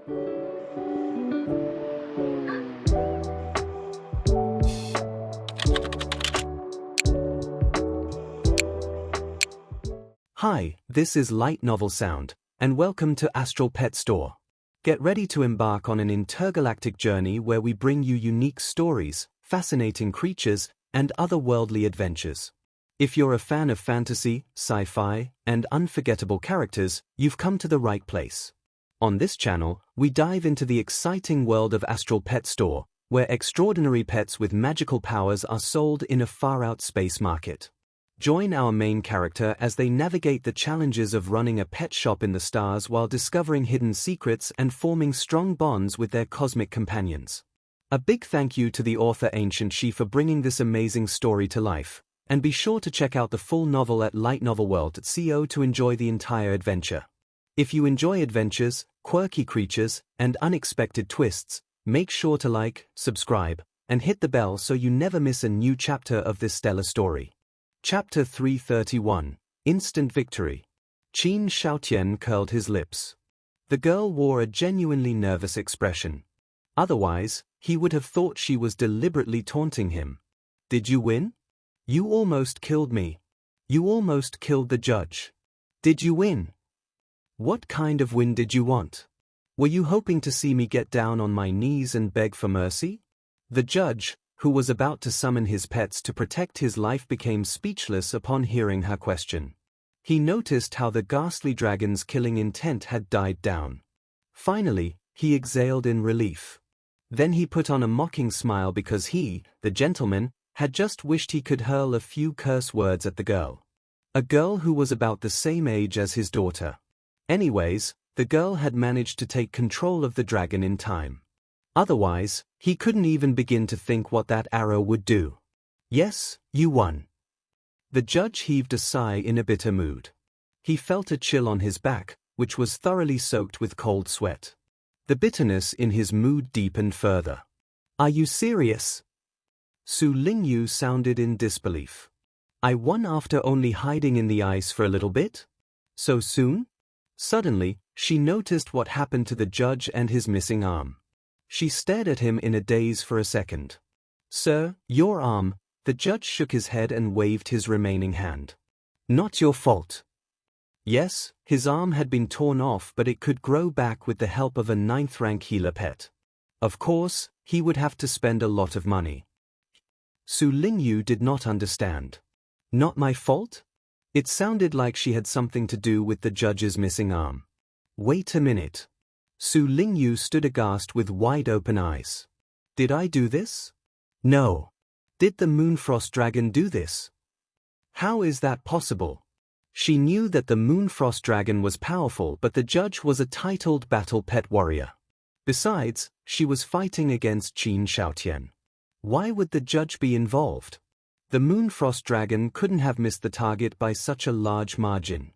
Hi, this is Light Novel Sound, and welcome to Astral Pet Store. Get ready to embark on an intergalactic journey where we bring you unique stories, fascinating creatures, and otherworldly adventures. If you're a fan of fantasy, sci-fi, and unforgettable characters, you've come to the right place. On this channel, we dive into the exciting world of Astral Pet Store, where extraordinary pets with magical powers are sold in a far-out space market. Join our main character as they navigate the challenges of running a pet shop in the stars while discovering hidden secrets and forming strong bonds with their cosmic companions. A big thank you to the author Ancient She for bringing this amazing story to life, and be sure to check out the full novel at lightnovelworld.co to enjoy the entire adventure. If you enjoy adventures, quirky creatures, and unexpected twists, make sure to like, subscribe, and hit the bell so you never miss a new chapter of this stellar story. Chapter 331, Instant Victory. Qin Shaotian curled his lips. The girl wore a genuinely nervous expression. Otherwise, he would have thought she was deliberately taunting him. Did you win? You almost killed me. You almost killed the judge. Did you win? What kind of win did you want? Were you hoping to see me get down on my knees and beg for mercy? The judge, who was about to summon his pets to protect his life, became speechless upon hearing her question. He noticed how the ghastly dragon's killing intent had died down. Finally, he exhaled in relief. Then he put on a mocking smile because he, the gentleman, had just wished he could hurl a few curse words at the girl. A girl who was about the same age as his daughter. Anyways, the girl had managed to take control of the dragon in time. Otherwise, he couldn't even begin to think what that arrow would do. Yes, you won. The judge heaved a sigh in a bitter mood. He felt a chill on his back, which was thoroughly soaked with cold sweat. The bitterness in his mood deepened further. Are you serious? Su Lingyu sounded in disbelief. I won after only hiding in the ice for a little bit? So soon? Suddenly, she noticed what happened to the judge and his missing arm. She stared at him in a daze for a second. Sir, your arm. The judge shook his head and waved his remaining hand. Not your fault. Yes, his arm had been torn off, but it could grow back with the help of a 9th-rank healer pet. Of course, he would have to spend a lot of money. Su Lingyu did not understand. Not my fault? It sounded like she had something to do with the judge's missing arm. Wait a minute. Su Lingyu stood aghast with wide-open eyes. Did I do this? No. Did the Moonfrost Dragon do this? How is that possible? She knew that the Moonfrost Dragon was powerful, but the judge was a titled battle pet warrior. Besides, she was fighting against Qin Shaotian. Why would the judge be involved? The Moonfrost Dragon couldn't have missed the target by such a large margin.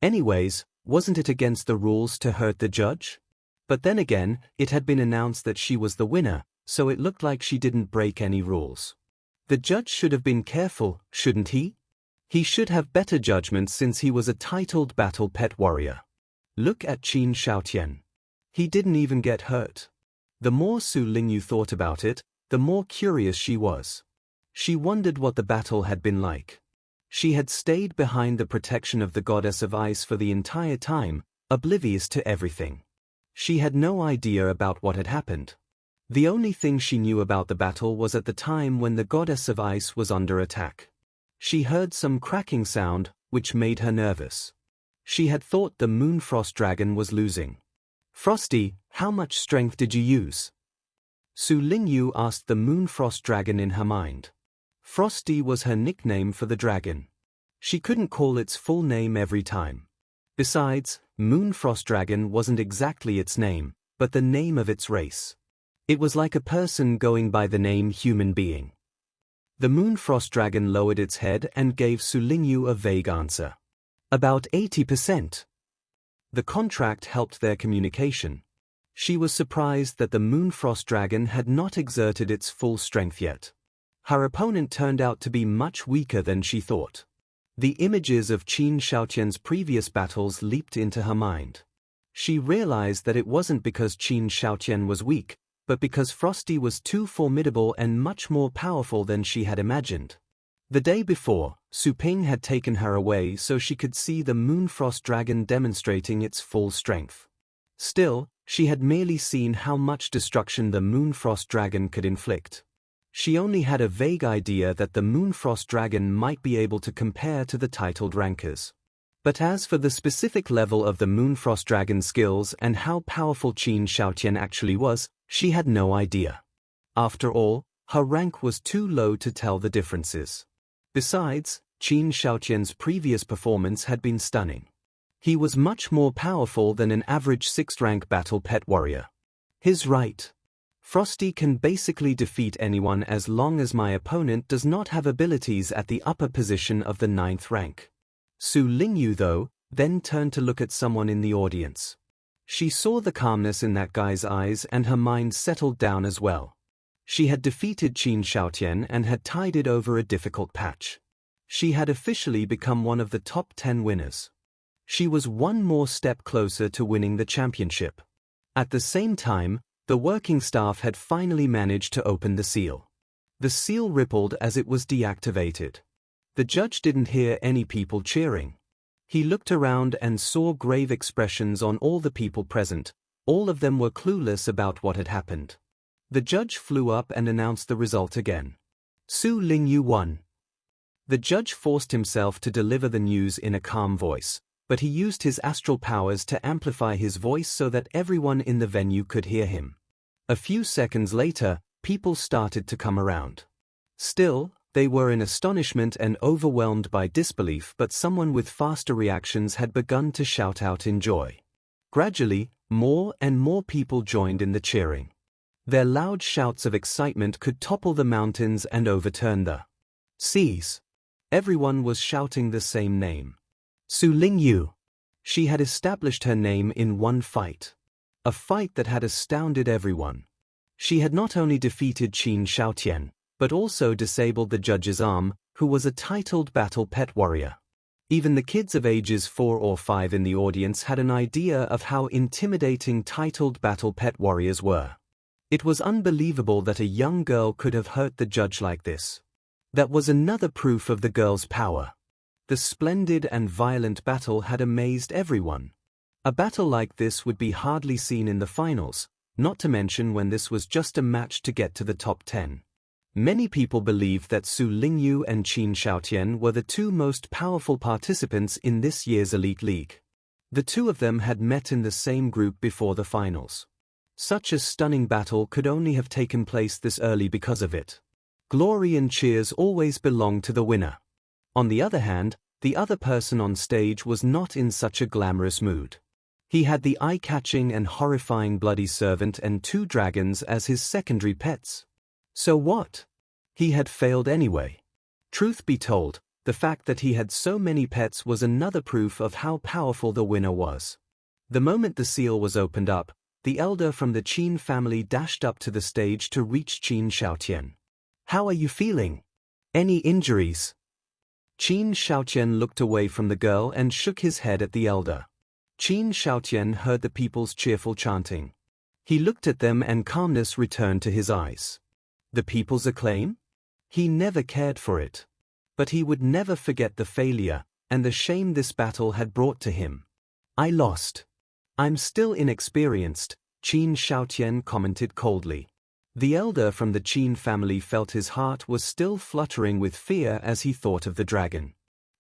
Anyways, wasn't it against the rules to hurt the judge? But then again, it had been announced that she was the winner, so it looked like she didn't break any rules. The judge should have been careful, shouldn't he? He should have better judgment since he was a titled battle pet warrior. Look at Qin Shaotian. He didn't even get hurt. The more Su Lingyu thought about it, the more curious she was. She wondered what the battle had been like. She had stayed behind the protection of the goddess of ice for the entire time, oblivious to everything. She had no idea about what had happened. The only thing she knew about the battle was at the time when the goddess of ice was under attack. She heard some cracking sound, which made her nervous. She had thought the Moonfrost Dragon was losing. Frosty, how much strength did you use? Su Lingyu asked the Moonfrost Dragon in her mind. Frosty was her nickname for the dragon. She couldn't call its full name every time. Besides, Moonfrost Dragon wasn't exactly its name, but the name of its race. It was like a person going by the name human being. The Moonfrost Dragon lowered its head and gave Su Lingyu a vague answer. About 80%. The contract helped their communication. She was surprised that the Moonfrost Dragon had not exerted its full strength yet. Her opponent turned out to be much weaker than she thought. The images of Qin Shaotian's previous battles leaped into her mind. She realized that it wasn't because Qin Shaotian was weak, but because Frosty was too formidable and much more powerful than she had imagined. The day before, Su Ping had taken her away so she could see the Moonfrost Dragon demonstrating its full strength. Still, she had merely seen how much destruction the Moonfrost Dragon could inflict. She only had a vague idea that the Moonfrost Dragon might be able to compare to the titled rankers. But as for the specific level of the Moonfrost Dragon's skills and how powerful Qin Shaotian actually was, she had no idea. After all, her rank was too low to tell the differences. Besides, Qin Shaotian's previous performance had been stunning. He was much more powerful than an average 6th-rank battle pet warrior. He's right. Frosty can basically defeat anyone as long as my opponent does not have abilities at the upper position of the 9th rank. Su Lingyu, though, then turned to look at someone in the audience. She saw the calmness in that guy's eyes and her mind settled down as well. She had defeated Qin Shaotian and had tided over a difficult patch. She had officially become one of the top 10 winners. She was one more step closer to winning the championship. At the same time, the working staff had finally managed to open the seal. The seal rippled as it was deactivated. The judge didn't hear any people cheering. He looked around and saw grave expressions on all the people present. All of them were clueless about what had happened. The judge flew up and announced the result again. Su Lingyu won. The judge forced himself to deliver the news in a calm voice, but he used his astral powers to amplify his voice so that everyone in the venue could hear him. A few seconds later, people started to come around. Still, they were in astonishment and overwhelmed by disbelief, but someone with faster reactions had begun to shout out in joy. Gradually, more and more people joined in the cheering. Their loud shouts of excitement could topple the mountains and overturn the seas. Everyone was shouting the same name. Su Lingyu. She had established her name in one fight. A fight that had astounded everyone. She had not only defeated Qin Shaotian, but also disabled the judge's arm, who was a titled battle pet warrior. Even the kids of ages 4 or 5 in the audience had an idea of how intimidating titled battle pet warriors were. It was unbelievable that a young girl could have hurt the judge like this. That was another proof of the girl's power. The splendid and violent battle had amazed everyone. A battle like this would be hardly seen in the finals, not to mention when this was just a match to get to the top 10. Many people believed that Su Lingyu and Qin Shaotian were the two most powerful participants in this year's Elite League. The two of them had met in the same group before the finals. Such a stunning battle could only have taken place this early because of it. Glory and cheers always belong to the winner. On the other hand, the other person on stage was not in such a glamorous mood. He had the eye-catching and horrifying Bloody Servant and 2 dragons as his secondary pets. So what? He had failed anyway. Truth be told, the fact that he had so many pets was another proof of how powerful the winner was. The moment the seal was opened up, the elder from the Qin family dashed up to the stage to reach Qin Shaotian. "How are you feeling? Any injuries?" Qin Shaotian looked away from the girl and shook his head at the elder. Qin Shaotian heard the people's cheerful chanting. He looked at them and calmness returned to his eyes. The people's acclaim? He never cared for it. But he would never forget the failure and the shame this battle had brought to him. "I lost. I'm still inexperienced," Qin Shaotian commented coldly. The elder from the Qin family felt his heart was still fluttering with fear as he thought of the dragon.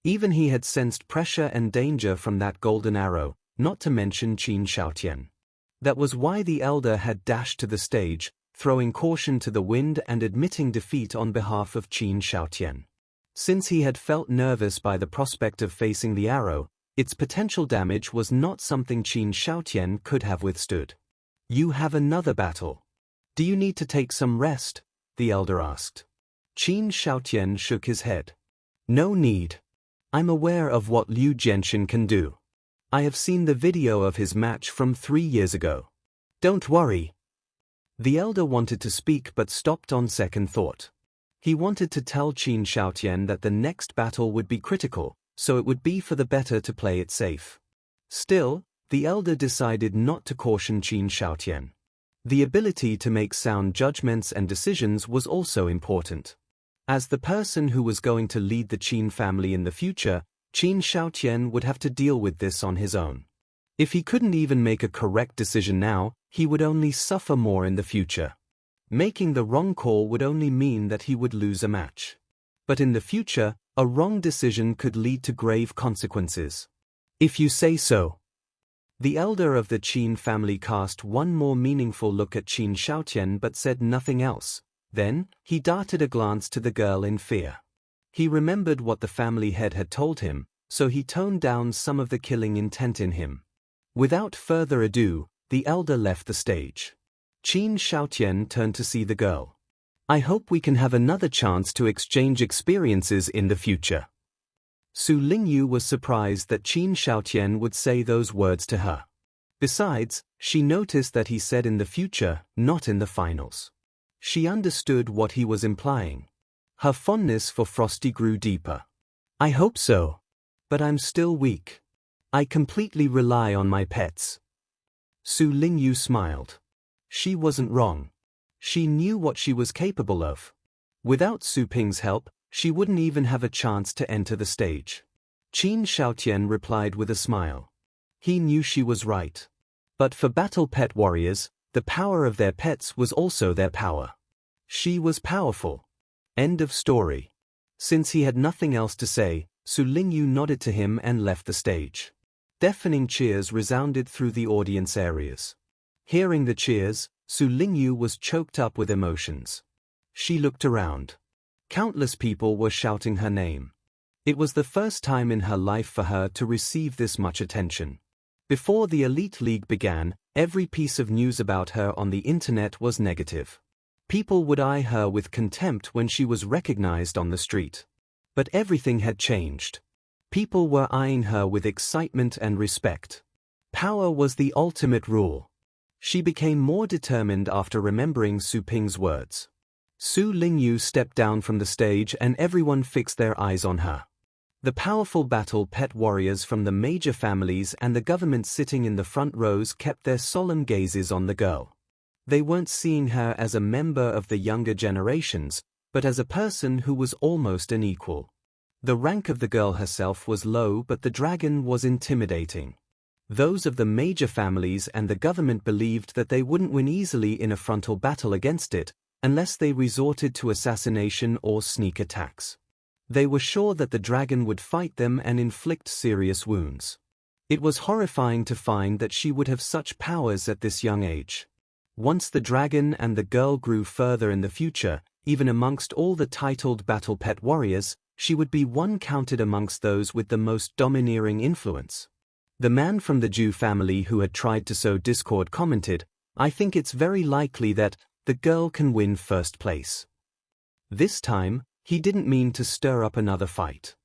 Even he had sensed pressure and danger from that golden arrow, not to mention Qin Shaotian. That was why the elder had dashed to the stage, throwing caution to the wind and admitting defeat on behalf of Qin Shaotian. Since he had felt nervous by the prospect of facing the arrow, its potential damage was not something Qin Shaotian could have withstood. "You have another battle. Do you need to take some rest?" the elder asked. Qin Shaotian shook his head. "No need. I'm aware of what Liu Genshin can do. I have seen the video of his match from 3 years ago. Don't worry." The elder wanted to speak but stopped on second thought. He wanted to tell Qin Shaotian that the next battle would be critical, so it would be for the better to play it safe. Still, the elder decided not to caution Qin Shaotian. The ability to make sound judgments and decisions was also important. As the person who was going to lead the Qin family in the future, Qin Shaotian would have to deal with this on his own. If he couldn't even make a correct decision now, he would only suffer more in the future. Making the wrong call would only mean that he would lose a match. But in the future, a wrong decision could lead to grave consequences. If you say so. The elder of the Qin family cast one more meaningful look at Qin Shaotian but said nothing else. Then, he darted a glance to the girl in fear. He remembered what the family head had told him, so he toned down some of the killing intent in him. Without further ado, the elder left the stage. Qin Shaotian turned to see the girl. I hope we can have another chance to exchange experiences in the future. Su Lingyu was surprised that Qin Shaotian would say those words to her. Besides, she noticed that he said in the future, not in the finals. She understood what he was implying. Her fondness for Frosty grew deeper. I hope so. But I'm still weak. I completely rely on my pets. Su Lingyu smiled. She wasn't wrong. She knew what she was capable of. Without Su Ping's help, she wouldn't even have a chance to enter the stage. Qin Shaotian replied with a smile. He knew she was right. But for battle pet warriors, the power of their pets was also their power. She was powerful. End of story. Since he had nothing else to say, Su Lingyu nodded to him and left the stage. Deafening cheers resounded through the audience areas. Hearing the cheers, Su Lingyu was choked up with emotions. She looked around. Countless people were shouting her name. It was the first time in her life for her to receive this much attention. Before the Elite League began, every piece of news about her on the internet was negative. People would eye her with contempt when she was recognized on the street. But everything had changed. People were eyeing her with excitement and respect. Power was the ultimate rule. She became more determined after remembering Su Ping's words. Su Lingyu stepped down from the stage and everyone fixed their eyes on her. The powerful battle pet warriors from the major families and the government sitting in the front rows kept their solemn gazes on the girl. They weren't seeing her as a member of the younger generations, but as a person who was almost an equal. The rank of the girl herself was low, but the dragon was intimidating. Those of the major families and the government believed that they wouldn't win easily in a frontal battle against it, unless they resorted to assassination or sneak attacks. They were sure that the dragon would fight them and inflict serious wounds. It was horrifying to find that she would have such powers at this young age. Once the dragon and the girl grew further in the future, even amongst all the titled battle pet warriors, she would be one counted amongst those with the most domineering influence. The man from the Jew family who had tried to sow discord commented, I think it's very likely that the girl can win first place. This time, he didn't mean to stir up another fight.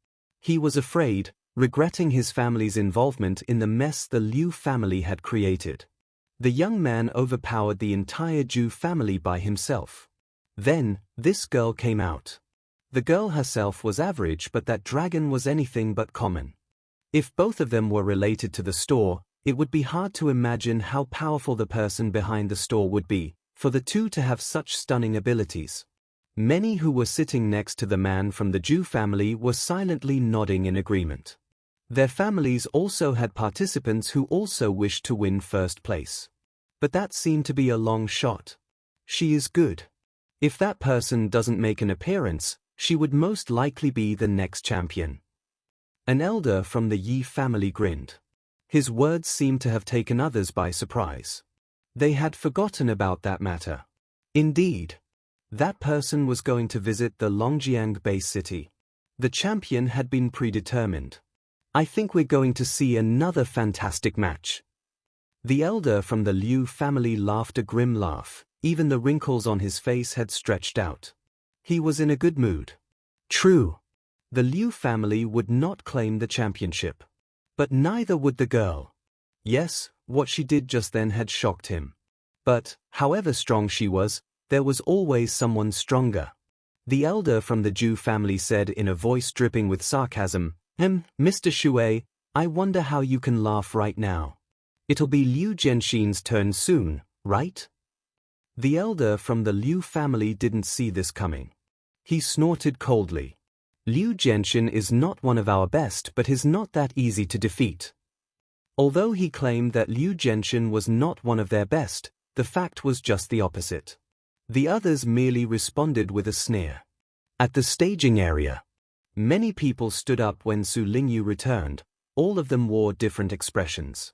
He was afraid, regretting his family's involvement in the mess the Liu family had created. The young man overpowered the entire Jew family by himself. Then, this girl came out. The girl herself was average, but that dragon was anything but common. If both of them were related to the store, it would be hard to imagine how powerful the person behind the store would be, for the two to have such stunning abilities. Many who were sitting next to the man from the Jew family were silently nodding in agreement. Their families also had participants who also wished to win first place. But that seemed to be a long shot. She is good. If that person doesn't make an appearance, she would most likely be the next champion. An elder from the Yi family grinned. His words seemed to have taken others by surprise. They had forgotten about that matter. Indeed. That person was going to visit the Longjiang base city. The champion had been predetermined. I think we're going to see another fantastic match. The elder from the Liu family laughed a grim laugh. Even the wrinkles on his face had stretched out. He was in a good mood. True. The Liu family would not claim the championship. But neither would the girl. Yes, what she did just then had shocked him. But, however strong she was, there was always someone stronger. The elder from the Jew family said in a voice dripping with sarcasm, Mr. Shuei, I wonder how you can laugh right now. It'll be Liu Genshin's turn soon, right? The elder from the Liu family didn't see this coming. He snorted coldly. Liu Genshin is not one of our best, but is not that easy to defeat. Although he claimed that Liu Genshin was not one of their best, the fact was just the opposite. The others merely responded with a sneer. At the staging area, many people stood up when Su Lingyu returned. All of them wore different expressions.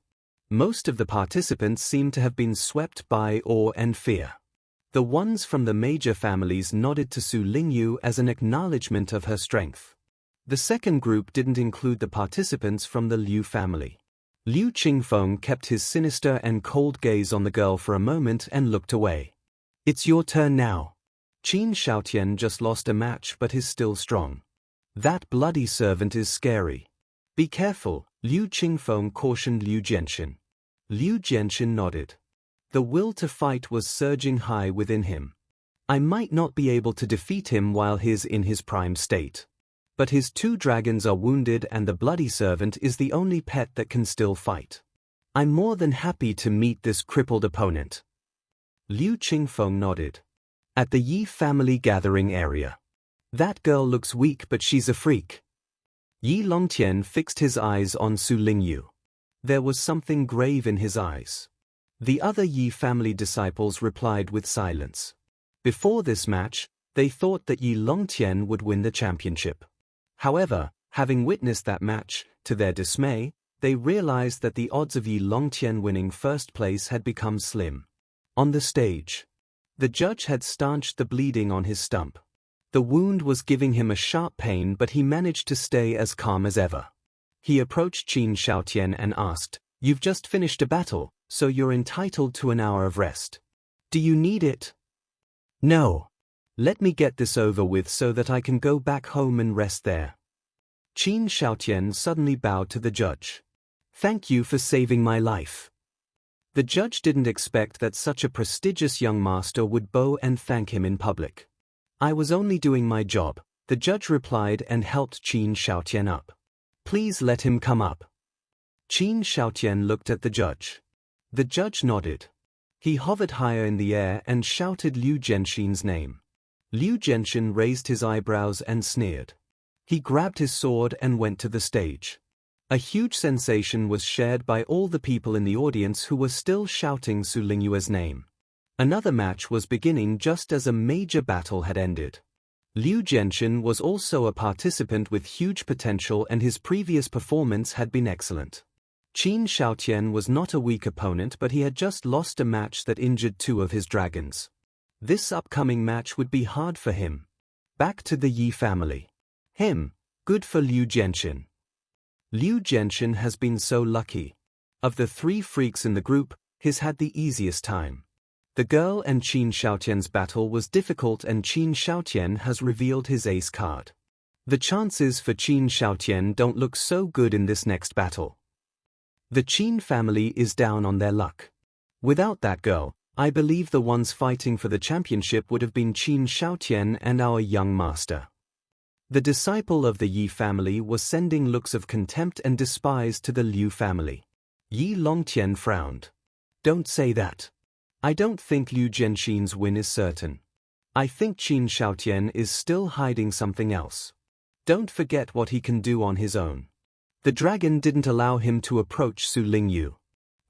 Most of the participants seemed to have been swept by awe and fear. The ones from the major families nodded to Su Lingyu as an acknowledgement of her strength. The second group didn't include the participants from the Liu family. Liu Qingfeng kept his sinister and cold gaze on the girl for a moment and looked away. It's your turn now. Qin Shaotian just lost a match but is still strong. That bloody servant is scary. Be careful, Liu Qingfeng cautioned Liu Genshin. Liu Genshin nodded. The will to fight was surging high within him. I might not be able to defeat him while he's in his prime state. But his 2 dragons are wounded and the bloody servant is the only pet that can still fight. I'm more than happy to meet this crippled opponent. Liu Qingfeng nodded. At the Yi family gathering area. That girl looks weak but she's a freak. Yi Longtian fixed his eyes on Su Lingyu. There was something grave in his eyes. The other Yi family disciples replied with silence. Before this match, they thought that Yi Longtian would win the championship. However, having witnessed that match, to their dismay, they realized that the odds of Yi Longtian winning first place had become slim. On the stage, the judge had stanched the bleeding on his stump. The wound was giving him a sharp pain, but he managed to stay as calm as ever. He approached Qin Shaotian and asked, "You've just finished a battle, so you're entitled to an hour of rest. Do you need it?" "No. Let me get this over with so that I can go back home and rest there." Qin Shaotian suddenly bowed to the judge. "Thank you for saving my life." The judge didn't expect that such a prestigious young master would bow and thank him in public. "I was only doing my job," the judge replied and helped Qin Shaotian up. "Please let him come up." Qin Shaotian looked at the judge. The judge nodded. He hovered higher in the air and shouted Liu Genshin's name. Liu Genshin raised his eyebrows and sneered. He grabbed his sword and went to the stage. A huge sensation was shared by all the people in the audience who were still shouting Su Lingyue's name. Another match was beginning just as a major battle had ended. Liu Genshin was also a participant with huge potential and his previous performance had been excellent. Qin Shaotian was not a weak opponent, but he had just lost a match that injured 2 of his dragons. This upcoming match would be hard for him. Back to the Yi family. Good for Liu Genshin. Liu Genshin has been so lucky. Of the 3 freaks in the group, he's had the easiest time. The girl and Qin Shaotian's battle was difficult and Qin Shaotian has revealed his ace card. The chances for Qin Shaotian don't look so good in this next battle. The Qin family is down on their luck. Without that girl, I believe the ones fighting for the championship would have been Qin Shaotian and our young master. The disciple of the Yi family was sending looks of contempt and despise to the Liu family. Yi Longtian frowned. Don't say that. I don't think Liu Genshin's win is certain. I think Qin Shaotian is still hiding something else. Don't forget what he can do on his own. The dragon didn't allow him to approach Su Lingyu.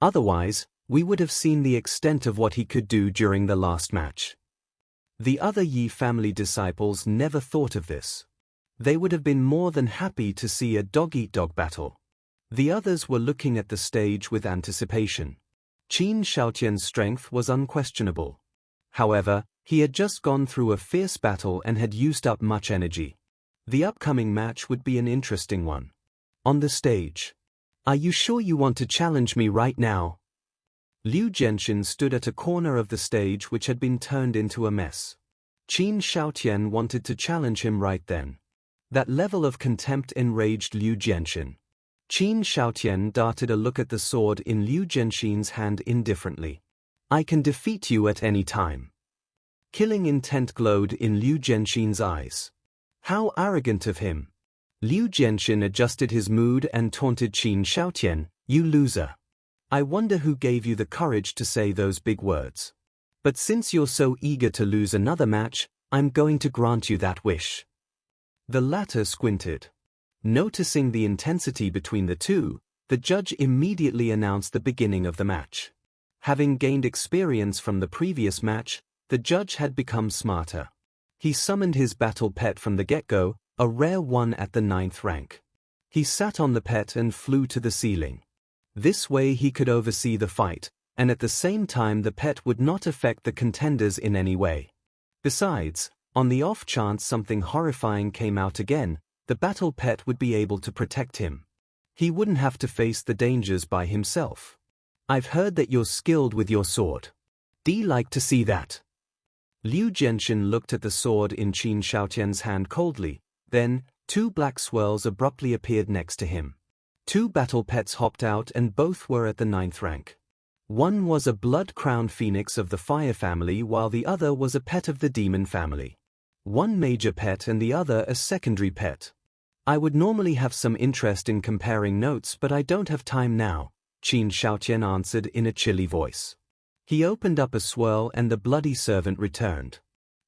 Otherwise, we would have seen the extent of what he could do during the last match. The other Yi family disciples never thought of this. They would have been more than happy to see a dog-eat-dog battle. The others were looking at the stage with anticipation. Qin Shaotian's strength was unquestionable. However, he had just gone through a fierce battle and had used up much energy. The upcoming match would be an interesting one. On the stage. Are you sure you want to challenge me right now? Liu Genshin stood at a corner of the stage which had been turned into a mess. Qin Shaotian wanted to challenge him right then. That level of contempt enraged Liu Genshin. Qin Shaotian darted a look at the sword in Liu Genshin's hand indifferently. I can defeat you at any time. Killing intent glowed in Liu Genshin's eyes. How arrogant of him. Liu Genshin adjusted his mood and taunted Qin Shaotian, you loser. I wonder who gave you the courage to say those big words. But since you're so eager to lose another match, I'm going to grant you that wish." The latter squinted. Noticing the intensity between the two, the judge immediately announced the beginning of the match. Having gained experience from the previous match, the judge had become smarter. He summoned his battle pet from the get-go, a rare one at the 9th rank. He sat on the pet and flew to the ceiling. This way he could oversee the fight, and at the same time the pet would not affect the contenders in any way. Besides, on the off chance something horrifying came out again, the battle pet would be able to protect him. He wouldn't have to face the dangers by himself. "I've heard that you're skilled with your sword. D'ye like to see that?" Liu Genshin looked at the sword in Qin Shaotian's hand coldly, then, 2 black swirls abruptly appeared next to him. 2 battle pets hopped out and both were at the 9th rank. One was a blood-crowned phoenix of the fire family while the other was a pet of the demon family. One major pet and the other a secondary pet. "I would normally have some interest in comparing notes but I don't have time now," Qin Shaotian answered in a chilly voice. He opened up a swirl and the bloody servant returned.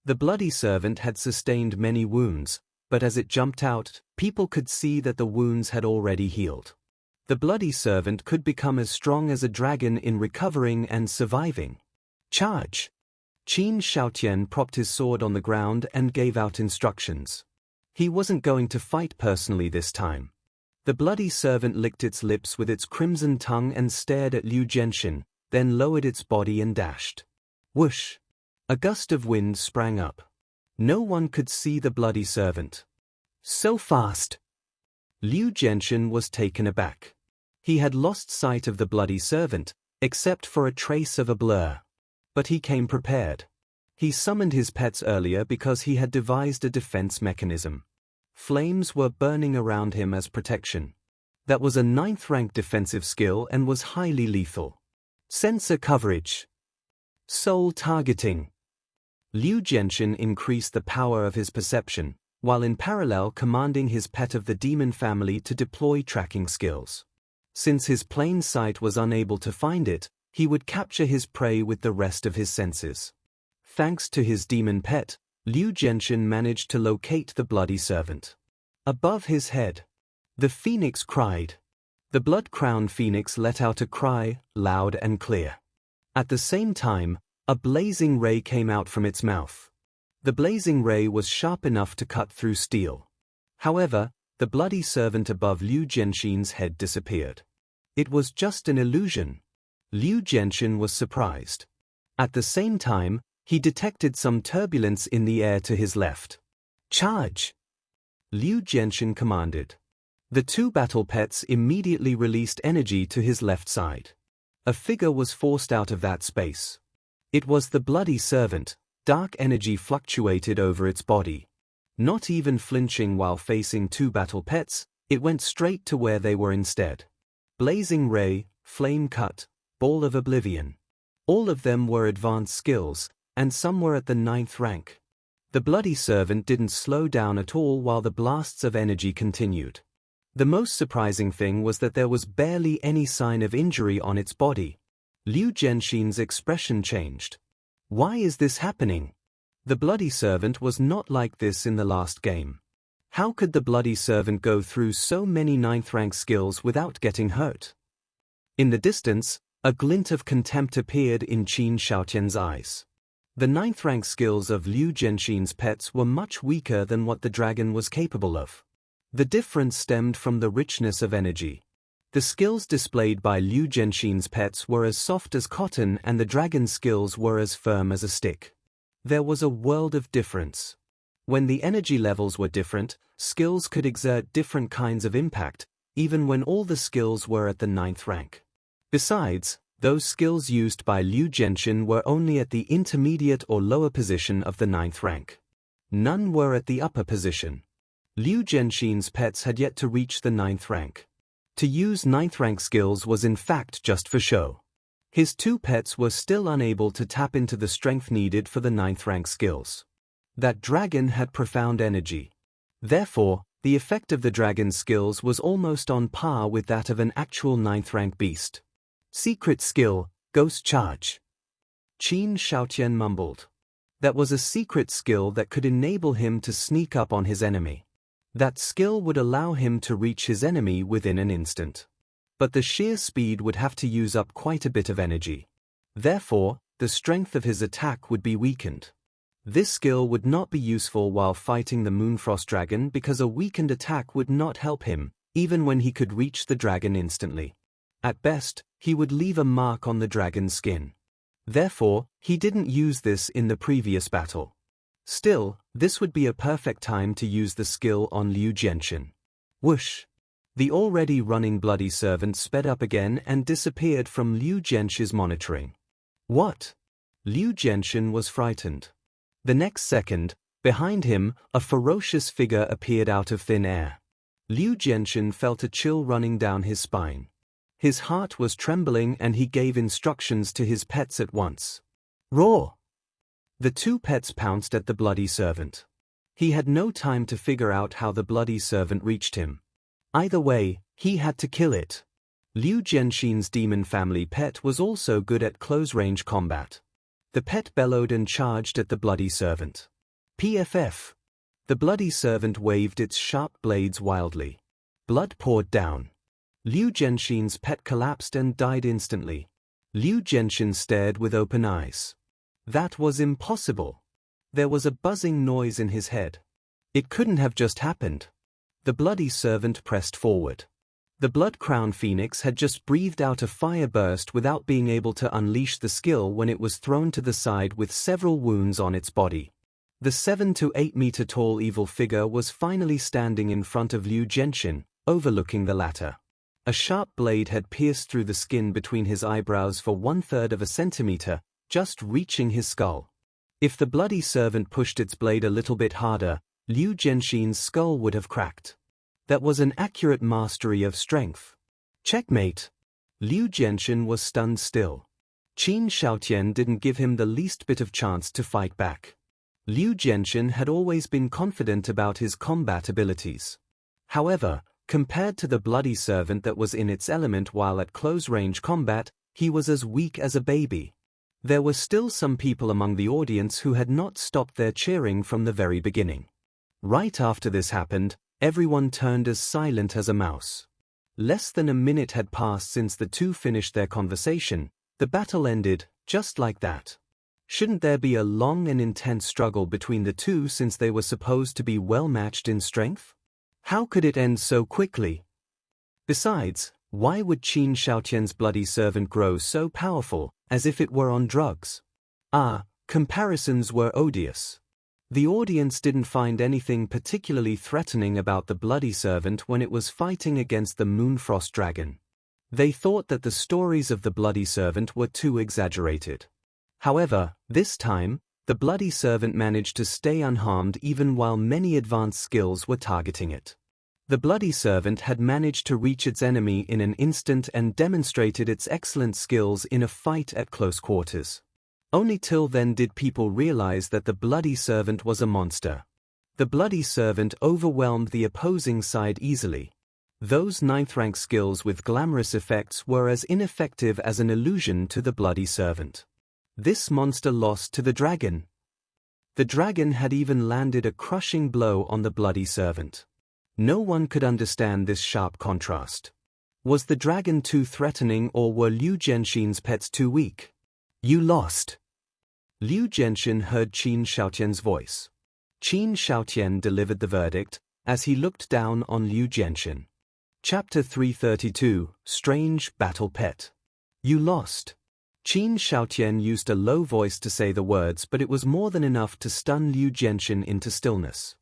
The bloody servant had sustained many wounds, but as it jumped out, people could see that the wounds had already healed. The bloody servant could become as strong as a dragon in recovering and surviving. "Charge!" Qin Shaotian propped his sword on the ground and gave out instructions. He wasn't going to fight personally this time. The bloody servant licked its lips with its crimson tongue and stared at Liu Genshin, then lowered its body and dashed. Whoosh! A gust of wind sprang up. No one could see the bloody servant. "So fast!" Liu Genshin was taken aback. He had lost sight of the bloody servant, except for a trace of a blur. But he came prepared. He summoned his pets earlier because he had devised a defense mechanism. Flames were burning around him as protection. That was a 9th rank defensive skill and was highly lethal. Sensor coverage. Soul targeting. Liu Genshin increased the power of his perception, while in parallel commanding his pet of the demon family to deploy tracking skills. Since his plain sight was unable to find it, he would capture his prey with the rest of his senses. Thanks to his demon pet, Liu Genshin managed to locate the bloody servant. Above his head, the phoenix cried. The blood-crowned phoenix let out a cry, loud and clear. At the same time, a blazing ray came out from its mouth. The blazing ray was sharp enough to cut through steel. However, the bloody servant above Liu Genshin's head disappeared. It was just an illusion. Liu Genshin was surprised. At the same time, he detected some turbulence in the air to his left. "Charge!" Liu Genshin commanded. The 2 battle pets immediately released energy to his left side. A figure was forced out of that space. It was the bloody servant. Dark energy fluctuated over its body. Not even flinching while facing 2 battle pets, it went straight to where they were instead. Blazing ray, flame cut, ball of oblivion. All of them were advanced skills, and some were at the 9th rank. The bloody servant didn't slow down at all while the blasts of energy continued. The most surprising thing was that there was barely any sign of injury on its body. Liu Genshin's expression changed. Why is this happening? The bloody servant was not like this in the last game. How could the bloody servant go through so many 9th rank skills without getting hurt? In the distance, a glint of contempt appeared in Qin Shaotian's eyes. The 9th rank skills of Liu Genshin's pets were much weaker than what the dragon was capable of. The difference stemmed from the richness of energy. The skills displayed by Liu Genshin's pets were as soft as cotton and the dragon's skills were as firm as a stick. There was a world of difference. When the energy levels were different, skills could exert different kinds of impact, even when all the skills were at the 9th rank. Besides, those skills used by Liu Genshin were only at the intermediate or lower position of the 9th rank. None were at the upper position. Liu Genshin's pets had yet to reach the 9th rank. To use 9th rank skills was in fact just for show. His 2 pets were still unable to tap into the strength needed for the 9th rank skills. That dragon had profound energy. Therefore, the effect of the dragon's skills was almost on par with that of an actual 9th rank beast. Secret skill, Ghost Charge. Qin Shaotian mumbled. That was a secret skill that could enable him to sneak up on his enemy. That skill would allow him to reach his enemy within an instant. But the sheer speed would have to use up quite a bit of energy. Therefore, the strength of his attack would be weakened. This skill would not be useful while fighting the Moonfrost Dragon because a weakened attack would not help him, even when he could reach the dragon instantly. At best, he would leave a mark on the dragon's skin. Therefore, he didn't use this in the previous battle. Still, this would be a perfect time to use the skill on Liu Genshin. Whoosh! The already running bloody servant sped up again and disappeared from Liu Genshin's monitoring. What? Liu Genshin was frightened. The next second, behind him, a ferocious figure appeared out of thin air. Liu Genshin felt a chill running down his spine. His heart was trembling and he gave instructions to his pets at once. Roar! The two pets pounced at the bloody servant. He had no time to figure out how the bloody servant reached him. Either way, he had to kill it. Liu Genshin's demon family pet was also good at close-range combat. The pet bellowed and charged at the bloody servant. PFF. The bloody servant waved its sharp blades wildly. Blood poured down. Liu Genshin's pet collapsed and died instantly. Liu Genshin stared with open eyes. That was impossible. There was a buzzing noise in his head. It couldn't have just happened. The bloody servant pressed forward. The blood-crowned phoenix had just breathed out a fire burst without being able to unleash the skill when it was thrown to the side with several wounds on its body. The 7 to 8 meter tall evil figure was finally standing in front of Liu Genshin, overlooking the latter. A sharp blade had pierced through the skin between his eyebrows for 1/3 of a centimeter, just reaching his skull. If the bloody servant pushed its blade a little bit harder, Liu Genshin's skull would have cracked. That was an accurate mastery of strength. Checkmate. Liu Genshin was stunned still. Qin Shaotian didn't give him the least bit of chance to fight back. Liu Genshin had always been confident about his combat abilities. However, compared to the bloody servant that was in its element while at close-range combat, he was as weak as a baby. There were still some people among the audience who had not stopped their cheering from the very beginning. Right after this happened, everyone turned as silent as a mouse. Less than a minute had passed since the two finished their conversation. The battle ended, just like that. Shouldn't there be a long and intense struggle between the two since they were supposed to be well matched in strength? How could it end so quickly? Besides, why would Qin Shaotian's bloody servant grow so powerful, as if it were on drugs? Comparisons were odious. The audience didn't find anything particularly threatening about the bloody servant when it was fighting against the Moonfrost Dragon. They thought that the stories of the bloody servant were too exaggerated. However, this time, the bloody servant managed to stay unharmed even while many advanced skills were targeting it. The bloody servant had managed to reach its enemy in an instant and demonstrated its excellent skills in a fight at close quarters. Only till then did people realize that the bloody servant was a monster. The bloody servant overwhelmed the opposing side easily. Those 9th rank skills with glamorous effects were as ineffective as an illusion to the bloody servant. This monster lost to the dragon. The dragon had even landed a crushing blow on the bloody servant. No one could understand this sharp contrast. Was the dragon too threatening or were Liu Genshin's pets too weak? You lost. Liu Genshin heard Qin Shaotian's voice. Qin Shaotian delivered the verdict, as he looked down on Liu Genshin. Chapter 332, Strange Battle Pet. You lost. Qin Shaotian used a low voice to say the words, but it was more than enough to stun Liu Genshin into stillness.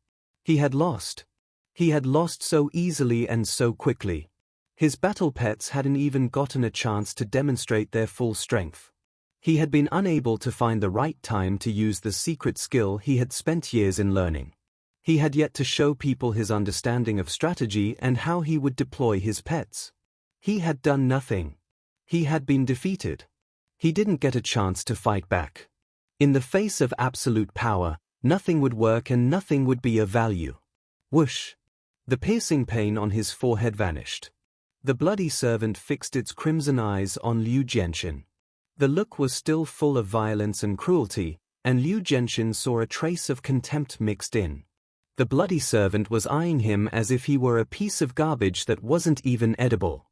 He had lost. He had lost so easily and so quickly. His battle pets hadn't even gotten a chance to demonstrate their full strength. He had been unable to find the right time to use the secret skill he had spent years in learning. He had yet to show people his understanding of strategy and how he would deploy his pets. He had done nothing. He had been defeated. He didn't get a chance to fight back. In the face of absolute power, nothing would work and nothing would be of value. Whoosh! The piercing pain on his forehead vanished. The bloody servant fixed its crimson eyes on Liu Genshin. The look was still full of violence and cruelty, and Liu Genshin saw a trace of contempt mixed in. The bloody servant was eyeing him as if he were a piece of garbage that wasn't even edible.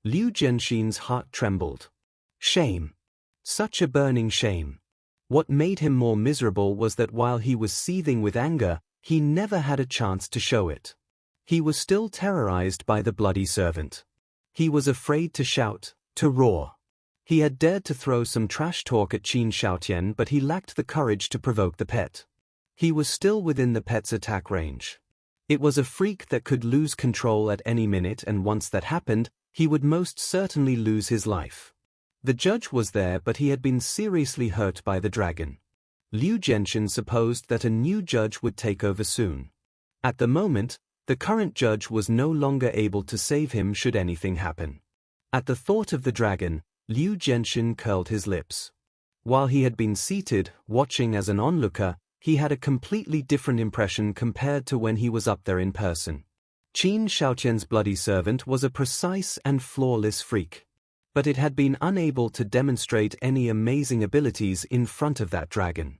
Liu Genshin's heart trembled. Shame. Such a burning shame. What made him more miserable was that while he was seething with anger, he never had a chance to show it. He was still terrorized by the bloody servant. He was afraid to shout, to roar. He had dared to throw some trash talk at Qin Xiaotian, but he lacked the courage to provoke the pet. He was still within the pet's attack range. It was a freak that could lose control at any minute, and once that happened, he would most certainly lose his life. The judge was there, but he had been seriously hurt by the dragon. Liu Genshin supposed that a new judge would take over soon. At the moment, the current judge was no longer able to save him should anything happen. At the thought of the dragon, Liu Genshin curled his lips. While he had been seated, watching as an onlooker, he had a completely different impression compared to when he was up there in person. Qin Xiaotian's bloody servant was a precise and flawless freak. But it had been unable to demonstrate any amazing abilities in front of that dragon.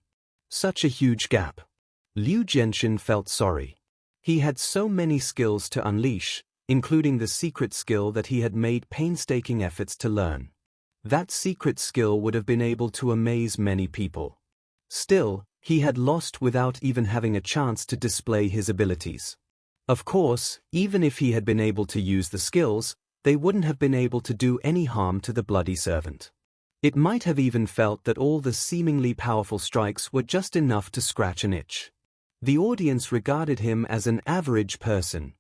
Such a huge gap. Liu Genshin felt sorry. He had so many skills to unleash, including the secret skill that he had made painstaking efforts to learn. That secret skill would have been able to amaze many people. Still, he had lost without even having a chance to display his abilities. Of course, even if he had been able to use the skills, they wouldn't have been able to do any harm to the bloody servant. It might have even felt that all the seemingly powerful strikes were just enough to scratch an itch. The audience regarded him as an average person.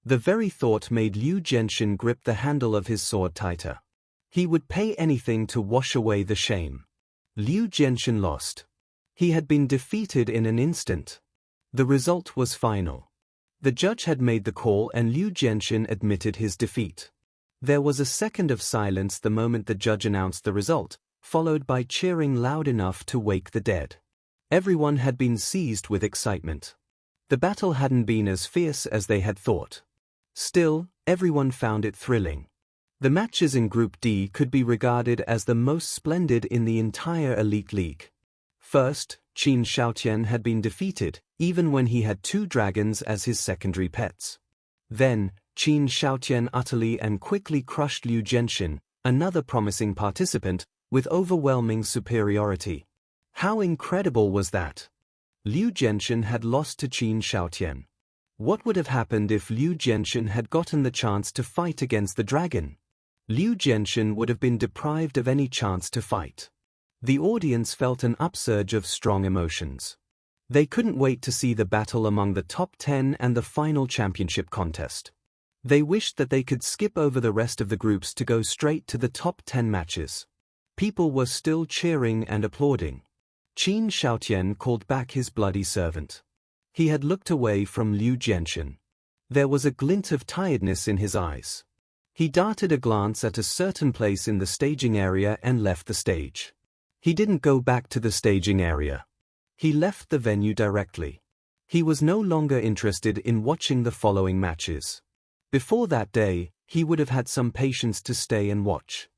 The very thought made Liu Genshin grip the handle of his sword tighter. He would pay anything to wash away the shame. Liu Genshin lost. He had been defeated in an instant. The result was final. The judge had made the call and Liu Genshin admitted his defeat. There was a second of silence the moment the judge announced the result, followed by cheering loud enough to wake the dead. Everyone had been seized with excitement. The battle hadn't been as fierce as they had thought. Still, everyone found it thrilling. The matches in Group D could be regarded as the most splendid in the entire Elite League. First, Qin Xiaotian had been defeated, even when he had two dragons as his secondary pets. Then, Qin Xiaotian utterly and quickly crushed Liu Genshin, another promising participant, with overwhelming superiority. How incredible was that? Liu Genshin had lost to Qin Xiaotian. What would have happened if Liu Genshin had gotten the chance to fight against the dragon? Liu Genshin would have been deprived of any chance to fight. The audience felt an upsurge of strong emotions. They couldn't wait to see the battle among the top 10 and the final championship contest. They wished that they could skip over the rest of the groups to go straight to the top 10 matches. People were still cheering and applauding. Qin Xiaotian called back his bloody servant. He had looked away from Liu Genshin. There was a glint of tiredness in his eyes. He darted a glance at a certain place in the staging area and left the stage. He didn't go back to the staging area. He left the venue directly. He was no longer interested in watching the following matches. Before that day, he would have had some patience to stay and watch.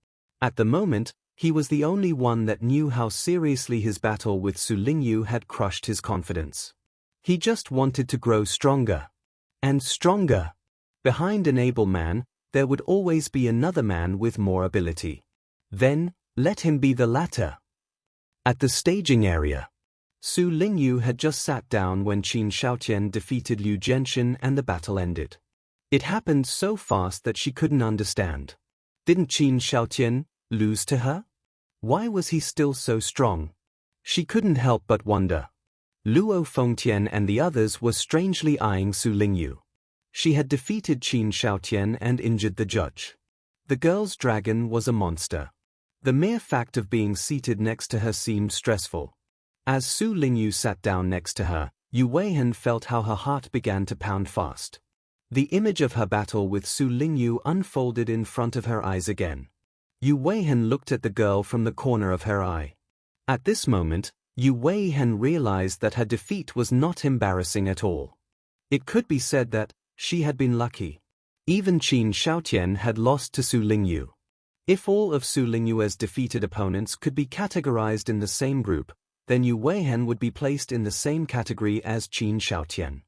At the moment, he was the only one that knew how seriously his battle with Su Lingyu had crushed his confidence. He just wanted to grow stronger. And stronger. Behind an able man, there would always be another man with more ability. Then, let him be the latter. At the staging area, Su Lingyu had just sat down when Qin Xiaotian defeated Liu Genshin and the battle ended. It happened so fast that she couldn't understand. Didn't Qin Xiaotian lose to her? Why was he still so strong? She couldn't help but wonder. Luo Fengtian and the others were strangely eyeing Su Lingyu. She had defeated Qin Xiaotian and injured the judge. The girl's dragon was a monster. The mere fact of being seated next to her seemed stressful. As Su Lingyu sat down next to her, Yu Weihan felt how her heart began to pound fast. The image of her battle with Su Lingyu unfolded in front of her eyes again. Yu Weihan looked at the girl from the corner of her eye. At this moment, Yu Weihan realized that her defeat was not embarrassing at all. It could be said that she had been lucky. Even Qin Shaotian had lost to Su Lingyu. If all of Su Lingyue's defeated opponents could be categorized in the same group, then Yu Weihen would be placed in the same category as Qin Shaotian.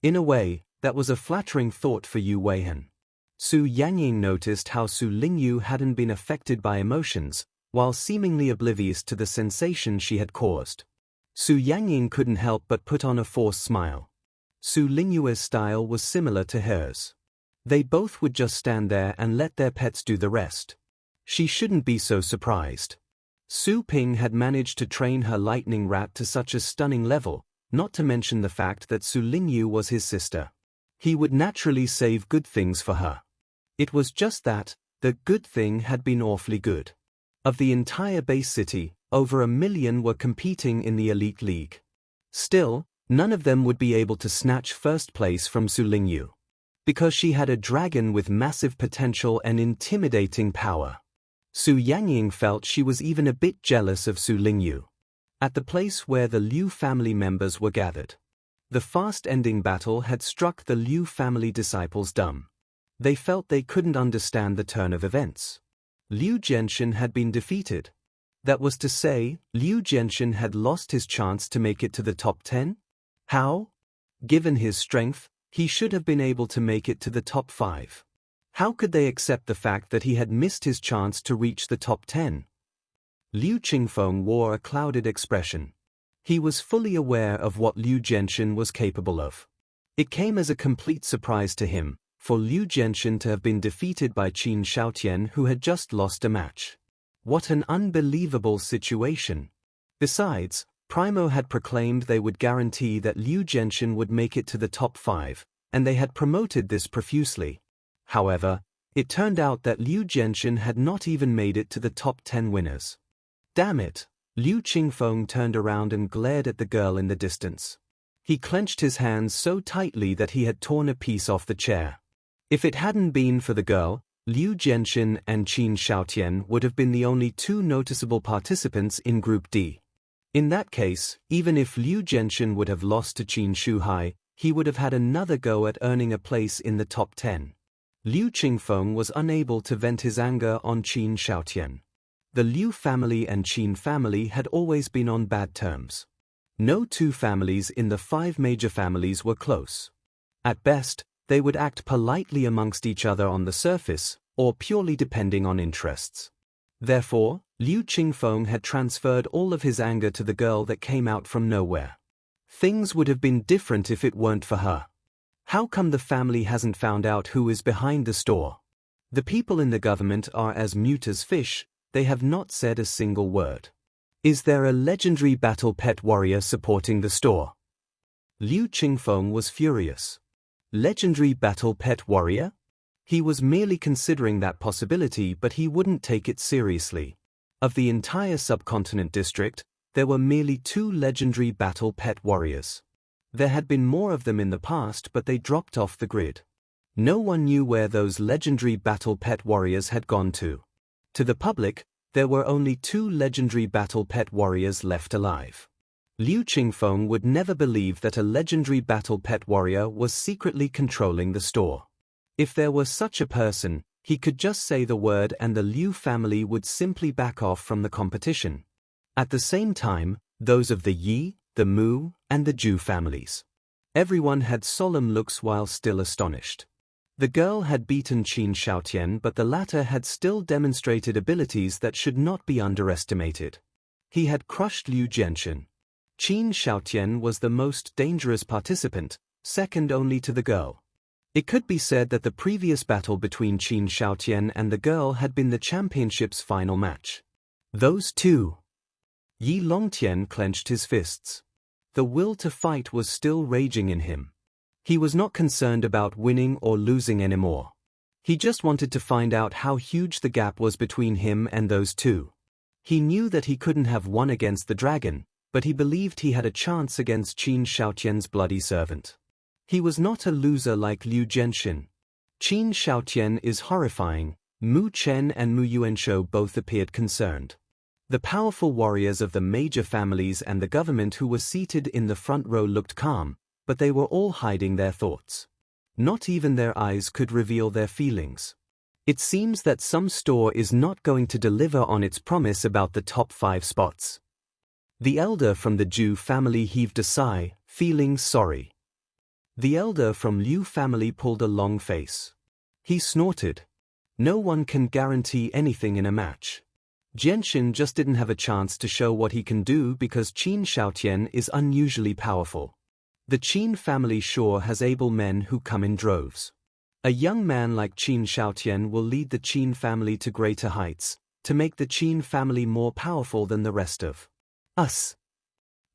In a way, that was a flattering thought for Yu Weihen. Su Yangying noticed how Su Lingyu hadn't been affected by emotions, while seemingly oblivious to the sensation she had caused. Su Yangying couldn't help but put on a forced smile. Su Lingyue's style was similar to hers. They both would just stand there and let their pets do the rest. She shouldn't be so surprised. Su Ping had managed to train her lightning rat to such a stunning level, not to mention the fact that Su Lingyu was his sister. He would naturally save good things for her. It was just that, the good thing had been awfully good. Of the entire base city, over 1 million were competing in the elite league. Still, none of them would be able to snatch first place from Su Lingyu. Because she had a dragon with massive potential and intimidating power. Su Yangying felt she was even a bit jealous of Su Lingyu. At the place where the Liu family members were gathered, the fast-ending battle had struck the Liu family disciples dumb. They felt they couldn't understand the turn of events. Liu Genshin had been defeated. That was to say, Liu Genshin had lost his chance to make it to the top 10? How? Given his strength, he should have been able to make it to the top 5. How could they accept the fact that he had missed his chance to reach the top 10? Liu Qingfeng wore a clouded expression. He was fully aware of what Liu Genshin was capable of. It came as a complete surprise to him, for Liu Genshin to have been defeated by Qin Shaotian, who had just lost a match. What an unbelievable situation. Besides, Primo had proclaimed they would guarantee that Liu Genshin would make it to the top 5, and they had promoted this profusely. However, it turned out that Liu Genshin had not even made it to the top 10 winners. Damn it! Liu Qingfeng turned around and glared at the girl in the distance. He clenched his hands so tightly that he had torn a piece off the chair. If it hadn't been for the girl, Liu Genshin and Qin Shaotian would have been the only two noticeable participants in Group D. In that case, even if Liu Genshin would have lost to Qin Shuhai, he would have had another go at earning a place in the top 10. Liu Qingfeng was unable to vent his anger on Qin Shaotian. The Liu family and Qin family had always been on bad terms. No two families in the 5 major families were close. At best, they would act politely amongst each other on the surface, or purely depending on interests. Therefore, Liu Qingfeng had transferred all of his anger to the girl that came out from nowhere. Things would have been different if it weren't for her. How come the family hasn't found out who is behind the store? The people in the government are as mute as fish, they have not said a single word. Is there a legendary battle pet warrior supporting the store? Liu Qingfeng was furious. Legendary battle pet warrior? He was merely considering that possibility, but he wouldn't take it seriously. Of the entire subcontinent district, there were merely 2 legendary battle pet warriors. There had been more of them in the past, but they dropped off the grid. No one knew where those legendary battle pet warriors had gone to. To the public, there were only 2 legendary battle pet warriors left alive. Liu Qingfeng would never believe that a legendary battle pet warrior was secretly controlling the store. If there was such a person, he could just say the word and the Liu family would simply back off from the competition. At the same time, those of the Yi, the Mu, and the Ju families. Everyone had solemn looks while still astonished. The girl had beaten Qin Shaotian, but the latter had still demonstrated abilities that should not be underestimated. He had crushed Liu Genshin. Qin Shaotian was the most dangerous participant, second only to the girl. It could be said that the previous battle between Qin Shaotian and the girl had been the championship's final match. Those two. Yi Longtian clenched his fists. The will to fight was still raging in him. He was not concerned about winning or losing anymore. He just wanted to find out how huge the gap was between him and those two. He knew that he couldn't have won against the dragon, but he believed he had a chance against Qin Shaotian's bloody servant. He was not a loser like Liu Genshin. Qin Shaotian is horrifying. Mu Chen and Mu Yuanshou both appeared concerned. The powerful warriors of the major families and the government who were seated in the front row looked calm, but they were all hiding their thoughts. Not even their eyes could reveal their feelings. It seems that some store is not going to deliver on its promise about the top 5 spots. The elder from the Zhu family heaved a sigh, feeling sorry. The elder from Liu family pulled a long face. He snorted. No one can guarantee anything in a match. Jianxin just didn't have a chance to show what he can do because Qin Shaotian is unusually powerful. The Qin family sure has able men who come in droves. A young man like Qin Shaotian will lead the Qin family to greater heights, to make the Qin family more powerful than the rest of us.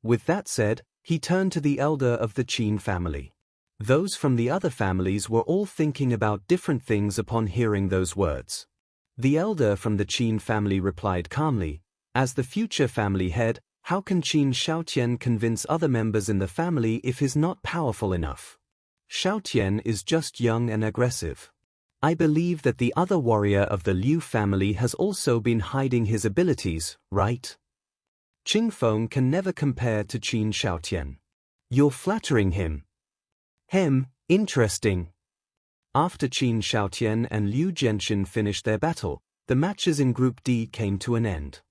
With that said, he turned to the elder of the Qin family. Those from the other families were all thinking about different things upon hearing those words. The elder from the Qin family replied calmly, "As the future family head, how can Qin Shaotian convince other members in the family if he's not powerful enough? Shaotian is just young and aggressive. I believe that the other warrior of the Liu family has also been hiding his abilities, right? Qingfeng can never compare to Qin Shaotian. You're flattering him." Interesting. After Qin Shaotian and Liu Jianxin finished their battle, the matches in Group D came to an end.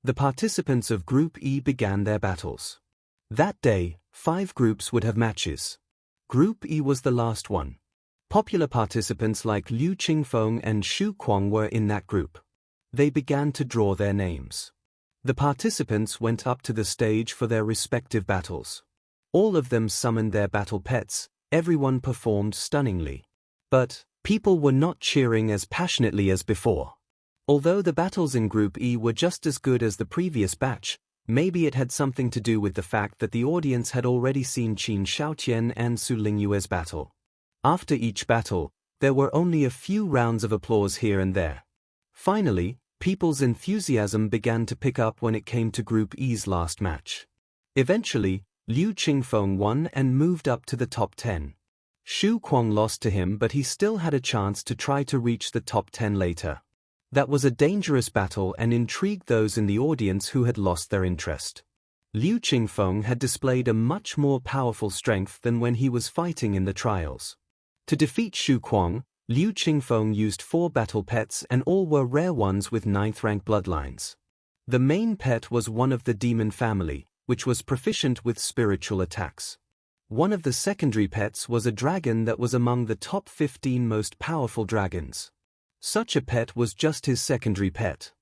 The participants of Group E began their battles. That day, 5 groups would have matches. Group E was the last one. Popular participants like Liu Qingfeng and Xu Kuang were in that group. They began to draw their names. The participants went up to the stage for their respective battles. All of them summoned their battle pets, everyone performed stunningly. But people were not cheering as passionately as before. Although the battles in Group E were just as good as the previous batch, maybe it had something to do with the fact that the audience had already seen Qin Shaotian and Su Lingyue's battle. After each battle, there were only a few rounds of applause here and there. Finally, people's enthusiasm began to pick up when it came to Group E's last match. Eventually, Liu Qingfeng won and moved up to the top 10. Xu Kuang lost to him, but he still had a chance to try to reach the top 10 later. That was a dangerous battle and intrigued those in the audience who had lost their interest. Liu Qingfeng had displayed a much more powerful strength than when he was fighting in the trials. To defeat Xu Kuang, Liu Qingfeng used 4 battle pets and all were rare ones with 9th rank bloodlines. The main pet was one of the demon family, which was proficient with spiritual attacks. One of the secondary pets was a dragon that was among the top 15 most powerful dragons. Such a pet was just his secondary pet.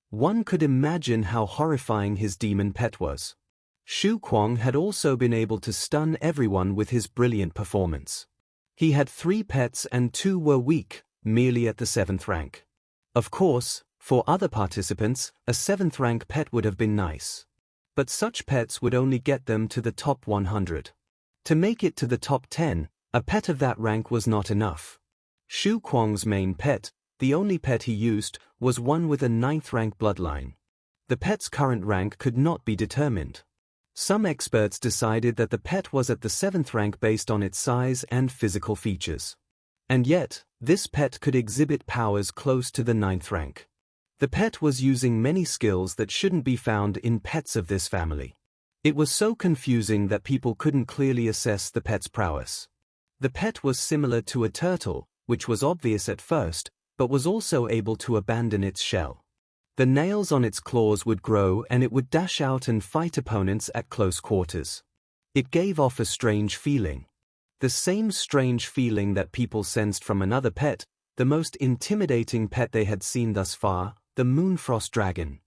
One could imagine how horrifying his demon pet was. Xu Kuang had also been able to stun everyone with his brilliant performance. He had 3 pets and 2 were weak, merely at the 7th rank. Of course, for other participants, a 7th rank pet would have been nice. But such pets would only get them to the top 100. To make it to the top 10, a pet of that rank was not enough. Xu Kuang's main pet, the only pet he used, was one with a 9th rank bloodline. The pet's current rank could not be determined. Some experts decided that the pet was at the 7th rank based on its size and physical features. And yet, this pet could exhibit powers close to the 9th rank. The pet was using many skills that shouldn't be found in pets of this family. It was so confusing that people couldn't clearly assess the pet's prowess. The pet was similar to a turtle, which was obvious at first, but was also able to abandon its shell. The nails on its claws would grow and it would dash out and fight opponents at close quarters. It gave off a strange feeling. The same strange feeling that people sensed from another pet, the most intimidating pet they had seen thus far, the Moonfrost Dragon.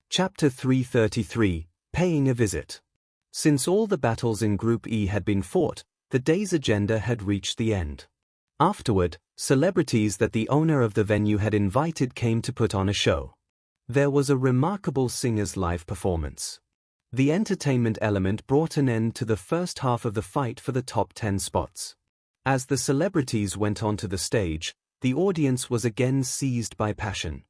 Chapter 333, Paying a Visit. Since all the battles in Group E had been fought, the day's agenda had reached the end. Afterward, celebrities that the owner of the venue had invited came to put on a show. There was a remarkable singer's live performance. The entertainment element brought an end to the first half of the fight for the top 10 spots. As the celebrities went onto the stage, the audience was again seized by passion.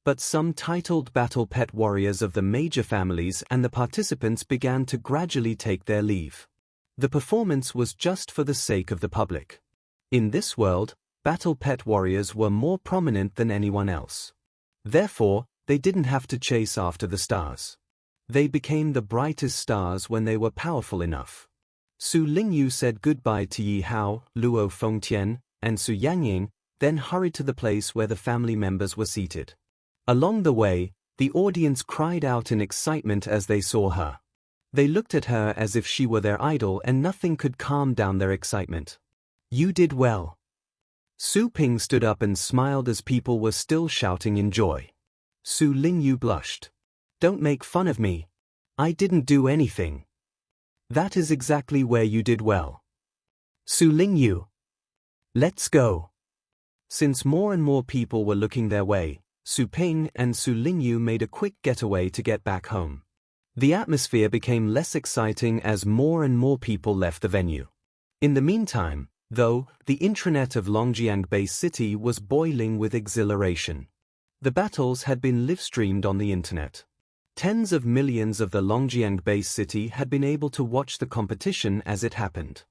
But some titled battle pet warriors of the major families and the participants began to gradually take their leave. The performance was just for the sake of the public. In this world, battle pet warriors were more prominent than anyone else. Therefore, they didn't have to chase after the stars. They became the brightest stars when they were powerful enough. Su Lingyu said goodbye to Yi Hao, Luo Fengtian, and Su Yangying, then hurried to the place where the family members were seated. Along the way, the audience cried out in excitement as they saw her. They looked at her as if she were their idol, and nothing could calm down their excitement. "You did well." Su Ping stood up and smiled as people were still shouting in joy. Su Lingyu blushed. "Don't make fun of me. I didn't do anything." "That is exactly where you did well. Su Lingyu. Let's go." Since more and more people were looking their way, Su Ping and Su Lingyu made a quick getaway to get back home. The atmosphere became less exciting as more and more people left the venue. In the meantime, though, the intranet of Longjiang Base City was boiling with exhilaration. The battles had been live-streamed on the internet. Tens of millions of the Longjiang Base City had been able to watch the competition as it happened.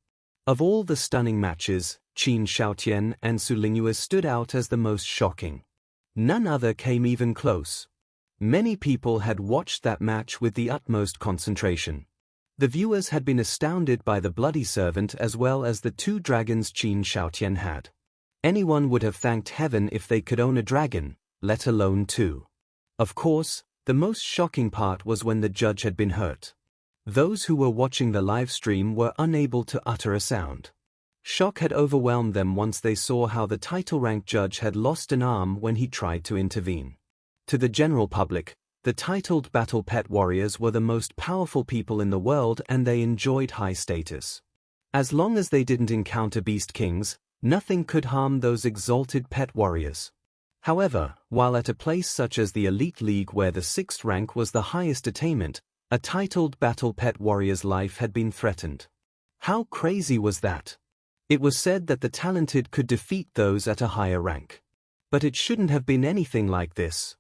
Of all the stunning matches, Qin Xiaotian and Su Lingyu stood out as the most shocking. None other came even close. Many people had watched that match with the utmost concentration. The viewers had been astounded by the bloody servant as well as the two dragons Qin Xiaotian had. Anyone would have thanked heaven if they could own a dragon, let alone two. Of course, the most shocking part was when the judge had been hurt. Those who were watching the live stream were unable to utter a sound. Shock had overwhelmed them once they saw how the title-ranked judge had lost an arm when he tried to intervene. To the general public, the titled battle pet warriors were the most powerful people in the world and they enjoyed high status. As long as they didn't encounter beast kings, nothing could harm those exalted pet warriors. However, while at a place such as the Elite League where the 6th rank was the highest attainment, a titled battle pet warrior's life had been threatened. How crazy was that? It was said that the talented could defeat those at a higher rank. But it shouldn't have been anything like this.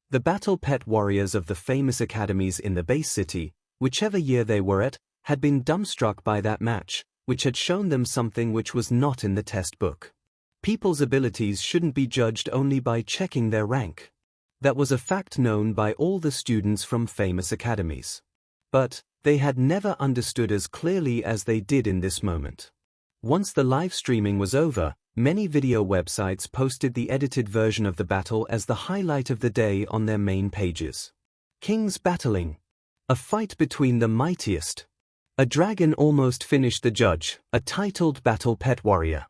The battle pet warriors of the famous academies in the base city, whichever year they were at, had been dumbstruck by that match, which had shown them something which was not in the test book. People's abilities shouldn't be judged only by checking their rank. That was a fact known by all the students from famous academies. But they had never understood as clearly as they did in this moment. Once the live streaming was over, many video websites posted the edited version of the battle as the highlight of the day on their main pages. Kings battling. A fight between the mightiest. A dragon almost finished the judge, a titled battle pet warrior.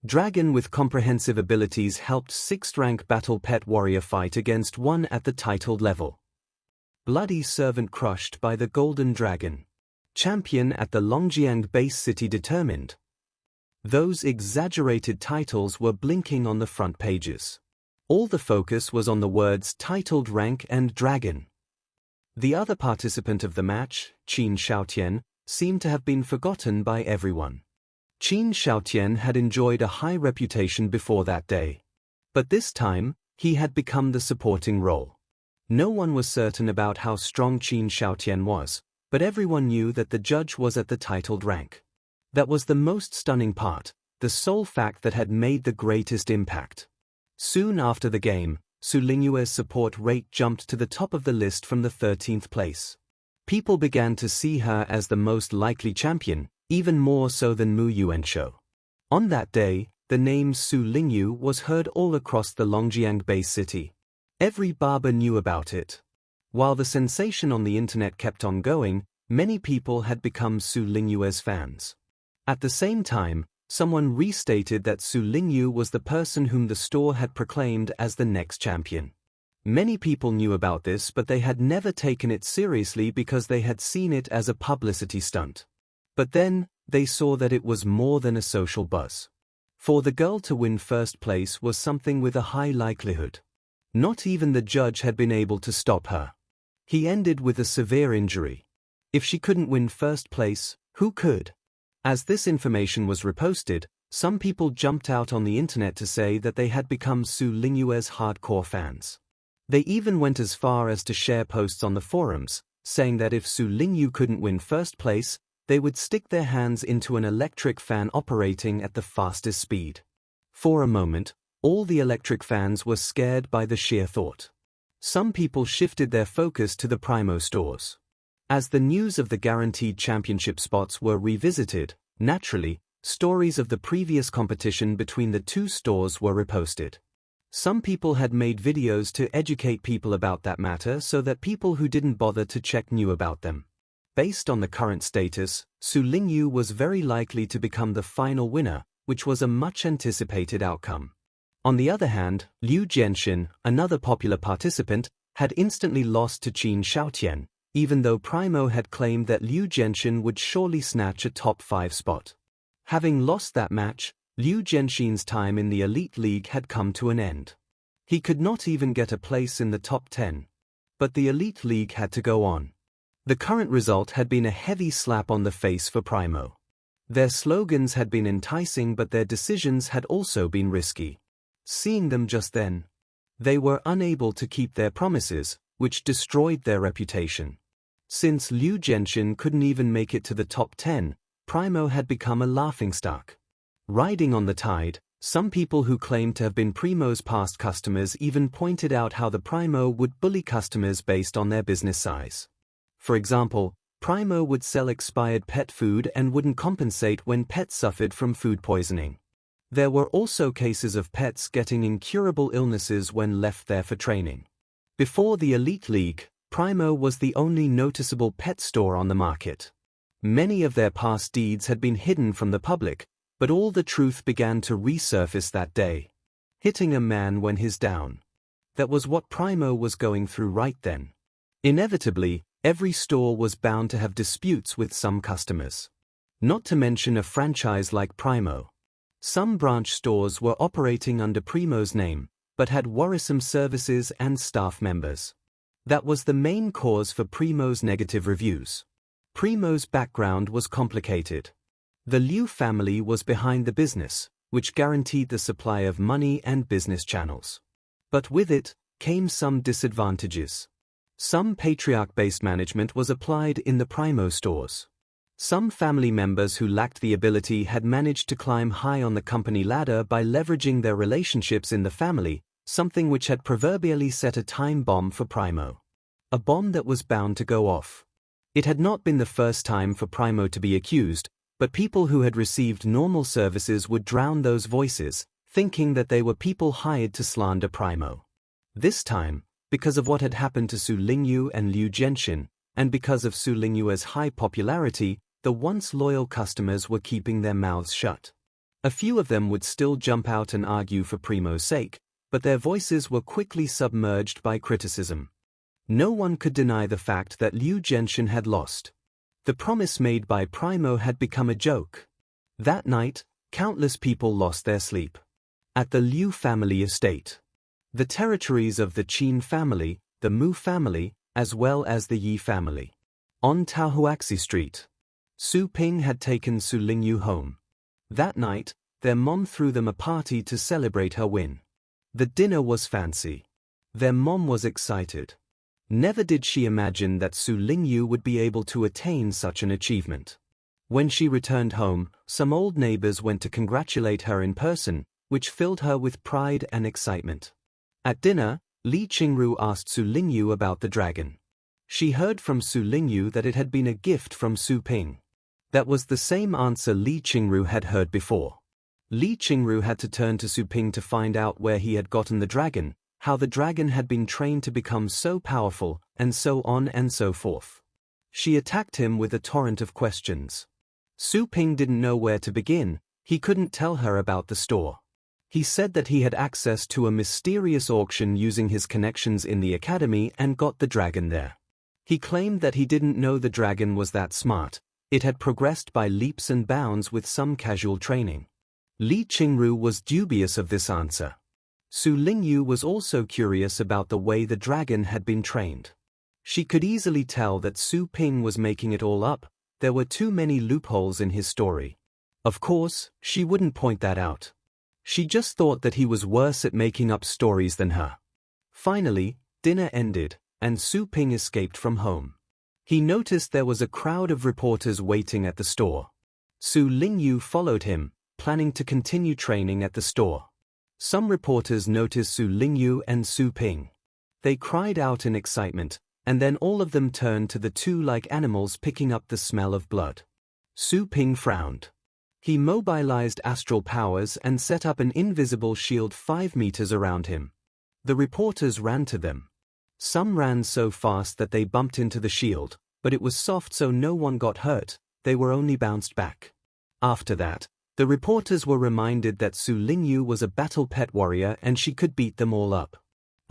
Dragon with comprehensive abilities helped 6th rank battle pet warrior fight against one at the titled level. Bloody servant crushed by the golden dragon. Champion at the Longjiang base city determined. Those exaggerated titles were blinking on the front pages. All the focus was on the words titled rank and dragon. The other participant of the match, Qin Xiaotian, seemed to have been forgotten by everyone. Qin Xiaotian had enjoyed a high reputation before that day. But this time, he had become the supporting role. No one was certain about how strong Qin Xiaotian was, but everyone knew that the judge was at the titled rank. That was the most stunning part, the sole fact that had made the greatest impact. Soon after the game, Su Lingyue's support rate jumped to the top of the list from the 13th place. People began to see her as the most likely champion, even more so than Mu Yuanshou. On that day, the name Su Lingyu was heard all across the Longjiang base city. Every barber knew about it. While the sensation on the internet kept on going, many people had become Su Lingyue's fans. At the same time, someone restated that Su Lingyu was the person whom the store had proclaimed as the next champion. Many people knew about this, but they had never taken it seriously because they had seen it as a publicity stunt. But then, they saw that it was more than a social buzz. For the girl to win first place was something with a high likelihood. Not even the judge had been able to stop her. He ended with a severe injury. If she couldn't win first place, who could? As this information was reposted, some people jumped out on the internet to say that they had become Su Lingyue's hardcore fans. They even went as far as to share posts on the forums, saying that if Su Lingyu couldn't win first place, they would stick their hands into an electric fan operating at the fastest speed. For a moment, all the electric fans were scared by the sheer thought. Some people shifted their focus to the Primo stores. As the news of the guaranteed championship spots were revisited, naturally, Stories of the previous competition between the two stores were reposted. Some people had made videos to educate people about that matter so that people who didn't bother to check knew about them. Based on the current status, Su Lingyu was very likely to become the final winner, which was a much-anticipated outcome. On the other hand, Liu Jianxin, another popular participant, had instantly lost to Qin Xiaotian, even though Primo had claimed that Liu Jianxin would surely snatch a top 5 spot. Having lost that match, Liu Jianxin's time in the Elite League had come to an end. He could not even get a place in the top 10. But the Elite League had to go on. The current result had been a heavy slap on the face for Primo. Their slogans had been enticing, but their decisions had also been risky. Seeing them just then, they were unable to keep their promises, which destroyed their reputation. Since Liu Jianxin couldn't even make it to the top 10, Primo had become a laughingstock. Riding on the tide, some people who claimed to have been Primo's past customers even pointed out how the Primo would bully customers based on their business size. For example, Primo would sell expired pet food and wouldn't compensate when pets suffered from food poisoning. There were also cases of pets getting incurable illnesses when left there for training. Before the Elite League, Primo was the only noticeable pet store on the market. Many of their past deeds had been hidden from the public, but all the truth began to resurface that day. Hitting a man when he's down. That was what Primo was going through right then. Inevitably, every store was bound to have disputes with some customers. Not to mention a franchise like Primo. Some branch stores were operating under Primo's name, but had worrisome services and staff members. That was the main cause for Primo's negative reviews. Primo's background was complicated. The Liu family was behind the business, which guaranteed the supply of money and business channels. But with it came some disadvantages. Some patriarch-based management was applied in the Primo stores. Some family members who lacked the ability had managed to climb high on the company ladder by leveraging their relationships in the family, something which had proverbially set a time bomb for Primo. A bomb that was bound to go off. It had not been the first time for Primo to be accused, but people who had received normal services would drown those voices, thinking that they were people hired to slander Primo. This time, because of what had happened to Su Lingyu and Liu Jianxin, and because of Su Lingyu's high popularity, the once loyal customers were keeping their mouths shut. A few of them would still jump out and argue for Primo's sake, but their voices were quickly submerged by criticism. No one could deny the fact that Liu Jianxin had lost. The promise made by Primo had become a joke. That night, countless people lost their sleep. At the Liu family estate. The territories of the Qin family, the Mu family, as well as the Yi family. On Taohuaxi Street. Su Ping had taken Su Lingyu home. That night, their mom threw them a party to celebrate her win. The dinner was fancy. Their mom was excited. Never did she imagine that Su Lingyu would be able to attain such an achievement. When she returned home, some old neighbors went to congratulate her in person, which filled her with pride and excitement. At dinner, Li Qingru asked Su Lingyu about the dragon. She heard from Su Lingyu that it had been a gift from Su Ping. That was the same answer Li Qingru had heard before. Li Qingru had to turn to Su Ping to find out where he had gotten the dragon, how the dragon had been trained to become so powerful, and so on and so forth. She attacked him with a torrent of questions. Su Ping didn't know where to begin. He couldn't tell her about the store. He said that he had access to a mysterious auction using his connections in the academy and got the dragon there. He claimed that he didn't know the dragon was that smart. It had progressed by leaps and bounds with some casual training. Li Qingru was dubious of this answer. Su Lingyu was also curious about the way the dragon had been trained. She could easily tell that Su Ping was making it all up. There were too many loopholes in his story. Of course, she wouldn't point that out. She just thought that he was worse at making up stories than her. Finally, dinner ended, and Su Ping escaped from home. He noticed there was a crowd of reporters waiting at the store. Su Lingyu followed him, planning to continue training at the store. Some reporters noticed Su Lingyu and Su Ping. They cried out in excitement, and then all of them turned to the two like animals picking up the smell of blood. Su Ping frowned. He mobilized astral powers and set up an invisible shield 5 meters around him. The reporters ran to them. Some ran so fast that they bumped into the shield, but it was soft so no one got hurt, they were only bounced back. After that, the reporters were reminded that Su Lingyu was a battle pet warrior and she could beat them all up.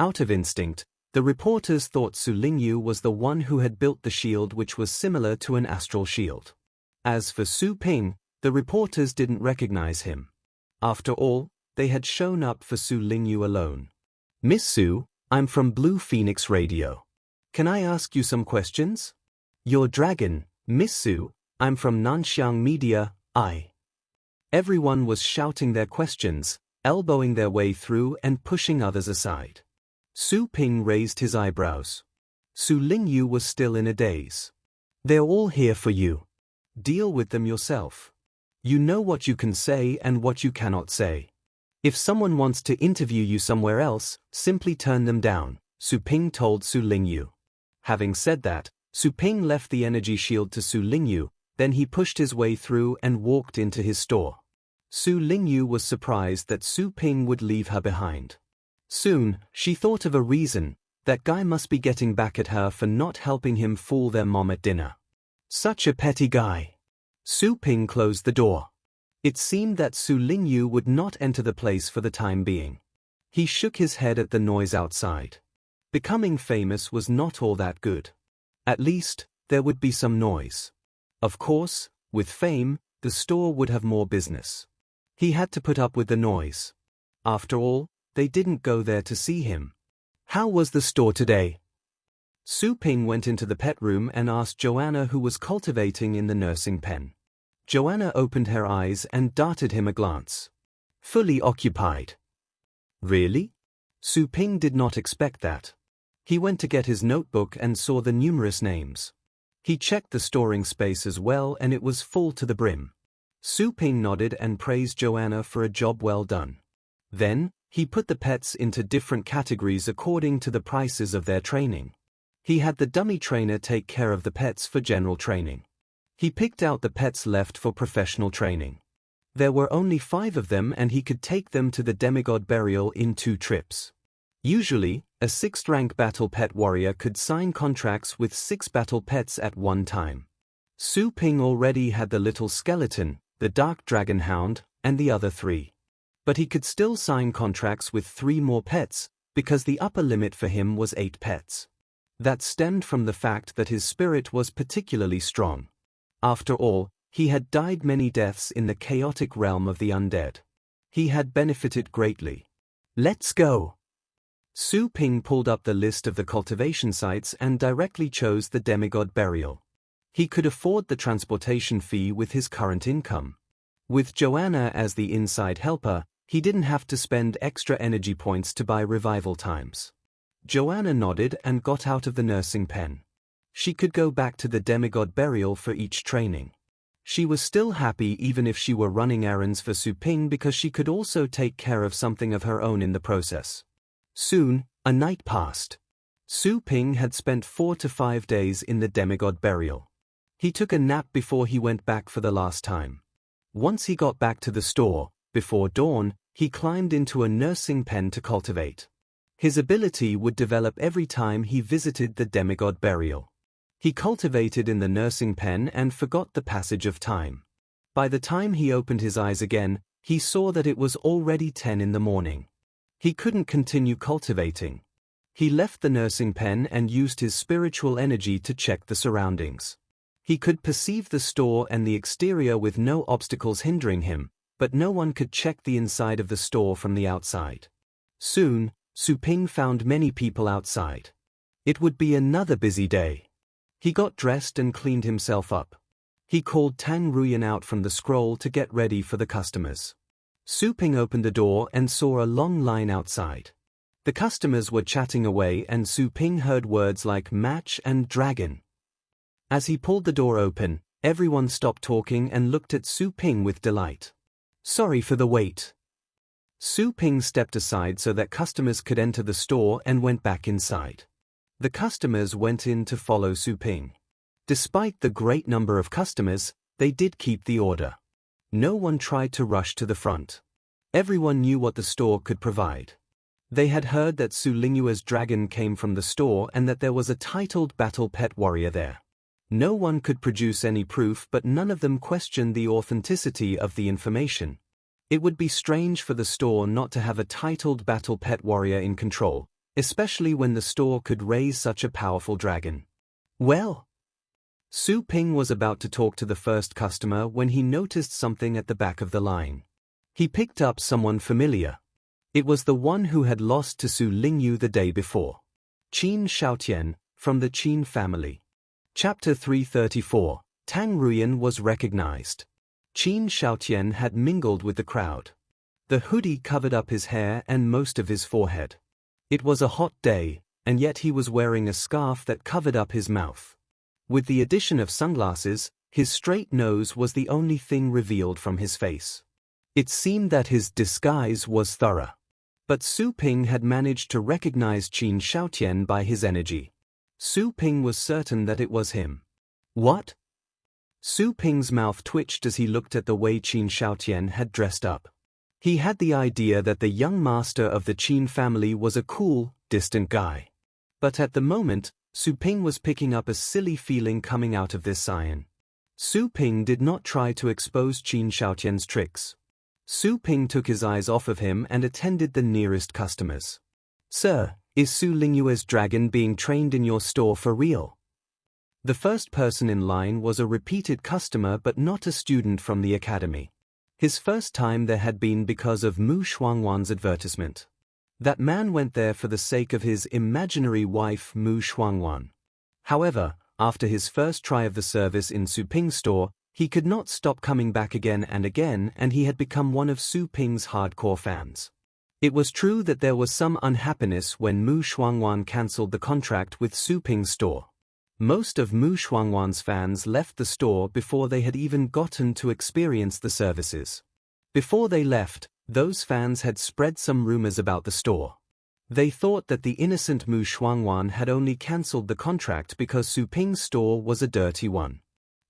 Out of instinct, the reporters thought Su Lingyu was the one who had built the shield, which was similar to an astral shield. As for Su Ping, the reporters didn't recognize him. After all, they had shown up for Su Lingyu alone. "Miss Su, I'm from Blue Phoenix Radio. Can I ask you some questions?" "Your dragon, Miss Su, I'm from Nanxiang Media, Everyone was shouting their questions, elbowing their way through and pushing others aside. Su Ping raised his eyebrows. Su Lingyu was still in a daze. "They're all here for you. Deal with them yourself. You know what you can say and what you cannot say. If someone wants to interview you somewhere else, simply turn them down," Su Ping told Su Lingyu. Having said that, Su Ping left the energy shield to Su Lingyu, then he pushed his way through and walked into his store. Su Lingyu was surprised that Su Ping would leave her behind. Soon, she thought of a reason: that guy must be getting back at her for not helping him fool their mom at dinner. Such a petty guy. Su Ping closed the door. It seemed that Su Lingyu would not enter the place for the time being. He shook his head at the noise outside. Becoming famous was not all that good. At least, there would be some noise. Of course, with fame, the store would have more business. He had to put up with the noise. After all, they didn't go there to see him. "How was the store today?" Su Ping went into the pet room and asked Joanna, who was cultivating in the nursing pen. Joanna opened her eyes and darted him a glance. "Fully occupied." "Really?" Su Ping did not expect that. He went to get his notebook and saw the numerous names. He checked the storing space as well and it was full to the brim. Su Ping nodded and praised Joanna for a job well done. Then, he put the pets into different categories according to the prices of their training. He had the dummy trainer take care of the pets for general training. He picked out the pets left for professional training. There were only 5 of them and he could take them to the demigod burial in 2 trips. Usually, a 6th-rank battle pet warrior could sign contracts with 6 battle pets at one time. Su Ping already had the little skeleton, the dark dragon Hound, and the other 3. But he could still sign contracts with 3 more pets, because the upper limit for him was 8 pets. That stemmed from the fact that his spirit was particularly strong. After all, he had died many deaths in the chaotic realm of the undead. He had benefited greatly. "Let's go." Su Ping pulled up the list of the cultivation sites and directly chose the demigod burial. He could afford the transportation fee with his current income. With Joanna as the inside helper, he didn't have to spend extra energy points to buy revival times. Joanna nodded and got out of the nursing pen. She could go back to the demigod burial for each training. She was still happy even if she were running errands for Su Ping because she could also take care of something of her own in the process. Soon, a night passed. Su Ping had spent 4 to 5 days in the demigod burial. He took a nap before he went back for the last time. Once he got back to the store, before dawn, he climbed into a nursing pen to cultivate. His ability would develop every time he visited the demigod burial. He cultivated in the nursing pen and forgot the passage of time. By the time he opened his eyes again, he saw that it was already 10 in the morning. He couldn't continue cultivating. He left the nursing pen and used his spiritual energy to check the surroundings. He could perceive the store and the exterior with no obstacles hindering him, but no one could check the inside of the store from the outside. Soon, Su Ping found many people outside. It would be another busy day. He got dressed and cleaned himself up. He called Tang Ruyan out from the scroll to get ready for the customers. Su Ping opened the door and saw a long line outside. The customers were chatting away and Su Ping heard words like match and dragon. As he pulled the door open, everyone stopped talking and looked at Su Ping with delight. "Sorry for the wait." Su Ping stepped aside so that customers could enter the store and went back inside. The customers went in to follow Su Ping. Despite the great number of customers, they did keep the order. No one tried to rush to the front. Everyone knew what the store could provide. They had heard that Su Lingyue's dragon came from the store and that there was a titled battle pet warrior there. No one could produce any proof, but none of them questioned the authenticity of the information. It would be strange for the store not to have a titled battle pet warrior in control, especially when the store could raise such a powerful dragon. Well, Su Ping was about to talk to the first customer when he noticed something at the back of the line. He picked up someone familiar. It was the one who had lost to Su Lingyu the day before. Qin Xiaotian, from the Qin family. Chapter 334, Tang Ruyan was recognized. Qin Xiaotian had mingled with the crowd. The hoodie covered up his hair and most of his forehead. It was a hot day, and yet he was wearing a scarf that covered up his mouth. With the addition of sunglasses, his straight nose was the only thing revealed from his face. It seemed that his disguise was thorough. But Su Ping had managed to recognize Qin Xiaotian by his energy. Su Ping was certain that it was him. What? Su Ping's mouth twitched as he looked at the way Qin Xiaotian had dressed up. He had the idea that the young master of the Qin family was a cool, distant guy. But at the moment, Su Ping was picking up a silly feeling coming out of this scion. Su Ping did not try to expose Qin Xiaotian's tricks. Su Ping took his eyes off of him and attended the nearest customers. Sir, is Su Lingyue's dragon being trained in your store for real? The first person in line was a repeated customer but not a student from the academy. His first time there had been because of Mu Shuangwan's advertisement. That man went there for the sake of his imaginary wife Mu Shuangwan. However, after his first try of the service in Su Ping's store, he could not stop coming back again and he had become one of Su Ping's hardcore fans. It was true that there was some unhappiness when Mu Shuangwan cancelled the contract with Su Ping's store. Most of Mu Shuangwan's fans left the store before they had even gotten to experience the services. Before they left, those fans had spread some rumors about the store. They thought that the innocent Mu Shuangwan had only cancelled the contract because Su Ping's store was a dirty one.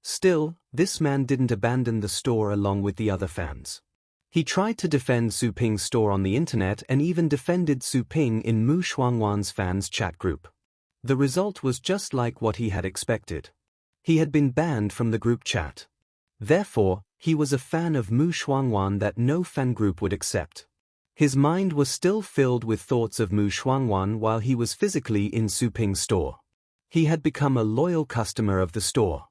Still, this man didn't abandon the store along with the other fans. He tried to defend Su Ping's store on the internet and even defended Su Ping in Mu Shuangwan's fans chat group. The result was just like what he had expected. He had been banned from the group chat. Therefore, he was a fan of Mu Shuangwan that no fan group would accept. His mind was still filled with thoughts of Mu Shuangwan while he was physically in Su Ping's store. He had become a loyal customer of the store.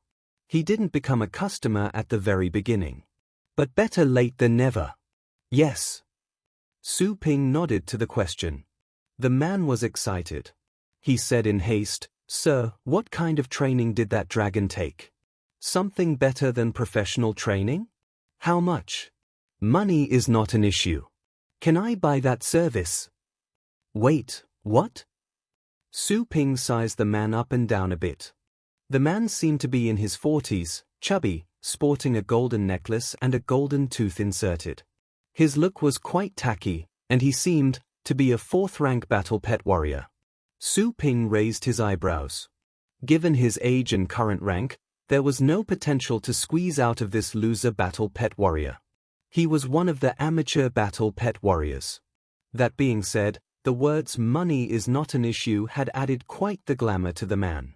He didn't become a customer at the very beginning. But better late than never. Yes. Su Ping nodded to the question. The man was excited. He said in haste, "Sir, what kind of training did that dragon take? Something better than professional training? How much? Money is not an issue. Can I buy that service?" Wait, what? Su Ping sized the man up and down a bit. The man seemed to be in his 40s, chubby, sporting a golden necklace and a golden tooth inserted. His look was quite tacky, and he seemed to be a fourth-rank battle pet warrior. Su Ping raised his eyebrows. Given his age and current rank, there was no potential to squeeze out of this loser battle pet warrior. He was one of the amateur battle pet warriors. That being said, the words "money is not an issue" had added quite the glamour to the man.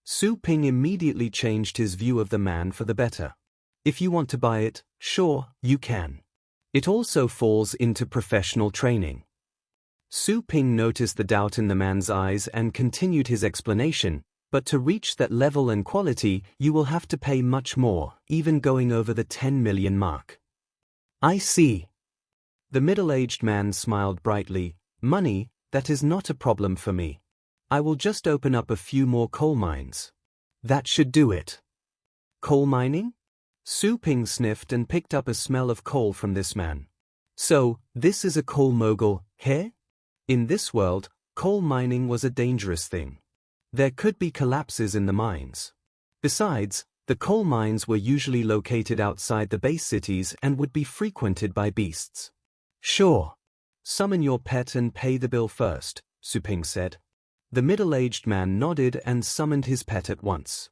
Su Ping immediately changed his view of the man for the better. If you want to buy it, sure, you can. It also falls into professional training. Su Ping noticed the doubt in the man's eyes and continued his explanation, but to reach that level and quality, you will have to pay much more, even going over the 10 million mark. I see. The middle-aged man smiled brightly. Money, that is not a problem for me. I will just open up a few more coal mines. That should do it. Coal mining? Su Ping sniffed and picked up a smell of coal from this man. So, this is a coal mogul, here? In this world, coal mining was a dangerous thing. There could be collapses in the mines. Besides, the coal mines were usually located outside the base cities and would be frequented by beasts. Sure. Summon your pet and pay the bill first, Su Ping said. The middle-aged man nodded and summoned his pet at once.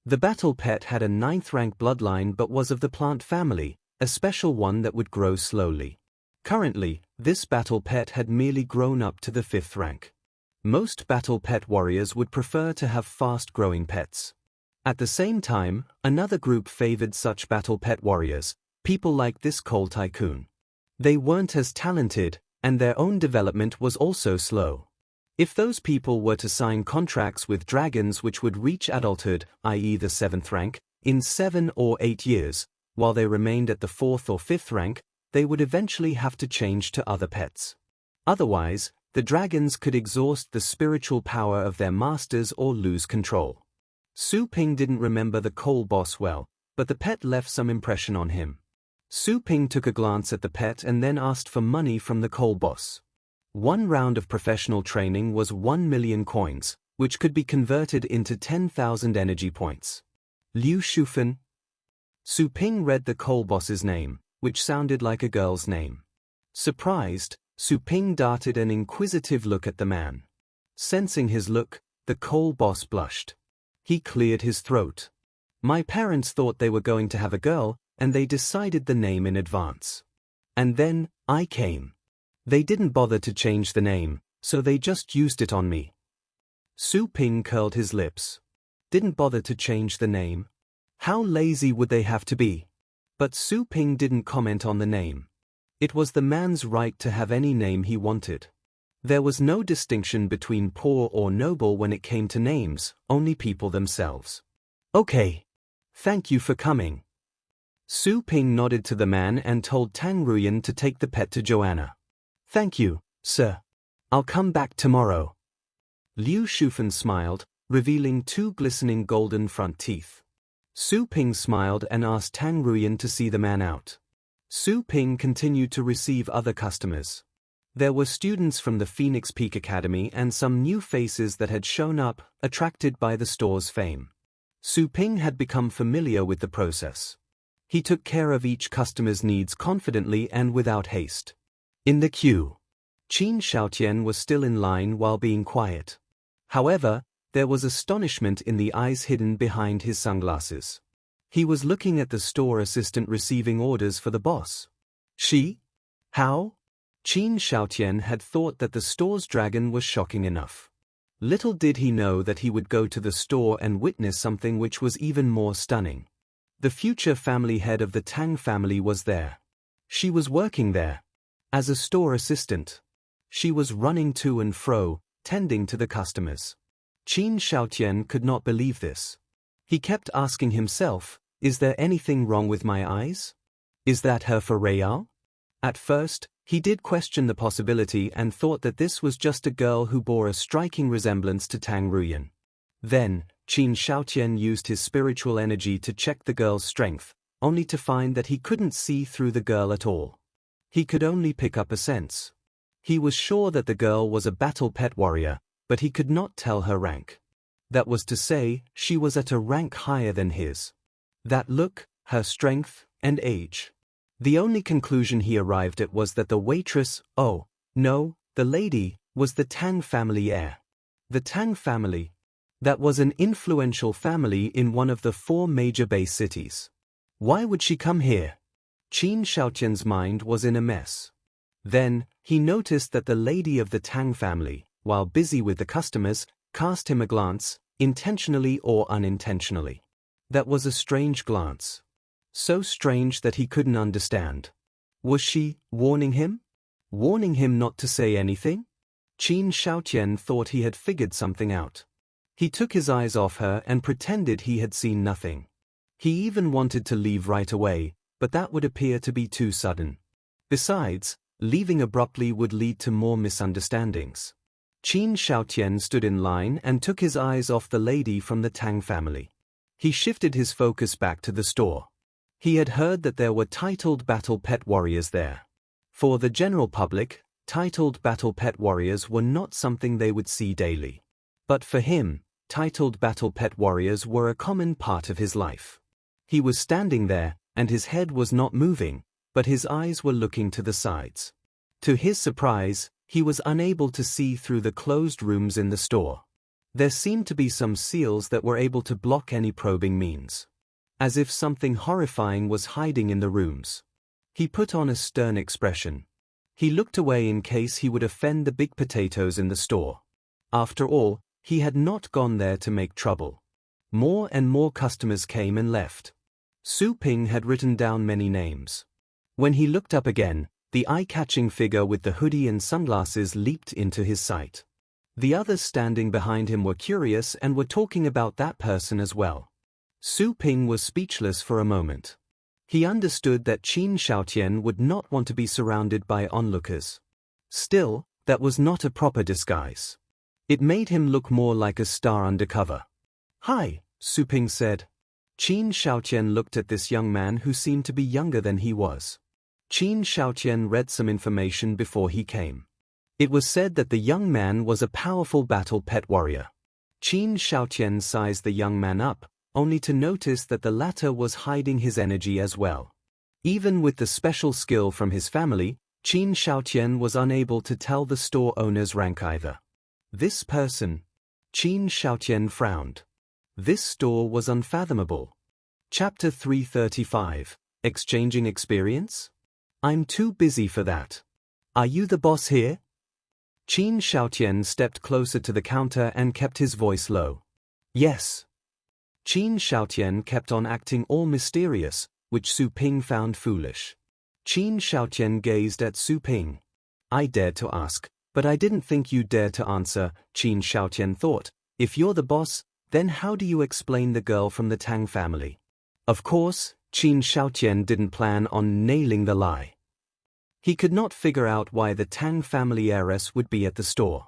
The battle pet had a 9th-rank bloodline but was of the plant family, a special one that would grow slowly. Currently, this battle pet had merely grown up to the 5th rank. Most battle pet warriors would prefer to have fast-growing pets. At the same time, another group favored such battle pet warriors, people like this coal tycoon. They weren't as talented, and their own development was also slow. If those people were to sign contracts with dragons which would reach adulthood, i.e. the 7th rank, in 7 or 8 years, while they remained at the 4th or 5th rank, they would eventually have to change to other pets. Otherwise, the dragons could exhaust the spiritual power of their masters or lose control. Su Ping didn't remember the coal boss well, but the pet left some impression on him. Su Ping took a glance at the pet and then asked for money from the coal boss. One round of professional training was 1 million coins, which could be converted into 10,000 energy points. Liu Shufen? Su Ping read the coal boss's name, which sounded like a girl's name. Surprised, Su Ping darted an inquisitive look at the man. Sensing his look, the coal boss blushed. He cleared his throat. My parents thought they were going to have a girl, and they decided the name in advance. And then, I came. They didn't bother to change the name, so they just used it on me. Su Ping curled his lips. Didn't bother to change the name? How lazy would they have to be? But Su Ping didn't comment on the name. It was the man's right to have any name he wanted. There was no distinction between poor or noble when it came to names, only people themselves. Okay. Thank you for coming. Su Ping nodded to the man and told Tang Ruyan to take the pet to Joanna. Thank you, sir. I'll come back tomorrow. Liu Shufen smiled, revealing 2 glistening golden front teeth. Su Ping smiled and asked Tang Ruyan to see the man out. Su Ping continued to receive other customers. There were students from the Phoenix Peak Academy and some new faces that had shown up, attracted by the store's fame. Su Ping had become familiar with the process. He took care of each customer's needs confidently and without haste. In the queue, Qin Xiaotian was still in line while being quiet. However, there was astonishment in the eyes hidden behind his sunglasses. He was looking at the store assistant receiving orders for the boss. She? How? Qin Xiaotian had thought that the store's dragon was shocking enough. Little did he know that he would go to the store and witness something which was even more stunning. The future family head of the Tang family was there. She was working there. As a store assistant. She was running to and fro, tending to the customers. Qin Xiaotian could not believe this. He kept asking himself, is there anything wrong with my eyes? Is that her for real? At first, he did question the possibility and thought that this was just a girl who bore a striking resemblance to Tang Ruyan. Then, Qin Xiaotian used his spiritual energy to check the girl's strength, only to find that he couldn't see through the girl at all. He could only pick up a sense. He was sure that the girl was a battle pet warrior, but he could not tell her rank. That was to say, she was at a rank higher than his. That look, her strength, and age. The only conclusion he arrived at was that the waitress, oh, no, the lady, was the Tang family heir. The Tang family. That was an influential family in one of the 4 major base cities. Why would she come here? Qin Xiaotian's mind was in a mess. Then, he noticed that the lady of the Tang family, while busy with the customers, cast him a glance, intentionally or unintentionally. That was a strange glance. So strange that he couldn't understand. Was she warning him? Warning him not to say anything? Qin Xiaotian thought he had figured something out. He took his eyes off her and pretended he had seen nothing. He even wanted to leave right away, but that would appear to be too sudden. Besides, leaving abruptly would lead to more misunderstandings. Qin Xiaotian stood in line and took his eyes off the lady from the Tang family. He shifted his focus back to the store. He had heard that there were titled battle pet warriors there. For the general public, titled battle pet warriors were not something they would see daily. But for him, titled battle pet warriors were a common part of his life. He was standing there, and his head was not moving, but his eyes were looking to the sides. To his surprise, he was unable to see through the closed rooms in the store. There seemed to be some seals that were able to block any probing means. As if something horrifying was hiding in the rooms. He put on a stern expression. He looked away in case he would offend the big potatoes in the store. After all, he had not gone there to make trouble. More and more customers came and left. Su Ping had written down many names. When he looked up again, the eye-catching figure with the hoodie and sunglasses leaped into his sight. The others standing behind him were curious and were talking about that person as well. Su Ping was speechless for a moment. He understood that Qin Shaotian would not want to be surrounded by onlookers. Still, that was not a proper disguise. It made him look more like a star undercover. "Hi," Su Ping said. Qin Shaotian looked at this young man who seemed to be younger than he was. Qin Shaotian read some information before he came. It was said that the young man was a powerful battle pet warrior. Qin Shaotian sized the young man up, only to notice that the latter was hiding his energy as well. Even with the special skill from his family, Qin Shaotian was unable to tell the store owner's rank either. This person. Qin Shaotian frowned. This store was unfathomable. Chapter 335, Exchanging Experience? I'm too busy for that. Are you the boss here? Qin Shaotian stepped closer to the counter and kept his voice low. Yes. Qin Shaotian kept on acting all mysterious, which Su Ping found foolish. Qin Shaotian gazed at Su Ping. I dared to ask, but I didn't think you'd dare to answer, Qin Shaotian thought. If you're the boss, then how do you explain the girl from the Tang family? Of course, Qin Shaotian didn't plan on nailing the lie. He could not figure out why the Tang family heiress would be at the store.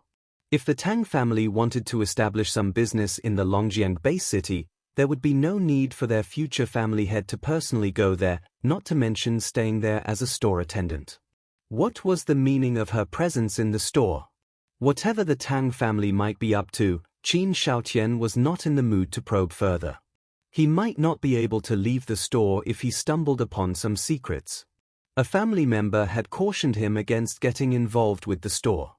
If the Tang family wanted to establish some business in the Longjiang base city, there would be no need for their future family head to personally go there, not to mention staying there as a store attendant. What was the meaning of her presence in the store? Whatever the Tang family might be up to, Qin Shaotian was not in the mood to probe further. He might not be able to leave the store if he stumbled upon some secrets. A family member had cautioned him against getting involved with the store.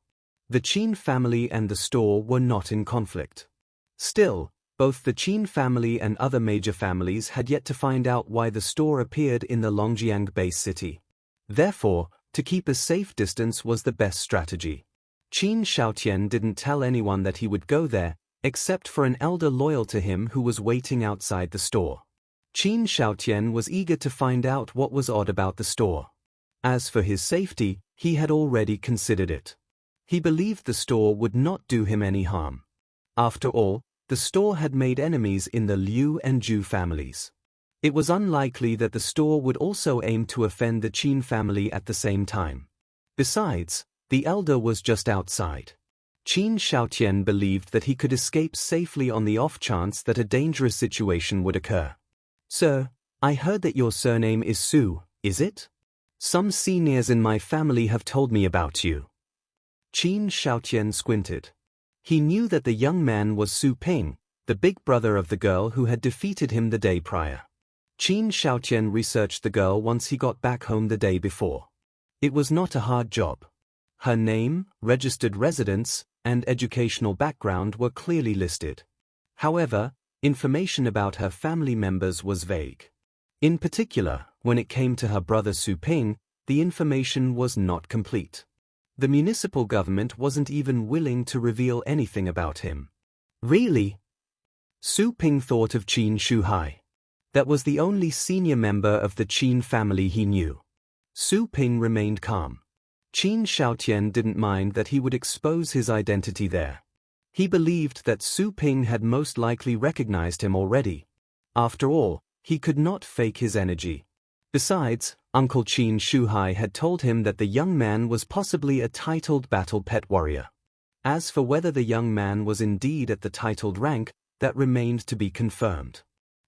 The Qin family and the store were not in conflict. Still, both the Qin family and other major families had yet to find out why the store appeared in the Longjiang base city. Therefore, to keep a safe distance was the best strategy. Qin Shaotian didn't tell anyone that he would go there, except for an elder loyal to him who was waiting outside the store. Qin Shaotian was eager to find out what was odd about the store. As for his safety, he had already considered it. He believed the store would not do him any harm. After all, the store had made enemies in the Liu and Zhu families. It was unlikely that the store would also aim to offend the Qin family at the same time. Besides, the elder was just outside. Qin Shaotian believed that he could escape safely on the off chance that a dangerous situation would occur. Sir, I heard that your surname is Su, is it? Some seniors in my family have told me about you. Qin Shaotian squinted. He knew that the young man was Su Ping, the big brother of the girl who had defeated him the day prior. Qin Shaotian researched the girl once he got back home the day before. It was not a hard job. Her name, registered residence, and educational background were clearly listed. However, information about her family members was vague. In particular, when it came to her brother Su Ping, the information was not complete. The municipal government wasn't even willing to reveal anything about him. Really? Su Ping thought of Qin Shuhai. That was the only senior member of the Qin family he knew. Su Ping remained calm. Qin Shaotian didn't mind that he would expose his identity there. He believed that Su Ping had most likely recognized him already. After all, he could not fake his energy. Besides, Uncle Qin Shuhai had told him that the young man was possibly a titled battle pet warrior. As for whether the young man was indeed at the titled rank, that remained to be confirmed.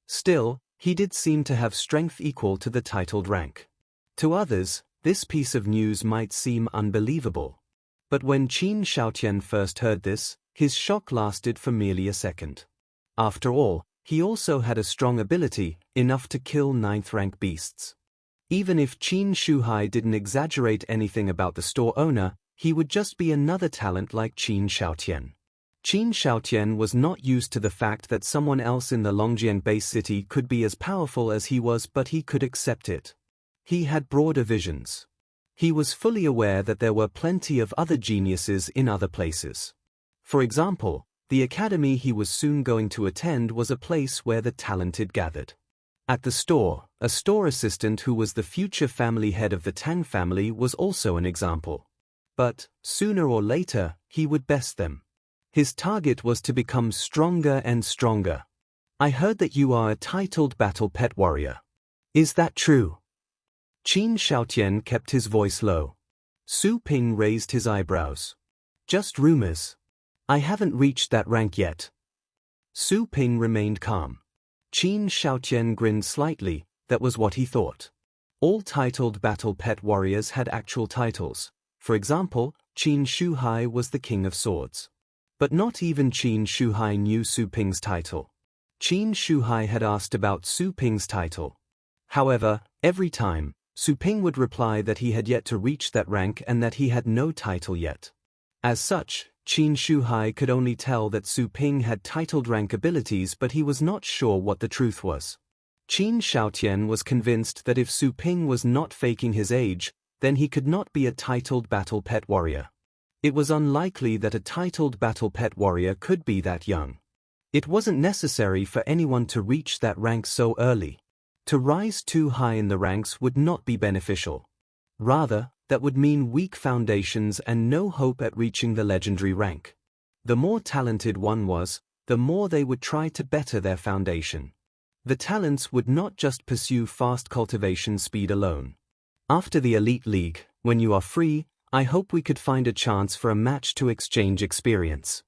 Still, he did seem to have strength equal to the titled rank. To others, this piece of news might seem unbelievable. But when Qin Shaotian first heard this, his shock lasted for merely a second. After all, he also had a strong ability, enough to kill 9th-rank beasts. Even if Qin Shuhai didn't exaggerate anything about the store owner, he would just be another talent like Qin Shaotian. Qin Shaotian was not used to the fact that someone else in the Longjiang base city could be as powerful as he was, but he could accept it. He had broader visions. He was fully aware that there were plenty of other geniuses in other places. For example, the academy he was soon going to attend was a place where the talented gathered. At the store, a store assistant who was the future family head of the Tang family was also an example. But, sooner or later, he would best them. His target was to become stronger and stronger. I heard that you are a titled battle pet warrior. Is that true? Qin Xiaotian kept his voice low. Su Ping raised his eyebrows. Just rumors. I haven't reached that rank yet. Su Ping remained calm. Qin Xiaotian grinned slightly. That was what he thought. All titled battle pet warriors had actual titles. For example, Qin Shuhai was the King of Swords. But not even Qin Shuhai knew Su Ping's title. Qin Shuhai had asked about Su Ping's title. However, every time, Su Ping would reply that he had yet to reach that rank and that he had no title yet. As such, Qin Shuhai could only tell that Su Ping had titled rank abilities, but he was not sure what the truth was. Qin Xiaotian was convinced that if Su Ping was not faking his age, then he could not be a titled battle pet warrior. It was unlikely that a titled battle pet warrior could be that young. It wasn't necessary for anyone to reach that rank so early. To rise too high in the ranks would not be beneficial. Rather, that would mean weak foundations and no hope at reaching the legendary rank. The more talented one was, the more they would try to better their foundation. The talents would not just pursue fast cultivation speed alone. After the Elite League, when you are free, I hope we could find a chance for a match to exchange experience.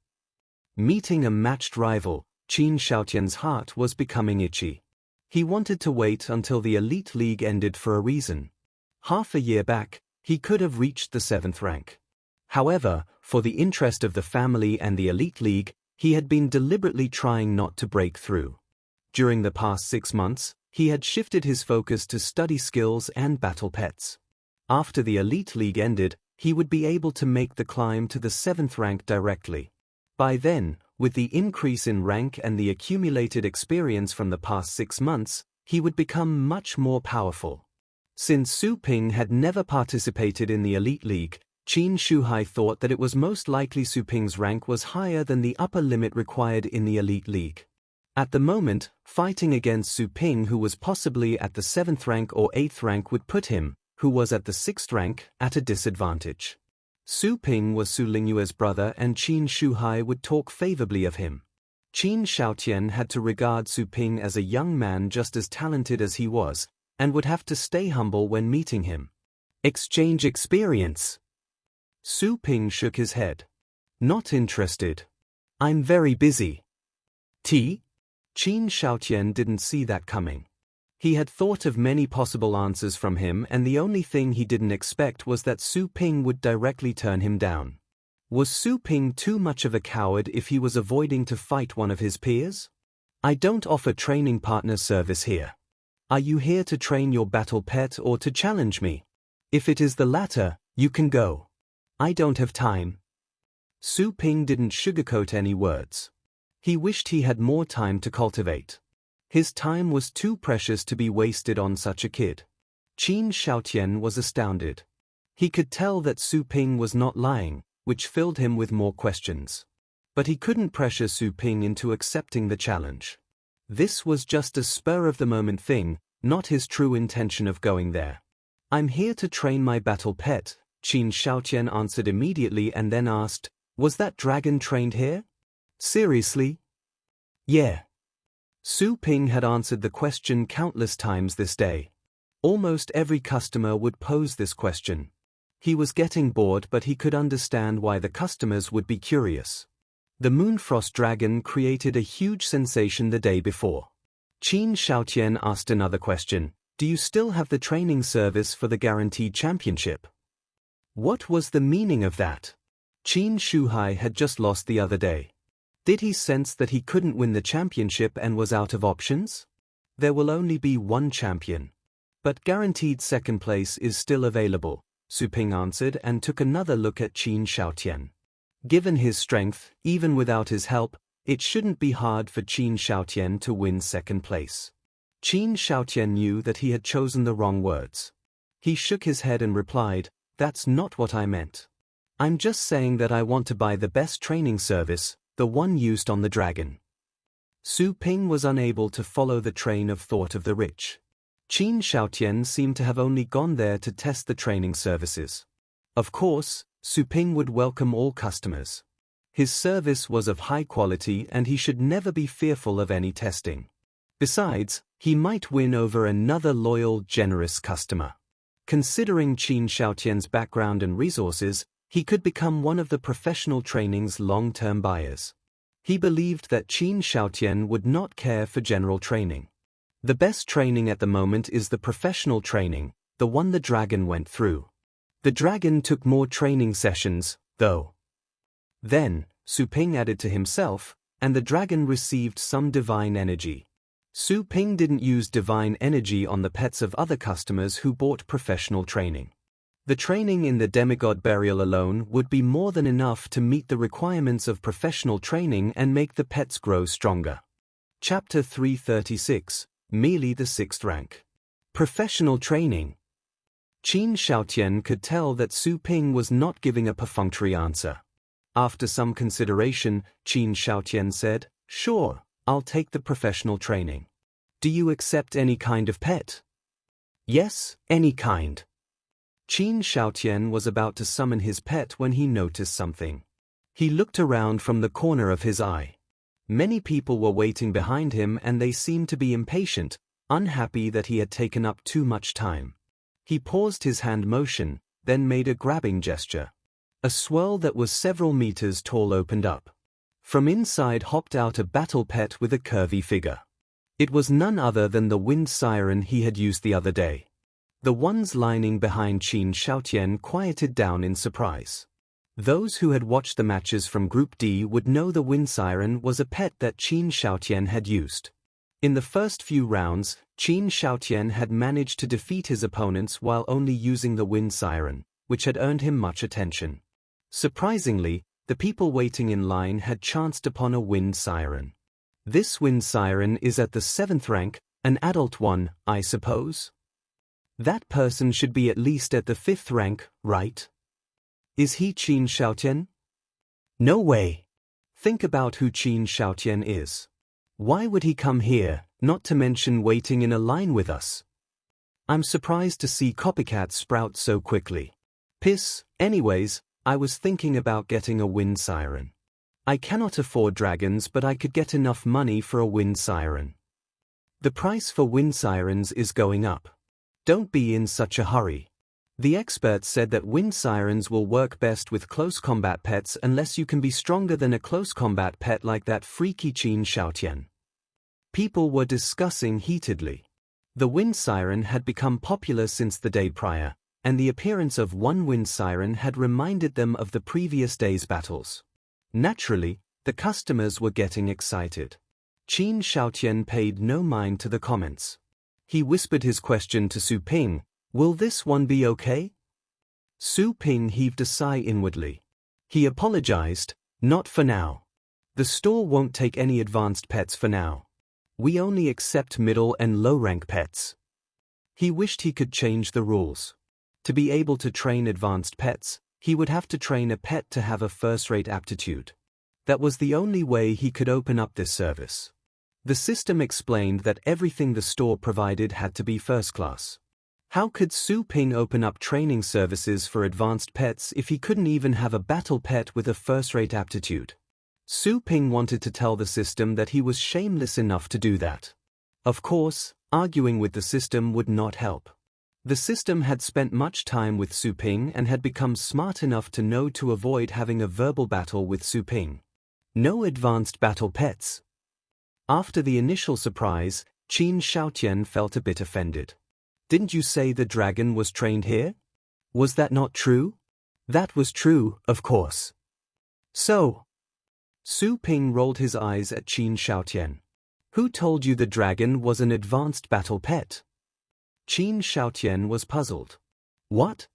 Meeting a matched rival, Qin Xiaotian's heart was becoming itchy. He wanted to wait until the Elite League ended for a reason. Half a year back, he could have reached the 7th rank. However, for the interest of the family and the Elite League, he had been deliberately trying not to break through. During the past 6 months, he had shifted his focus to study skills and battle pets. After the Elite League ended, he would be able to make the climb to the 7th rank directly. By then, with the increase in rank and the accumulated experience from the past 6 months, he would become much more powerful. Since Su Ping had never participated in the Elite League, Qin Shuhai thought that it was most likely Su Ping's rank was higher than the upper limit required in the Elite League. At the moment, fighting against Su Ping, who was possibly at the 7th rank or 8th rank, would put him, who was at the 6th rank, at a disadvantage. Su Ping was Su Lingyue's brother and Qin Shuhai would talk favorably of him. Qin Xiaotian had to regard Su Ping as a young man just as talented as he was, and would have to stay humble when meeting him. Exchange experience. Su Ping shook his head. Not interested. I'm very busy. Qin Xiaotian didn't see that coming. He had thought of many possible answers from him, and the only thing he didn't expect was that Su Ping would directly turn him down. Was Su Ping too much of a coward if he was avoiding to fight one of his peers? I don't offer training partner service here. Are you here to train your battle pet or to challenge me? If it is the latter, you can go. I don't have time. Su Ping didn't sugarcoat any words. He wished he had more time to cultivate. His time was too precious to be wasted on such a kid. Qin Xiaotian was astounded. He could tell that Su Ping was not lying, which filled him with more questions. But he couldn't pressure Su Ping into accepting the challenge. This was just a spur-of-the-moment thing, not his true intention of going there. I'm here to train my battle pet, Qin Xiaotian answered immediately and then asked, was that dragon trained here? Seriously? Yeah. Su Ping had answered the question countless times this day. Almost every customer would pose this question. He was getting bored, but he could understand why the customers would be curious. The Moonfrost Dragon created a huge sensation the day before. Qin Xiaotian asked another question. Do you still have the training service for the guaranteed championship? What was the meaning of that? Qin Shuhai had just lost the other day. Did he sense that he couldn't win the championship and was out of options? There will only be one champion. But guaranteed second place is still available, Su Ping answered and took another look at Qin Xiaotian. Given his strength, even without his help, it shouldn't be hard for Qin Xiaotian to win second place. Qin Xiaotian knew that he had chosen the wrong words. He shook his head and replied, "That's not what I meant. I'm just saying that I want to buy the best training service, the one used on the dragon." Su Ping was unable to follow the train of thought of the rich. Qin Xiaotian seemed to have only gone there to test the training services. Of course, Su Ping would welcome all customers. His service was of high quality and he should never be fearful of any testing. Besides, he might win over another loyal, generous customer. Considering Qin Xiaotian's background and resources, he could become one of the professional training's long-term buyers. He believed that Qin Xiaotian would not care for general training. The best training at the moment is the professional training, the one the dragon went through. The dragon took more training sessions, though. Then, Su Ping added to himself, and the dragon received some divine energy. Su Ping didn't use divine energy on the pets of other customers who bought professional training. The training in the demigod burial alone would be more than enough to meet the requirements of professional training and make the pets grow stronger. Chapter 336, merely the 6th rank. Professional training. Qin Xiaotian could tell that Su Ping was not giving a perfunctory answer. After some consideration, Qin Xiaotian said, "Sure, I'll take the professional training. Do you accept any kind of pet?" "Yes, any kind." Qin Xiaotian was about to summon his pet when he noticed something. He looked around from the corner of his eye. Many people were waiting behind him and they seemed to be impatient, unhappy that he had taken up too much time. He paused his hand motion, then made a grabbing gesture. A swirl that was several meters tall opened up. From inside hopped out a battle pet with a curvy figure. It was none other than the wind siren he had used the other day. The ones lining behind Qin Xiaotian quieted down in surprise. Those who had watched the matches from Group D would know the wind siren was a pet that Qin Xiaotian had used. In the first few rounds, Qin Xiaotian had managed to defeat his opponents while only using the wind siren, which had earned him much attention. Surprisingly, the people waiting in line had chanced upon a wind siren. This wind siren is at the 7th rank, an adult one, I suppose? That person should be at least at the 5th rank, right? Is he Qin Xiaotian? No way. Think about who Qin Xiaotian is. Why would he come here, not to mention waiting in a line with us? I'm surprised to see copycats sprout so quickly. Piss, anyways, I was thinking about getting a wind siren. I cannot afford dragons, but I could get enough money for a wind siren. The price for wind sirens is going up. Don't be in such a hurry. The experts said that wind sirens will work best with close combat pets unless you can be stronger than a close combat pet like that freaky Qin Xiaotian. People were discussing heatedly. The wind siren had become popular since the day prior, and the appearance of one wind siren had reminded them of the previous day's battles. Naturally, the customers were getting excited. Qin Xiaotian paid no mind to the comments. He whispered his question to Su Ping, "Will this one be okay?" Su Ping heaved a sigh inwardly. He apologized, "Not for now. The store won't take any advanced pets for now. We only accept middle and low-rank pets." He wished he could change the rules. To be able to train advanced pets, he would have to train a pet to have a first-rate aptitude. That was the only way he could open up this service. The system explained that everything the store provided had to be first class. How could Su Ping open up training services for advanced pets if he couldn't even have a battle pet with a first-rate aptitude? Su Ping wanted to tell the system that he was shameless enough to do that. Of course, arguing with the system would not help. The system had spent much time with Su Ping and had become smart enough to know to avoid having a verbal battle with Su Ping. No advanced battle pets. After the initial surprise, Qin Xiaotian felt a bit offended. Didn't you say the dragon was trained here? Was that not true? That was true, of course. So? Su Ping rolled his eyes at Qin Xiaotian. Who told you the dragon was an advanced battle pet? Qin Xiaotian was puzzled. What?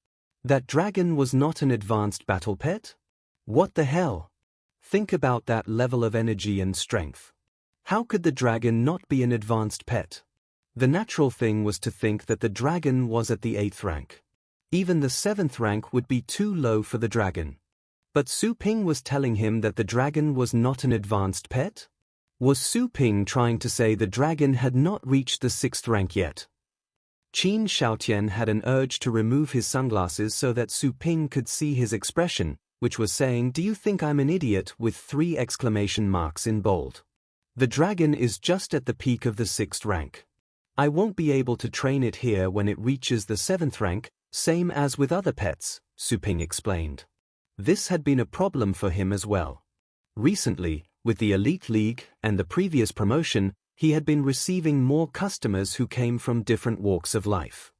That dragon was not an advanced battle pet? What the hell? Think about that level of energy and strength. How could the dragon not be an advanced pet? The natural thing was to think that the dragon was at the 8th rank. Even the 7th rank would be too low for the dragon. But Su Ping was telling him that the dragon was not an advanced pet? Was Su Ping trying to say the dragon had not reached the 6th rank yet? Qin Xiaotian had an urge to remove his sunglasses so that Su Ping could see his expression, which was saying, "Do you think I'm an idiot?" with 3 exclamation marks in bold. The dragon is just at the peak of the 6th rank. I won't be able to train it here when it reaches the 7th rank, same as with other pets, Su Ping explained. This had been a problem for him as well. Recently, with the Elite League and the previous promotion, he had been receiving more customers who came from different walks of life.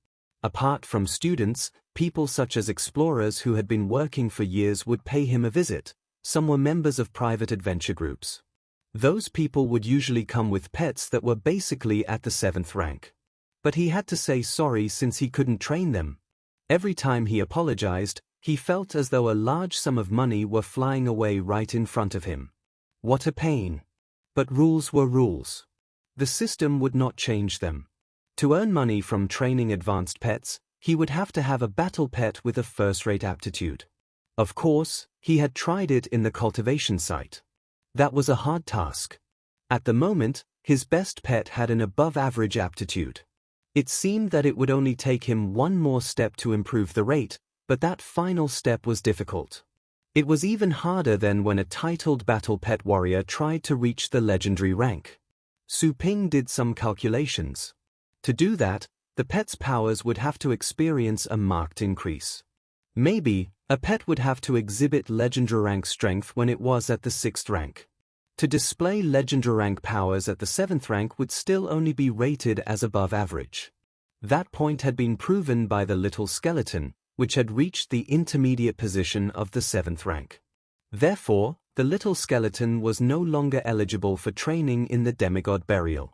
Apart from students, people such as explorers who had been working for years would pay him a visit. Some were members of private adventure groups. Those people would usually come with pets that were basically at the 7th rank. But he had to say sorry since he couldn't train them. Every time he apologized, he felt as though a large sum of money were flying away right in front of him. What a pain. But rules were rules. The system would not change them. To earn money from training advanced pets, he would have to have a battle pet with a first-rate aptitude. Of course, he had tried it in the cultivation site. That was a hard task. At the moment, his best pet had an above-average aptitude. It seemed that it would only take him one more step to improve the rate, but that final step was difficult. It was even harder than when a titled battle pet warrior tried to reach the legendary rank. Su Ping did some calculations. To do that, the pet's powers would have to experience a marked increase. Maybe, a pet would have to exhibit legendary rank strength when it was at the 6th rank. To display legendary rank powers at the 7th rank would still only be rated as above average. That point had been proven by the little skeleton, which had reached the intermediate position of the 7th rank. Therefore, the little skeleton was no longer eligible for training in the demigod burial.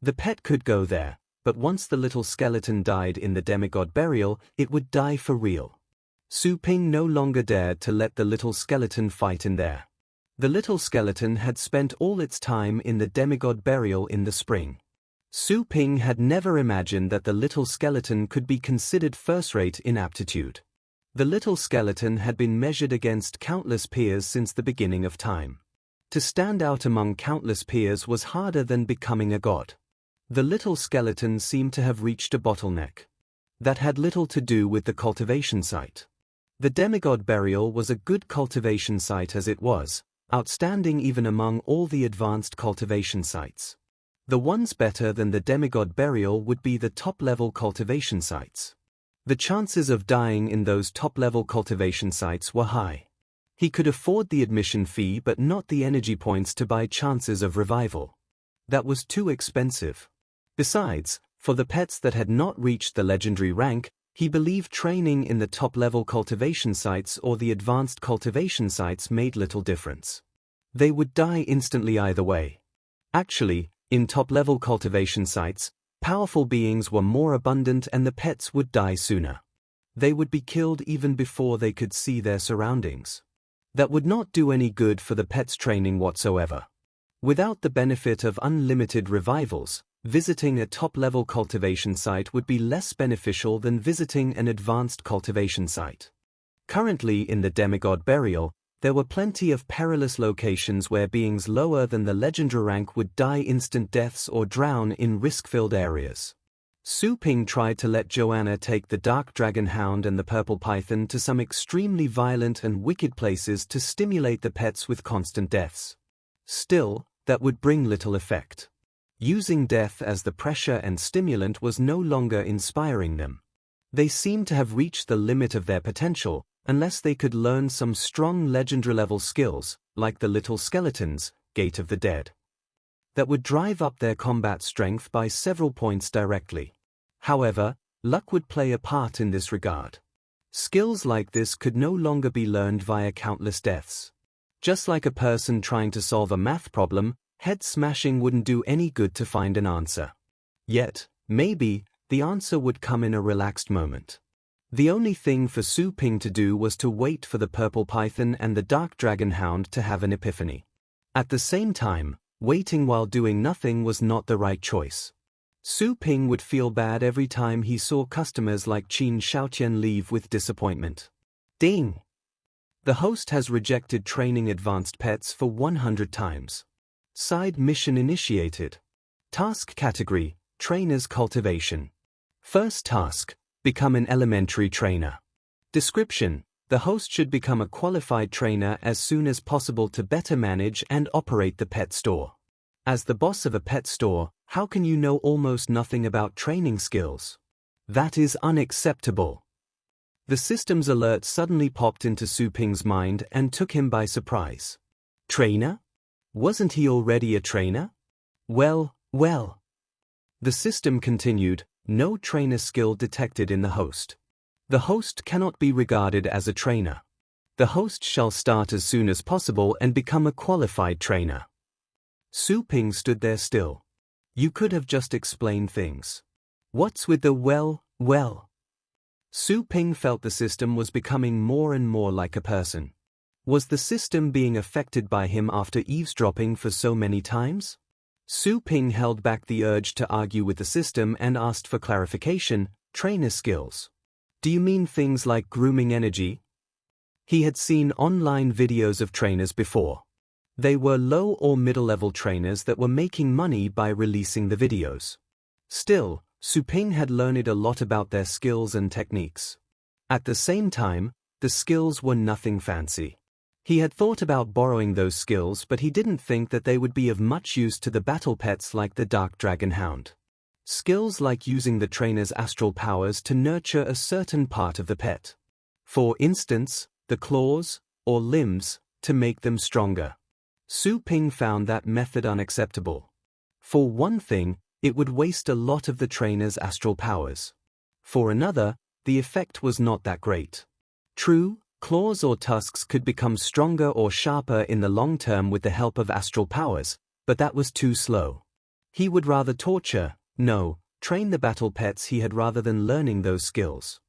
The pet could go there, but once the little skeleton died in the demigod burial, it would die for real. Su Ping no longer dared to let the little skeleton fight in there. The little skeleton had spent all its time in the demigod burial in the spring. Su Ping had never imagined that the little skeleton could be considered first-rate in aptitude. The little skeleton had been measured against countless peers since the beginning of time. To stand out among countless peers was harder than becoming a god. The little skeleton seemed to have reached a bottleneck. That had little to do with the cultivation site. The demigod burial was a good cultivation site as it was, outstanding even among all the advanced cultivation sites. The ones better than the demigod burial would be the top-level cultivation sites. The chances of dying in those top-level cultivation sites were high. He could afford the admission fee but not the energy points to buy chances of revival. That was too expensive. Besides, for the pets that had not reached the legendary rank, he believed training in the top-level cultivation sites or the advanced cultivation sites made little difference. They would die instantly either way. Actually, in top-level cultivation sites, powerful beings were more abundant and the pets would die sooner. They would be killed even before they could see their surroundings. That would not do any good for the pet's training whatsoever. Without the benefit of unlimited revivals, visiting a top-level cultivation site would be less beneficial than visiting an advanced cultivation site. Currently in the demigod burial, there were plenty of perilous locations where beings lower than the legendary rank would die instant deaths or drown in risk-filled areas. Su Ping tried to let Joanna take the dark dragon hound and the purple python to some extremely violent and wicked places to stimulate the pets with constant deaths. Still, that would bring little effect. Using death as the pressure and stimulant was no longer inspiring them. They seemed to have reached the limit of their potential, unless they could learn some strong legendary-level skills, like the little skeleton's Gate of the Dead, that would drive up their combat strength by several points directly. However, luck would play a part in this regard. Skills like this could no longer be learned via countless deaths. Just like a person trying to solve a math problem, head smashing wouldn't do any good to find an answer. Yet, maybe, the answer would come in a relaxed moment. The only thing for Su Ping to do was to wait for the purple python and the dark dragon hound to have an epiphany. At the same time, waiting while doing nothing was not the right choice. Su Ping would feel bad every time he saw customers like Qin Xiaotian leave with disappointment. Ding! The host has rejected training advanced pets for 100 times. Side mission initiated. Task category, Trainer's Cultivation. First task, become an elementary trainer. Description: the host should become a qualified trainer as soon as possible to better manage and operate the pet store. As the boss of a pet store, how can you know almost nothing about training skills? That is unacceptable. The system's alert suddenly popped into Su Ping's mind and took him by surprise. Trainer? Wasn't he already a trainer? Well. The system continued, no trainer skill detected in the host. The host cannot be regarded as a trainer. The host shall start as soon as possible and become a qualified trainer. Su Ping stood there still. You could have just explained things. What's with the well? Su Ping felt the system was becoming more and more like a person. Was the system being affected by him after eavesdropping for so many times? Su Ping held back the urge to argue with the system and asked for clarification. Trainer skills. Do you mean things like grooming energy? He had seen online videos of trainers before. They were low or middle-level trainers that were making money by releasing the videos. Still, Su Ping had learned a lot about their skills and techniques. At the same time, the skills were nothing fancy. He had thought about borrowing those skills, but he didn't think that they would be of much use to the battle pets like the Dark Dragon Hound. Skills like using the trainer's astral powers to nurture a certain part of the pet. For instance, the claws or limbs, to make them stronger. Su Ping found that method unacceptable. For one thing, it would waste a lot of the trainer's astral powers. For another, the effect was not that great. True, claws or tusks could become stronger or sharper in the long term with the help of astral powers, but that was too slow. He would rather train the battle pets he had rather than learning those skills.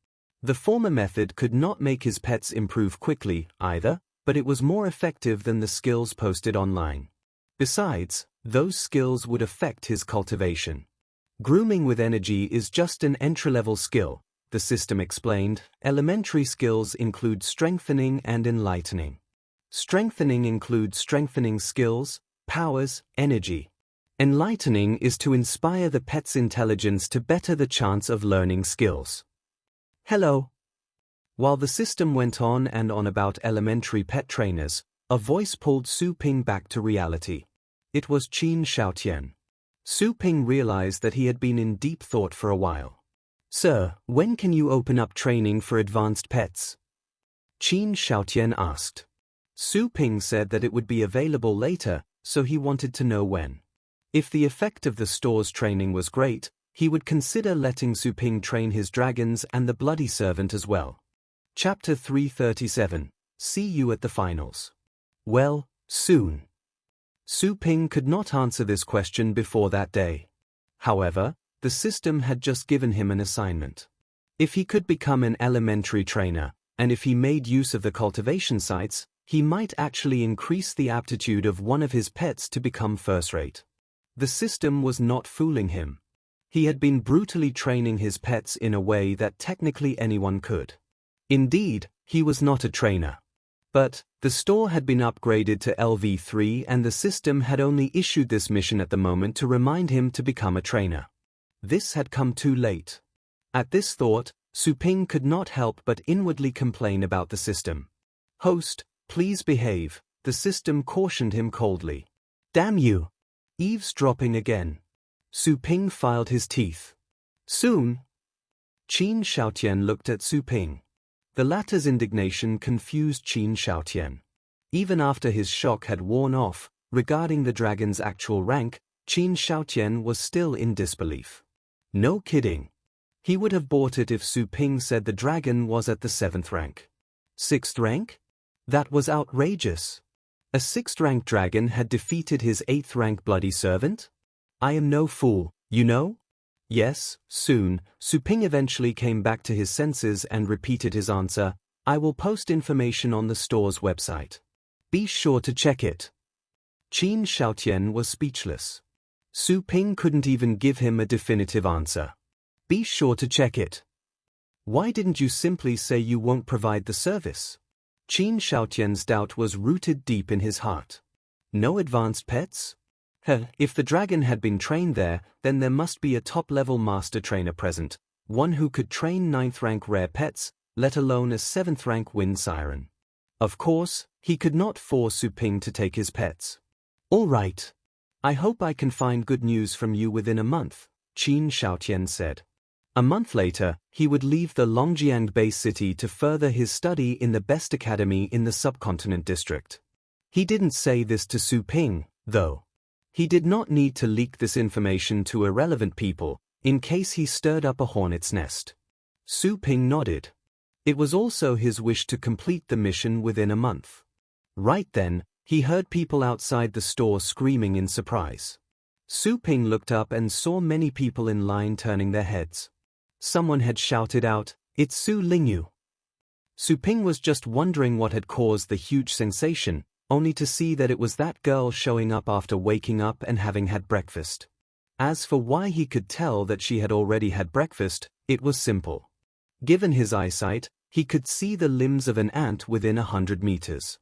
The former method could not make his pets improve quickly, either, but it was more effective than the skills posted online. Besides, those skills would affect his cultivation. Grooming with energy is just an entry-level skill, the system explained. Elementary skills include strengthening and enlightening. Strengthening includes strengthening skills, powers, energy. Enlightening is to inspire the pet's intelligence to better the chance of learning skills. Hello. While the system went on and on about elementary pet trainers, a voice pulled Su Ping back to reality. It was Qin Xiaotian. Su Ping realized that he had been in deep thought for a while. Sir, when can you open up training for advanced pets? Qin Xiaotian asked. Su Ping said that it would be available later, so he wanted to know when. If the effect of the store's training was great, he would consider letting Su Ping train his dragons and the bloody servant as well. Chapter 337. See you at the finals. Well, soon. Su Ping could not answer this question before that day. However, the system had just given him an assignment. If he could become an elementary trainer, and if he made use of the cultivation sites, he might actually increase the aptitude of one of his pets to become first-rate. The system was not fooling him. He had been brutally training his pets in a way that technically anyone could. Indeed, he was not a trainer. But, the store had been upgraded to LV3 and the system had only issued this mission at the moment to remind him to become a trainer. This had come too late. At this thought, Su Ping could not help but inwardly complain about the system. Host, please behave, the system cautioned him coldly. Damn you! Eavesdropping again. Su Ping filed his teeth. Soon. Qin Xiaotian looked at Su Ping. The latter's indignation confused Qin Xiaotian. Even after his shock had worn off, regarding the dragon's actual rank, Qin Xiaotian was still in disbelief. No kidding. He would have bought it if Su Ping said the dragon was at the 7th rank. 6th rank? That was outrageous. A 6th rank dragon had defeated his 8th rank bloody servant? I am no fool, you know? Yes, soon. Su Ping eventually came back to his senses and repeated his answer. I will post information on the store's website. Be sure to check it. Qin Xiaotian was speechless. Su Ping couldn't even give him a definitive answer. Be sure to check it. Why didn't you simply say you won't provide the service? Qin Xiaotian's doubt was rooted deep in his heart. No advanced pets? If the dragon had been trained there, then there must be a top-level master trainer present, one who could train 9th-rank rare pets, let alone a 7th-rank wind siren. Of course, he could not force Su Ping to take his pets. All right. I hope I can find good news from you within a month, Qin Xiaotian said. A month later, he would leave the Longjiang base city to further his study in the best academy in the subcontinent district. He didn't say this to Su Ping, though. He did not need to leak this information to irrelevant people, in case he stirred up a hornet's nest. Su Ping nodded. It was also his wish to complete the mission within a month. Right then, he heard people outside the store screaming in surprise. Su Ping looked up and saw many people in line turning their heads. Someone had shouted out, "It's Su Lingyu." Su Ping was just wondering what had caused the huge sensation, only to see that it was that girl showing up after waking up and having had breakfast. As for why he could tell that she had already had breakfast, it was simple. Given his eyesight, he could see the limbs of an ant within 100 meters.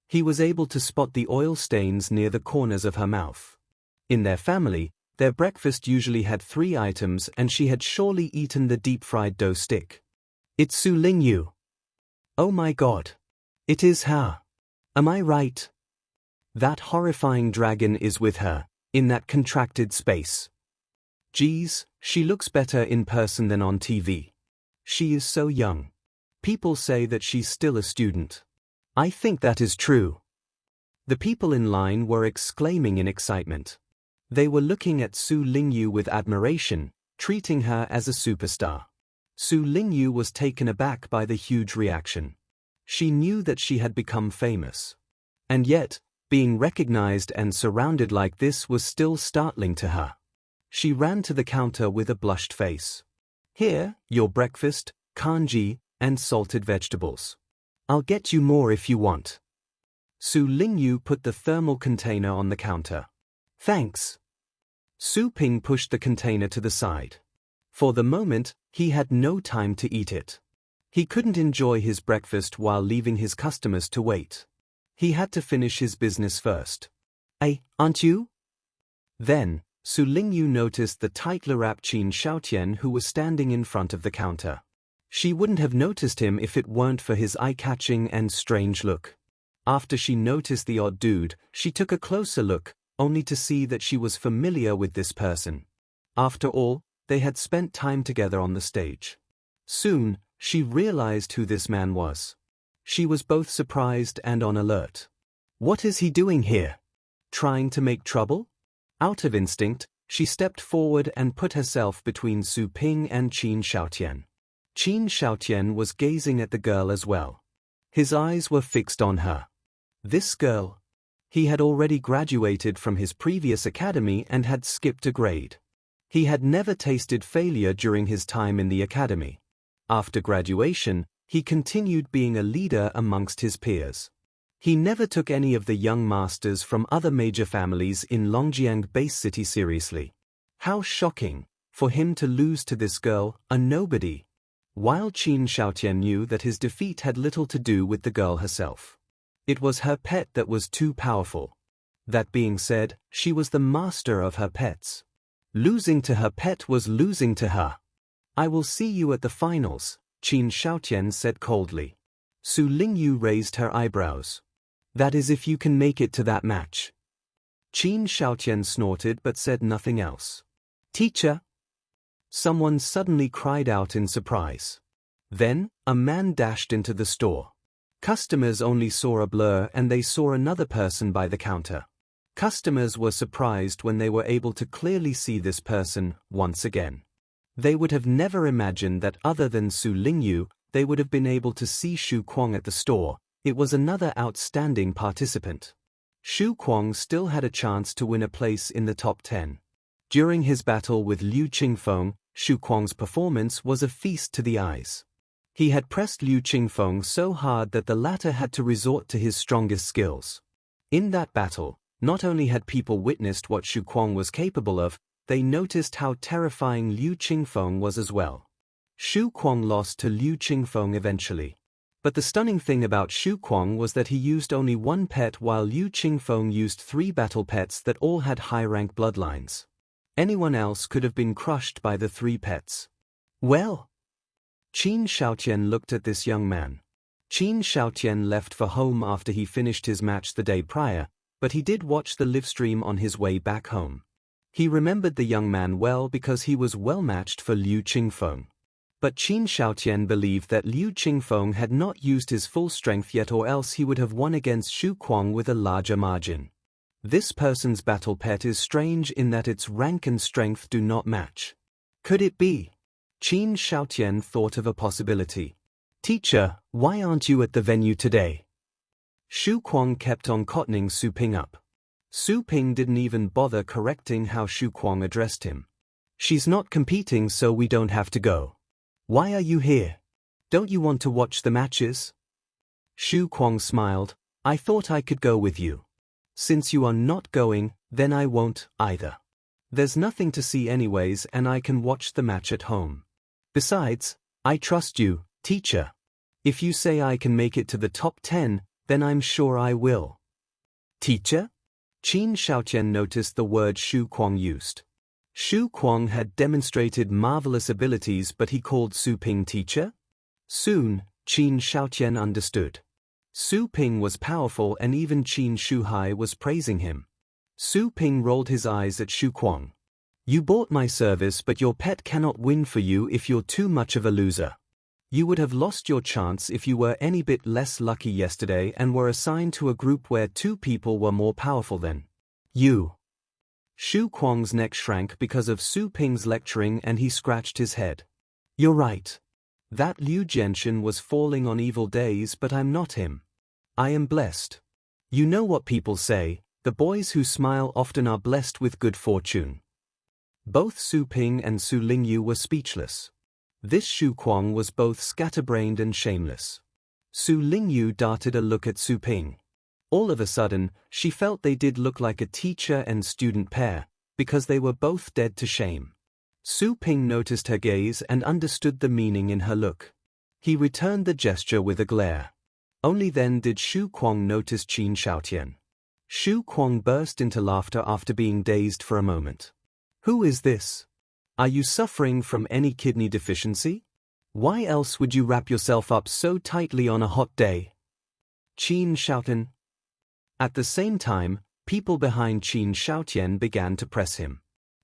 He was able to spot the oil stains near the corners of her mouth. In their family, their breakfast usually had 3 items and she had surely eaten the deep-fried dough stick. It's Su Lingyu. Oh my god. It is her. Am I right? That horrifying dragon is with her, in that contracted space. Geez, she looks better in person than on TV. She is so young. People say that she's still a student. I think that is true. The people in line were exclaiming in excitement. They were looking at Su Lingyu with admiration, treating her as a superstar. Su Lingyu was taken aback by the huge reaction. She knew that she had become famous. And yet, being recognized and surrounded like this was still startling to her. She ran to the counter with a blushed face. Here, your breakfast, kanji, and salted vegetables. I'll get you more if you want. Su Lingyu put the thermal container on the counter. Thanks. Su Ping pushed the container to the side. For the moment, he had no time to eat it. He couldn't enjoy his breakfast while leaving his customers to wait. He had to finish his business first. Hey, aren't you? Then, Su Lingyu noticed the tightly wrapped Qin Xiaotian who was standing in front of the counter. She wouldn't have noticed him if it weren't for his eye-catching and strange look. After she noticed the odd dude, she took a closer look, only to see that she was familiar with this person. After all, they had spent time together on the stage. Soon, she realized who this man was. She was both surprised and on alert. What is he doing here? Trying to make trouble? Out of instinct, she stepped forward and put herself between Su Ping and Qin Xiaotian. Qin Xiaotian was gazing at the girl as well. His eyes were fixed on her. This girl. He had already graduated from his previous academy and had skipped a grade. He had never tasted failure during his time in the academy. After graduation, he continued being a leader amongst his peers. He never took any of the young masters from other major families in Longjiang base city seriously. How shocking, for him to lose to this girl, a nobody. While Qin Xiaotian knew that his defeat had little to do with the girl herself. It was her pet that was too powerful. That being said, she was the master of her pets. Losing to her pet was losing to her. I will see you at the finals, Qin Xiaotian said coldly. Su Lingyu raised her eyebrows. That is if you can make it to that match. Qin Xiaotian snorted but said nothing else. Teacher? Someone suddenly cried out in surprise. Then, a man dashed into the store. Customers only saw a blur and they saw another person by the counter. Customers were surprised when they were able to clearly see this person, once again. They would have never imagined that other than Su Lingyu, they would have been able to see Xu Kuang at the store. It was another outstanding participant. Xu Kuang still had a chance to win a place in the top 10. During his battle with Liu Qingfeng, Xu Kuang's performance was a feast to the eyes. He had pressed Liu Qingfeng so hard that the latter had to resort to his strongest skills. In that battle, Not only had people witnessed what Shu Kuang was capable of, they noticed how terrifying Liu Qingfeng was as well. Shu Kuang lost to Liu Qingfeng eventually. But the stunning thing about Shu Kuang was that he used only one pet while Liu Qingfeng used 3 battle pets that all had high-rank bloodlines. Anyone else could have been crushed by the 3 pets. Well? Qin Shaotian looked at this young man. Qin Shaotian left for home after he finished his match the day prior, but he did watch the livestream on his way back home. He remembered the young man well because he was well matched for Liu Qingfeng. But Qin Shaotian believed that Liu Qingfeng had not used his full strength yet, or else he would have won against Shu Kuang with a larger margin. This person's battle pet is strange in that its rank and strength do not match. Could it be? Qin Shaotian thought of a possibility. Teacher, why aren't you at the venue today? Shu Kuang kept on cottoning Su Ping up. Su Ping didn't even bother correcting how Shu Kuang addressed him. She's not competing, so we don't have to go. Why are you here? Don't you want to watch the matches? Shu Kuang smiled. I thought I could go with you. Since you are not going, then I won't either. There's nothing to see anyways, and I can watch the match at home. Besides, I trust you, teacher. If you say I can make it to the top 10, then I'm sure I will. Teacher? Qin Shaotian noticed the word Shu Kuang used. Shu Kuang had demonstrated marvelous abilities, but he called Su Ping teacher? Soon, Qin Shaotian understood. Su Ping was powerful, and even Qin Shuhai was praising him. Su Ping rolled his eyes at Shu Kuang. You bought my service, but your pet cannot win for you if you're too much of a loser. You would have lost your chance if you were any bit less lucky yesterday and were assigned to a group where 2 people were more powerful than you. Shu Kuang's neck shrank because of Su Ping's lecturing, and he scratched his head. You're right. That Liu Genshin was falling on evil days, but I'm not him. I am blessed. You know what people say, the boys who smile often are blessed with good fortune. Both Su Ping and Su Lingyu were speechless. This Shu Kuang was both scatterbrained and shameless. Su Lingyu darted a look at Su Ping. All of a sudden, she felt they did look like a teacher and student pair, because they were both dead to shame. Su Ping noticed her gaze and understood the meaning in her look. He returned the gesture with a glare. Only then did Shu Kuang notice Qin Shaotian. Shu Kuang burst into laughter after being dazed for a moment. Who is this? Are you suffering from any kidney deficiency? Why else would you wrap yourself up so tightly on a hot day? Qin Shaotian. At the same time, people behind Qin Shaotian began to press him.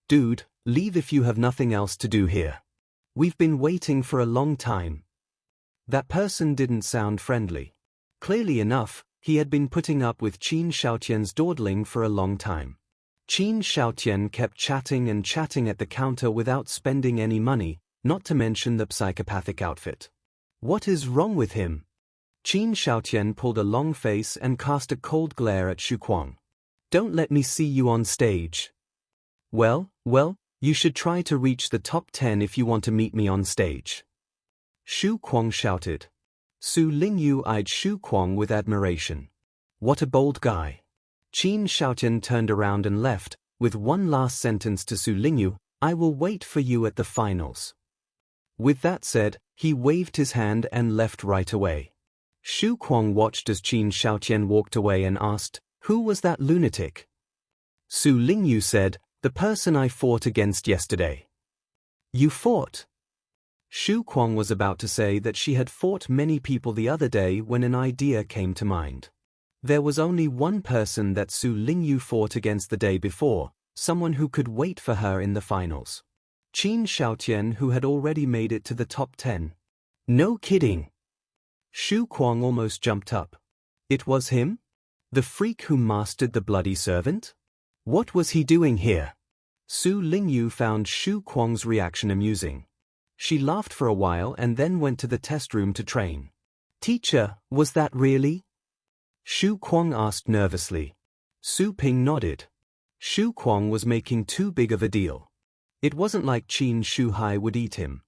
Dude, leave if you have nothing else to do here. We've been waiting for a long time. That person didn't sound friendly. Clearly enough, he had been putting up with Qin Shaotian's dawdling for a long time. Qin Shaotian kept chatting and chatting at the counter without spending any money, not to mention the psychopathic outfit. What is wrong with him? Qin Shaotian pulled a long face and cast a cold glare at Shu Kuang. Don't let me see you on stage. Well, you should try to reach the top 10 if you want to meet me on stage. Shu Kuang shouted. Su Lingyu eyed Shu Kuang with admiration. What a bold guy. Qin Shaotian turned around and left, with one last sentence to Su Lingyu, I will wait for you at the finals. With that said, he waved his hand and left right away. Shu Kuang watched as Qin Shaotian walked away and asked, who was that lunatic? Su Lingyu said, the person I fought against yesterday. You fought? Shu Kuang was about to say that she had fought many people the other day when an idea came to mind. There was only one person that Su Lingyu fought against the day before, someone who could wait for her in the finals. Qin Shaotian, who had already made it to the top 10. No kidding. Shu Kuang almost jumped up. It was him? The freak who mastered the bloody servant? What was he doing here? Su Lingyu found Shu Kuang's reaction amusing. She laughed for a while and then went to the test room to train. Teacher, was that really? Shu Kuang asked nervously. Su Ping nodded. Shu Kuang was making too big of a deal. It wasn't like Qin Shuhai would eat him.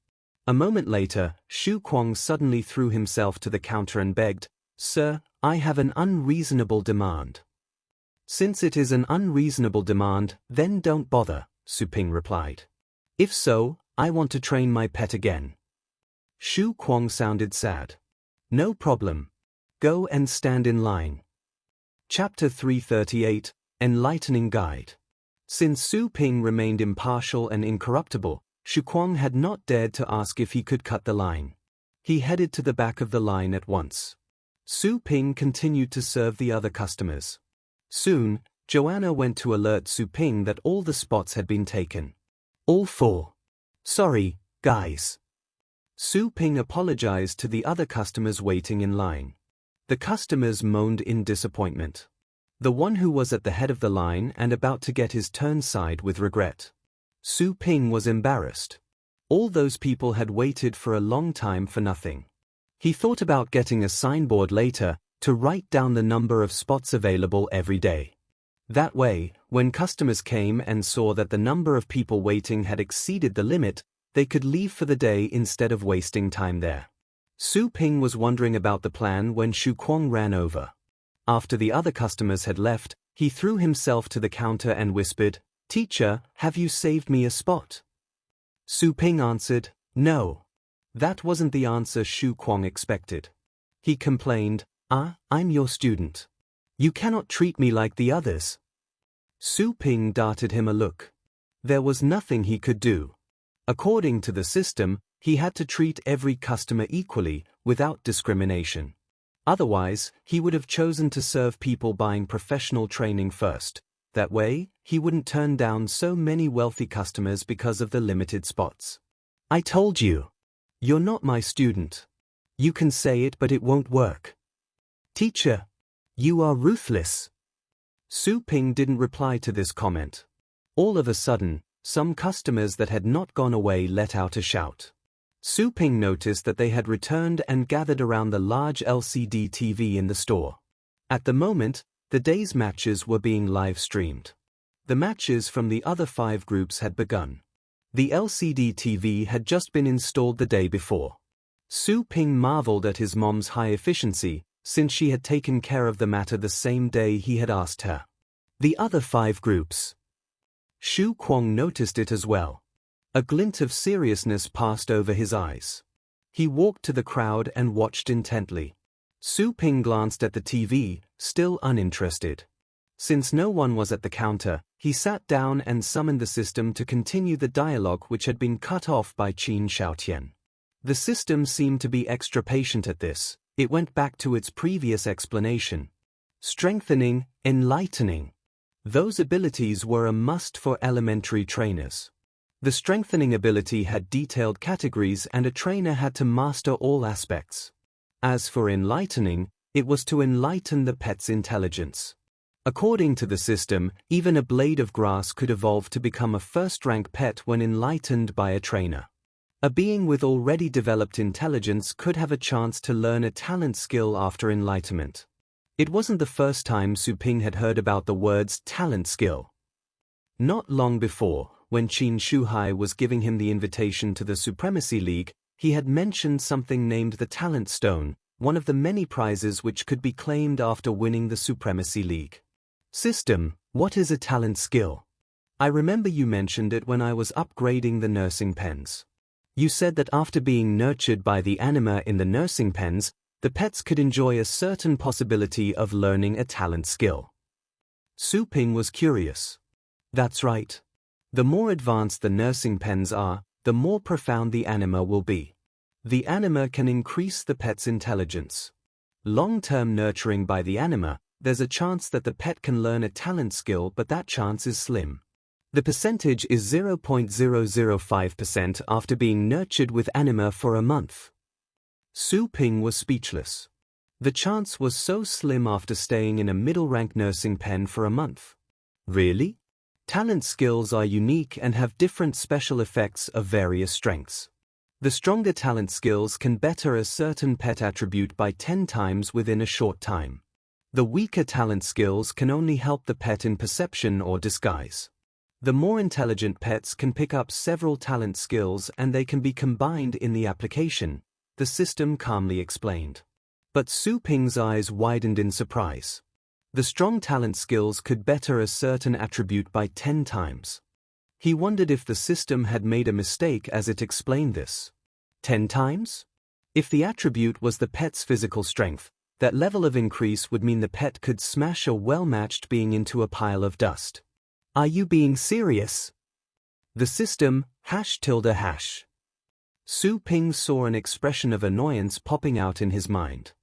A moment later, Shu Kuang suddenly threw himself to the counter and begged, Sir, I have an unreasonable demand. Since it is an unreasonable demand, then don't bother, Su Ping replied. If so, I want to train my pet again. Shu Kuang sounded sad. No problem. Go and stand in line. Chapter 338, Enlightening Guide. Since Su Ping remained impartial and incorruptible, Shu Kuang had not dared to ask if he could cut the line. He headed to the back of the line at once. Su Ping continued to serve the other customers. Soon, Joanna went to alert Su Ping that all the spots had been taken. All 4. Sorry, guys. Su Ping apologized to the other customers waiting in line. The customers moaned in disappointment. The one who was at the head of the line and about to get his turn sighed with regret. Su Ping was embarrassed. All those people had waited for a long time for nothing. He thought about getting a signboard later to write down the number of spots available every day. That way, when customers came and saw that the number of people waiting had exceeded the limit, they could leave for the day instead of wasting time there. Su Ping was wondering about the plan when Shu Kuang ran over. After the other customers had left, he threw himself to the counter and whispered, "Teacher, have you saved me a spot?" Su Ping answered, "No." That wasn't the answer Shu Kuang expected. He complained, I'm your student. You cannot treat me like the others." Su Ping darted him a look. There was nothing he could do. According to the system, he had to treat every customer equally, without discrimination. Otherwise, he would have chosen to serve people buying professional training first. That way, he wouldn't turn down so many wealthy customers because of the limited spots. "I told you. You're not my student. You can say it, but it won't work. Teacher, you are ruthless." Su Ping didn't reply to this comment. All of a sudden, some customers that had not gone away let out a shout. Su Ping noticed that they had returned and gathered around the large LCD TV in the store. At the moment, the day's matches were being live-streamed. The matches from the other 5 groups had begun. The LCD TV had just been installed the day before. Su Ping marveled at his mom's high efficiency, since she had taken care of the matter the same day he had asked her. The other 5 groups. Shu Kuang noticed it as well. A glint of seriousness passed over his eyes. He walked to the crowd and watched intently. Su Ping glanced at the TV, still uninterested. Since no one was at the counter, he sat down and summoned the system to continue the dialogue which had been cut off by Qin Shaotian. The system seemed to be extra patient at this. It went back to its previous explanation. Strengthening, enlightening. Those abilities were a must for elementary trainers. The strengthening ability had detailed categories and a trainer had to master all aspects. As for enlightening, it was to enlighten the pet's intelligence. According to the system, even a blade of grass could evolve to become a first-rank pet when enlightened by a trainer. A being with already developed intelligence could have a chance to learn a talent skill after enlightenment. It wasn't the first time Su Ping had heard about the words talent skill. Not long before, when Qin Shuhai was giving him the invitation to the Supremacy League, he had mentioned something named the Talent Stone, one of the many prizes which could be claimed after winning the Supremacy League. System, what is a talent skill? I remember you mentioned it when I was upgrading the nursing pens. You said that after being nurtured by the anima in the nursing pens, the pets could enjoy a certain possibility of learning a talent skill. Su Ping was curious. That's right. The more advanced the nursing pens are, the more profound the anima will be. The anima can increase the pet's intelligence. Long-term nurturing by the anima, there's a chance that the pet can learn a talent skill, but that chance is slim. The percentage is 0.005% after being nurtured with anima for a month. Su Ping was speechless. The chance was so slim after staying in a middle-rank nursing pen for a month. Really? Talent skills are unique and have different special effects of various strengths. The stronger talent skills can better a certain pet attribute by 10 times within a short time. The weaker talent skills can only help the pet in perception or disguise. The more intelligent pets can pick up several talent skills and they can be combined in the application, the system calmly explained. But Su Ping's eyes widened in surprise. The strong talent skills could better a certain attribute by 10 times. He wondered if the system had made a mistake as it explained this. 10 times? If the attribute was the pet's physical strength, that level of increase would mean the pet could smash a well-matched being into a pile of dust. Are you being serious? The system, ##. Su Ping saw an expression of annoyance popping out in his mind.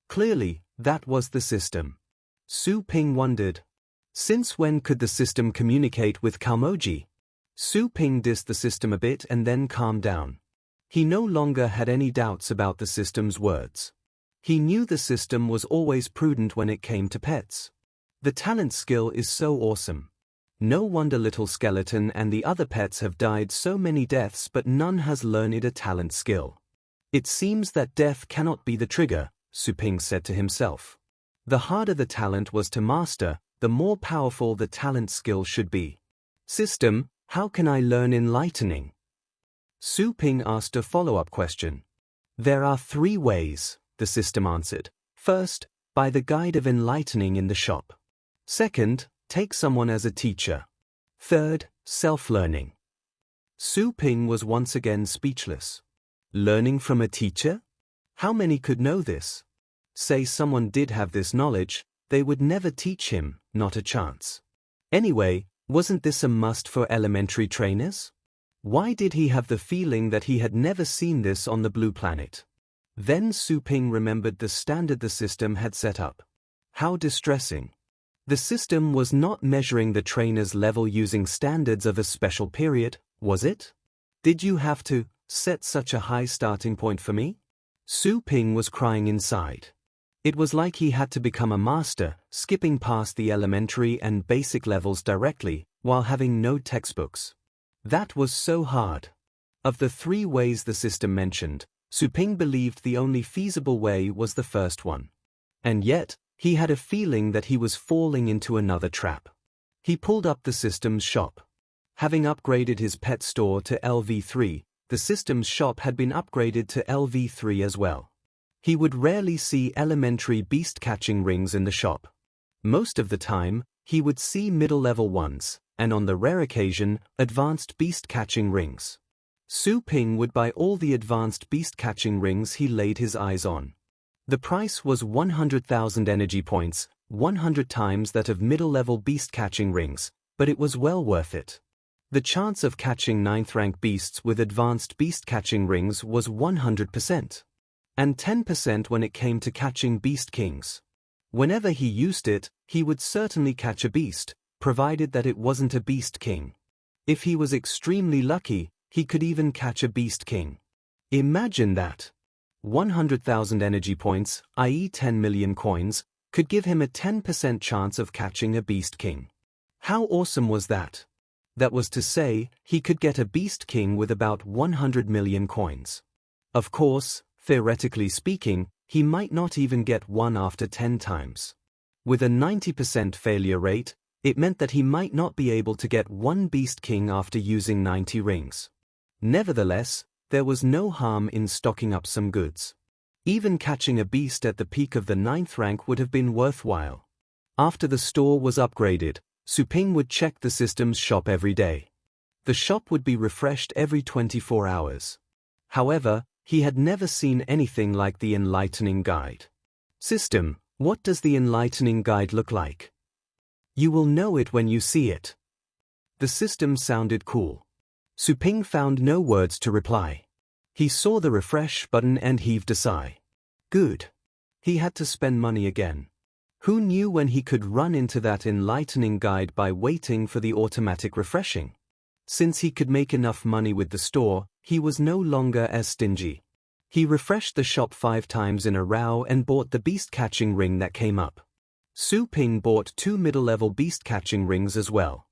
Clearly, that was the system. Su Ping wondered, since when could the system communicate with Kalmoji? Su Ping dissed the system a bit and then calmed down. He no longer had any doubts about the system's words. He knew the system was always prudent when it came to pets. The talent skill is so awesome. No wonder Little Skeleton and the other pets have died so many deaths, but none has learned a talent skill. It seems that death cannot be the trigger, Su Ping said to himself. The harder the talent was to master, the more powerful the talent skill should be. System, how can I learn Enlightening? Su Ping asked a follow-up question. There are 3 ways, the system answered. First, buy the guide of Enlightening in the shop. Second, take someone as a teacher. Third, self-learning. Su Ping was once again speechless. Learning from a teacher? How many could know this? Say someone did have this knowledge, they would never teach him, not a chance. Anyway, wasn't this a must for elementary trainers? Why did he have the feeling that he had never seen this on the blue planet? Then Su Ping remembered the standard the system had set up. How distressing. The system was not measuring the trainer's level using standards of a special period, was it? Did you have to set such a high starting point for me? Su Ping was crying inside. It was like he had to become a master, skipping past the elementary and basic levels directly, while having no textbooks. That was so hard. Of the 3 ways the system mentioned, Su Ping believed the only feasible way was the first one. And yet, he had a feeling that he was falling into another trap. He pulled up the system's shop. Having upgraded his pet store to LV3, the system's shop had been upgraded to LV3 as well. He would rarely see elementary beast-catching rings in the shop. Most of the time, he would see middle-level ones, and on the rare occasion, advanced beast-catching rings. Su Ping would buy all the advanced beast-catching rings he laid his eyes on. The price was 100,000 energy points, 100 times that of middle-level beast-catching rings, but it was well worth it. The chance of catching 9th-rank beasts with advanced beast-catching rings was 100%. And 10% when it came to catching beast kings. Whenever he used it, he would certainly catch a beast, provided that it wasn't a beast king. If he was extremely lucky, he could even catch a beast king. Imagine that. 100,000 energy points, i.e. 10 million coins, could give him a 10% chance of catching a beast king. How awesome was that? That was to say, he could get a beast king with about 100 million coins. Of course, theoretically speaking, he might not even get one after 10 times. With a 90% failure rate, it meant that he might not be able to get one beast king after using 90 rings. Nevertheless, there was no harm in stocking up some goods. Even catching a beast at the peak of the 9th rank would have been worthwhile. After the store was upgraded, Su Ping would check the system's shop every day. The shop would be refreshed every 24 hours. However, he had never seen anything like the Enlightening Guide. System, what does the Enlightening Guide look like? You will know it when you see it. The system sounded cool. Su Ping found no words to reply. He saw the refresh button and heaved a sigh. Good. He had to spend money again. Who knew when he could run into that Enlightening Guide by waiting for the automatic refreshing? Since he could make enough money with the store, he was no longer as stingy. He refreshed the shop 5 times in a row and bought the beast-catching ring that came up. Su Ping bought 2 middle-level beast-catching rings as well.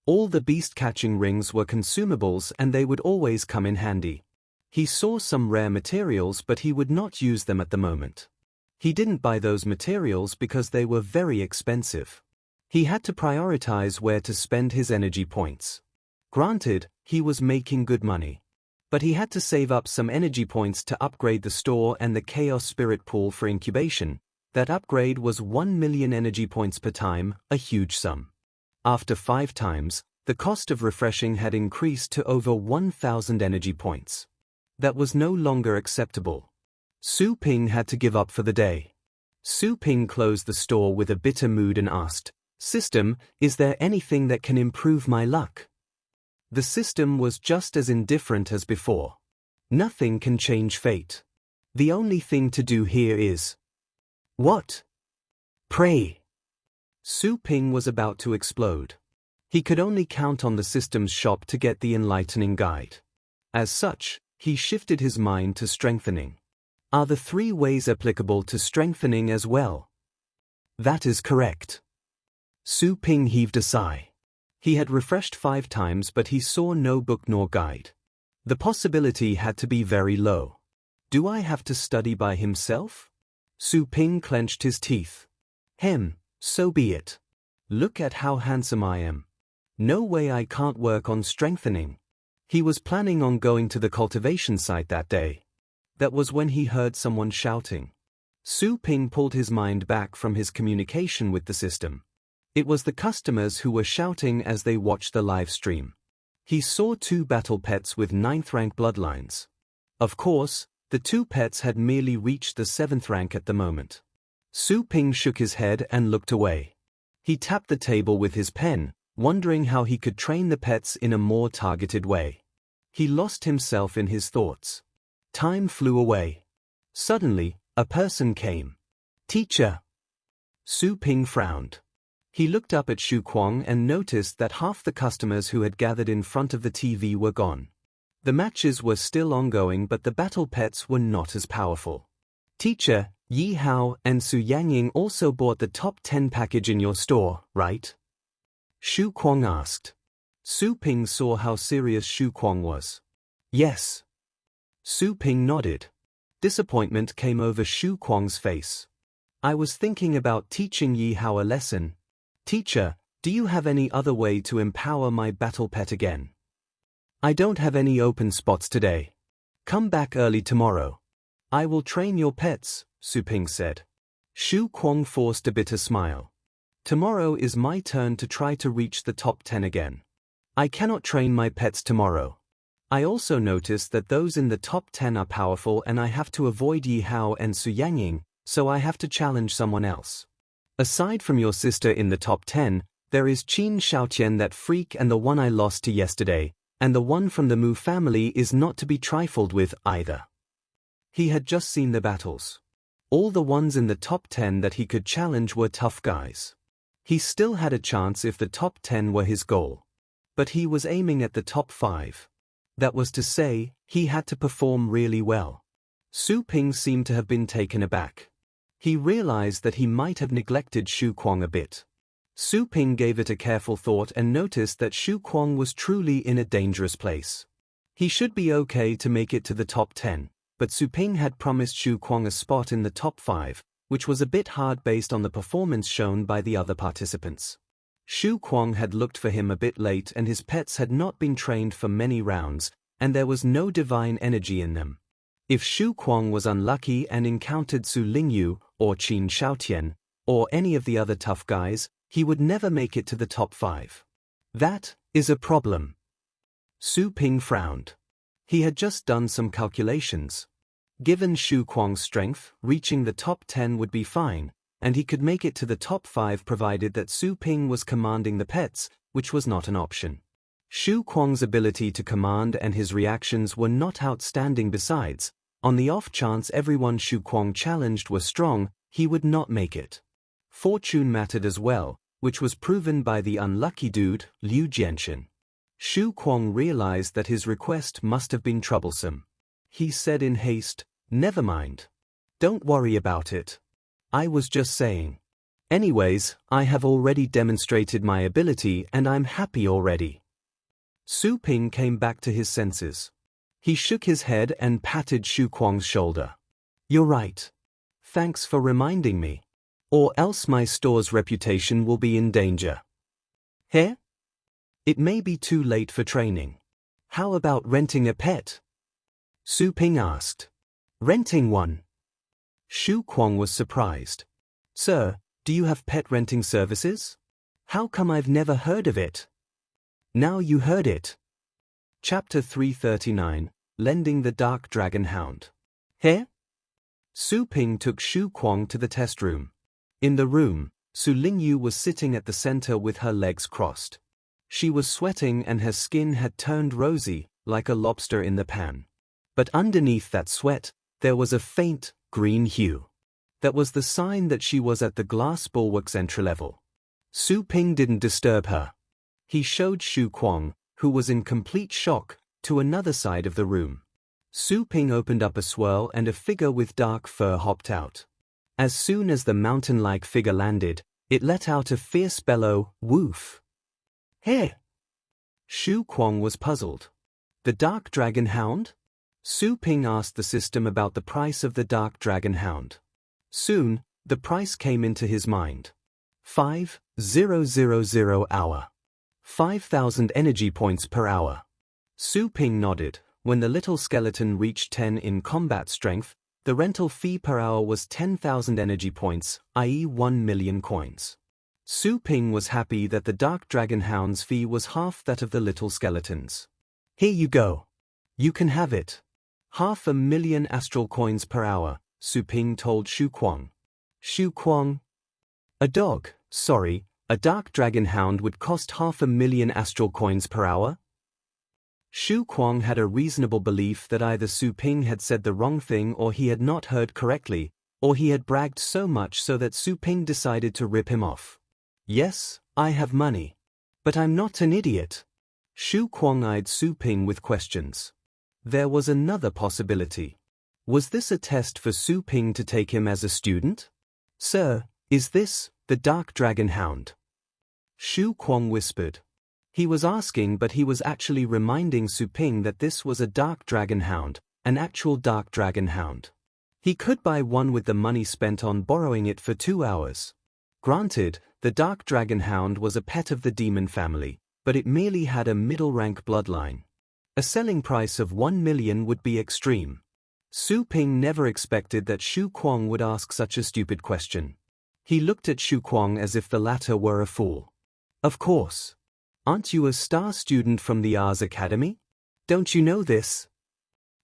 All the beast-catching rings were consumables and they would always come in handy. He saw some rare materials but he would not use them at the moment. He didn't buy those materials because they were very expensive. He had to prioritize where to spend his energy points. Granted, he was making good money. But he had to save up some energy points to upgrade the store and the Chaos Spirit Pool for incubation, That upgrade was 1 million energy points per time, a huge sum. After 5 times, the cost of refreshing had increased to over 1,000 energy points. That was no longer acceptable. Su Ping had to give up for the day. Su Ping closed the store with a bitter mood and asked, "System, is there anything that can improve my luck?" The system was just as indifferent as before. Nothing can change fate. The only thing to do here is... What? Pray. Su Ping was about to explode. He could only count on the system's shop to get the Enlightening guide. As such, he shifted his mind to strengthening. Are the 3 ways applicable to strengthening as well? That is correct. Su Ping heaved a sigh. He had refreshed 5 times but he saw no book nor guide. The possibility had to be very low. Do I have to study by himself? Su Ping clenched his teeth. So be it. Look at how handsome I am. No way I can't work on strengthening. He was planning on going to the cultivation site that day. That was when he heard someone shouting. Su Ping pulled his mind back from his communication with the system. It was the customers who were shouting as they watched the live stream. He saw 2 battle pets with 9th rank bloodlines. Of course, the 2 pets had merely reached the 7th rank at the moment. Su Ping shook his head and looked away. He tapped the table with his pen, wondering how he could train the pets in a more targeted way. He lost himself in his thoughts. Time flew away. Suddenly, a person came. "Teacher." Su Ping frowned. He looked up at Shu Kuang and noticed that half the customers who had gathered in front of the TV were gone. The matches were still ongoing but the battle pets were not as powerful. "Teacher, Yi Hao and Su Yangying also bought the top 10 package in your store, right?" Shu Kuang asked. Su Ping saw how serious Shu Kuang was. "Yes." Su Ping nodded. Disappointment came over Shu Kuang's face. "I was thinking about teaching Yi Hao a lesson. Teacher, do you have any other way to empower my battle pet again?" "I don't have any open spots today. Come back early tomorrow. I will train your pets," Su Ping said. Shu Kuang forced a bitter smile. "Tomorrow is my turn to try to reach the top 10 again. I cannot train my pets tomorrow. I also noticed that those in the top 10 are powerful and I have to avoid Yi Hao and Su Yangying, so I have to challenge someone else. Aside from your sister in the top 10, there is Qin Xiaotian, that freak, and the one I lost to yesterday, and the one from the Mu family is not to be trifled with either." He had just seen the battles. All the ones in the top 10 that he could challenge were tough guys. He still had a chance if the top 10 were his goal. But he was aiming at the top 5. That was to say, he had to perform really well. Su Ping seemed to have been taken aback. He realized that he might have neglected Shu Kuang a bit. Su Ping gave it a careful thought and noticed that Shu Kuang was truly in a dangerous place. He should be okay to make it to the top 10, but Su Ping had promised Shu Kuang a spot in the top 5, which was a bit hard based on the performance shown by the other participants. Shu Kuang had looked for him a bit late and his pets had not been trained for many rounds, and there was no divine energy in them. If Shu Kuang was unlucky and encountered Su Lingyu, or Qin Xiaotian, or any of the other tough guys, he would never make it to the top 5. That is a problem. Su Ping frowned. He had just done some calculations. Given Shu Kuang's strength, reaching the top 10 would be fine, and he could make it to the top 5 provided that Su Ping was commanding the pets, which was not an option. Shu Kuang's ability to command and his reactions were not outstanding. Besides, on the off chance everyone Shu Kuang challenged were strong, he would not make it. Fortune mattered as well, which was proven by the unlucky dude, Liu Jianxin. Shu Kuang realized that his request must have been troublesome. He said in haste, "Never mind. Don't worry about it. I was just saying. Anyways, I have already demonstrated my ability and I'm happy already." Su Ping came back to his senses. He shook his head and patted Shu Kuang's shoulder. "You're right. Thanks for reminding me. Or else my store's reputation will be in danger." "Here? It may be too late for training. How about renting a pet?" Su Ping asked. "Renting one?" Shu Kuang was surprised. Sir, do you have pet renting services? How come I've never heard of it? Now you heard it. Chapter 339, Lending the Dark Dragon Hound. Here? Su Ping took Shu Kuang to the test room. In the room, Su Lingyu was sitting at the center with her legs crossed. She was sweating and her skin had turned rosy, like a lobster in the pan. But underneath that sweat, there was a faint, green hue. That was the sign that she was at the glass bulwark's entry level. Su Ping didn't disturb her. He showed Shu Kuang, who was in complete shock, to another side of the room. Su Ping opened up a swirl and a figure with dark fur hopped out. As soon as the mountain-like figure landed, it let out a fierce bellow, woof. Here! Shu Kuang was puzzled. The Dark Dragon Hound? Su Ping asked the system about the price of the Dark Dragon Hound. Soon, the price came into his mind. 5,000 hour. 5,000 energy points per hour. Su Ping nodded. When the little skeleton reached 10 in combat strength, the rental fee per hour was 10,000 energy points, i.e. 1 million coins. Su Ping was happy that the Dark Dragon Hound's fee was half that of the little skeleton's. Here you go. You can have it. 500,000 astral coins per hour, Su Ping told Shu Kuang. Shu Kuang? A dog, sorry, a Dark Dragon Hound would cost 500,000 astral coins per hour? Shu Kuang had a reasonable belief that either Su Ping had said the wrong thing or he had not heard correctly, or he had bragged so much so that Su Ping decided to rip him off. Yes, I have money. But I'm not an idiot. Shu Kuang eyed Su Ping with questions. There was another possibility. Was this a test for Su Ping to take him as a student? Sir, is this the Dark Dragon Hound? Shu Kuang whispered. He was asking, but he was actually reminding Su Ping that this was a Dark Dragon Hound, an actual Dark Dragon Hound. He could buy one with the money spent on borrowing it for 2 hours. Granted, the Dark Dragon Hound was a pet of the demon family, but it merely had a middle-rank bloodline. A selling price of 1 million would be extreme. Su Ping never expected that Shu Kuang would ask such a stupid question. He looked at Shu Kuang as if the latter were a fool. Of course. Aren't you a star student from the Ars Academy? Don't you know this?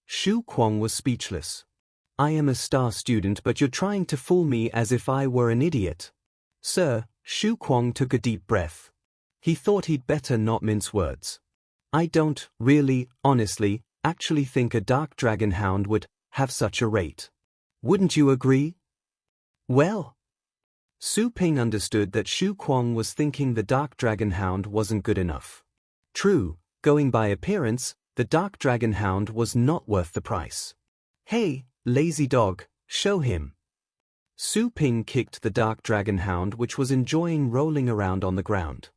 Shu Kuang was speechless. I am a star student, but you're trying to fool me as if I were an idiot. Sir, Shu Kuang took a deep breath. He thought he'd better not mince words. I don't really, honestly, actually think a Dark Dragon Hound would have such a rate. Wouldn't you agree? Well, Su Ping understood that Shu Kuang was thinking the Dark Dragon Hound wasn't good enough. True, going by appearance, the Dark Dragon Hound was not worth the price. Hey, lazy dog, show him. Su Ping kicked the Dark Dragon Hound, which was enjoying rolling around on the ground.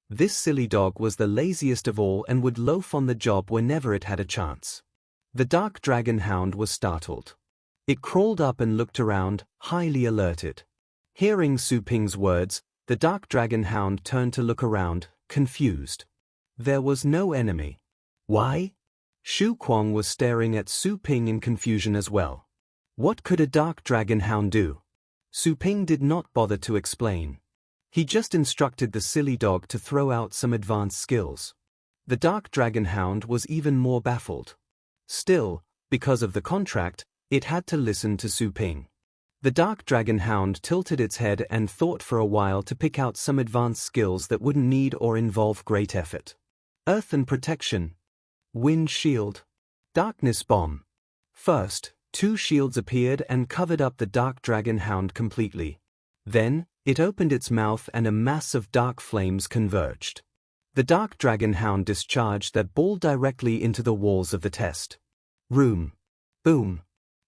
This silly dog was the laziest of all and would loaf on the job whenever it had a chance. The Dark Dragon Hound was startled. It crawled up and looked around, highly alerted. Hearing Su Ping's words, the Dark Dragon Hound turned to look around, confused. There was no enemy. Why? Shu Kuang was staring at Su Ping in confusion as well. What could a Dark Dragon Hound do? Su Ping did not bother to explain. He just instructed the silly dog to throw out some advanced skills. The Dark Dragon Hound was even more baffled. Still, because of the contract, it had to listen to Su Ping. The Dark Dragon Hound tilted its head and thought for a while to pick out some advanced skills that wouldn't need or involve great effort. Earth and Protection. Wind Shield. Darkness Bomb. First, 2 shields appeared and covered up the Dark Dragon Hound completely. Then, it opened its mouth and a mass of dark flames converged. The Dark Dragon Hound discharged that ball directly into the walls of the test room. Boom.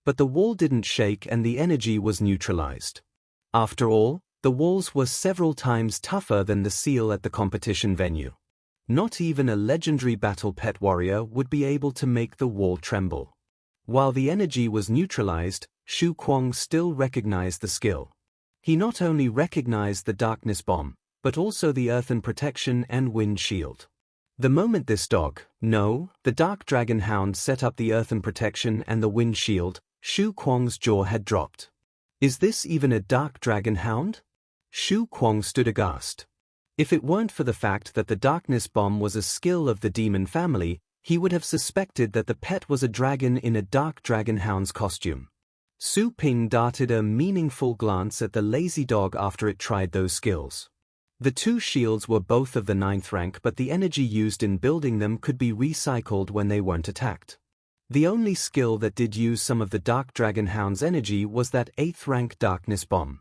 But the wall didn't shake and the energy was neutralized. After all, the walls were several times tougher than the seal at the competition venue. Not even a legendary battle pet warrior would be able to make the wall tremble. While the energy was neutralized, Shu Kuang still recognized the skill. He not only recognized the Darkness Bomb, but also the Earthen Protection and Wind Shield. The moment the Dark Dragon Hound set up the Earthen Protection and the Wind Shield, Shu Kuang's jaw had dropped. Is this even a dark dragon hound? Shu Kuang stood aghast. If it weren't for the fact that the darkness bomb was a skill of the demon family, he would have suspected that the pet was a dragon in a dark dragon hound's costume. Su Ping darted a meaningful glance at the lazy dog after it tried those skills. The two shields were both of the 9th rank, but the energy used in building them could be recycled when they weren't attacked. The only skill that did use some of the dark dragon hound's energy was that 8th rank darkness bomb.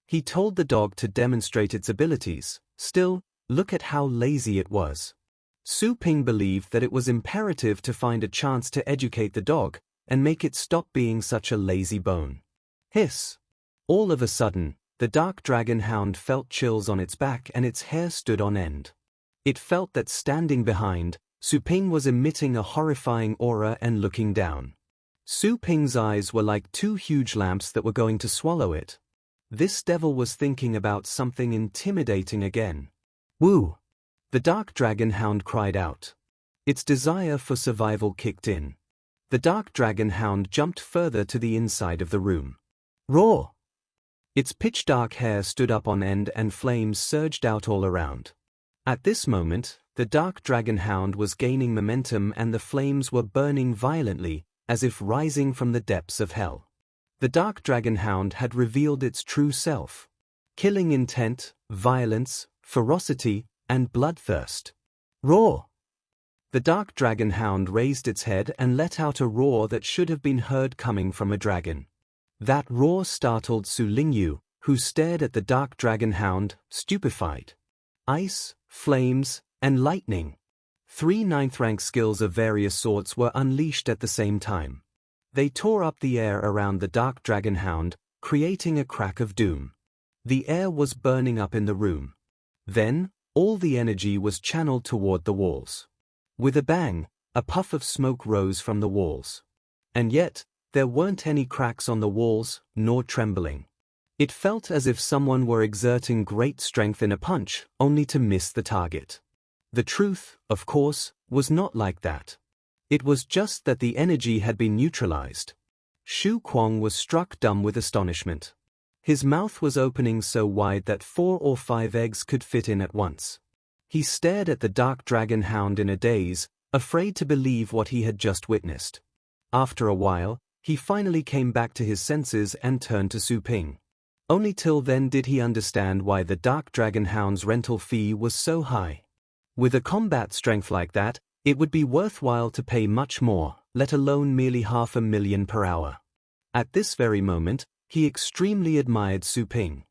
He told the dog to demonstrate its abilities. Still, look at how lazy it was. Su Ping believed that it was imperative to find a chance to educate the dog and make it stop being such a lazy bone. Hiss! All of a sudden, the dark dragon hound felt chills on its back and its hair stood on end. It felt that standing behind, Su Ping was emitting a horrifying aura and looking down. Su Ping's eyes were like two huge lamps that were going to swallow it. This devil was thinking about something intimidating again. Woo! The dark dragon hound cried out. Its desire for survival kicked in. The dark dragon hound jumped further to the inside of the room. Roar! Its pitch-dark hair stood up on end and flames surged out all around. At this moment, the dark dragon hound was gaining momentum and the flames were burning violently, as if rising from the depths of hell. The dark dragon hound had revealed its true self. Killing intent, violence, ferocity, and bloodthirst. Roar! The dark dragon hound raised its head and let out a roar that should have been heard coming from a dragon. That roar startled Su Lingyu, who stared at the dark dragon hound, stupefied. Ice, flames, and lightning. 3 9th rank skills of various sorts were unleashed at the same time. They tore up the air around the dark dragon hound, creating a crack of doom. The air was burning up in the room. Then, all the energy was channeled toward the walls. With a bang, a puff of smoke rose from the walls. And yet, there weren't any cracks on the walls, nor trembling. It felt as if someone were exerting great strength in a punch, only to miss the target. The truth, of course, was not like that. It was just that the energy had been neutralized. Shu Kuang was struck dumb with astonishment. His mouth was opening so wide that 4 or 5 eggs could fit in at once. He stared at the dark dragon hound in a daze, afraid to believe what he had just witnessed. After a while, he finally came back to his senses and turned to Su Ping. Only till then did he understand why the dark dragon hound's rental fee was so high. With a combat strength like that, it would be worthwhile to pay much more, let alone merely $500,000 per hour. At this very moment, he extremely admired Su Ping.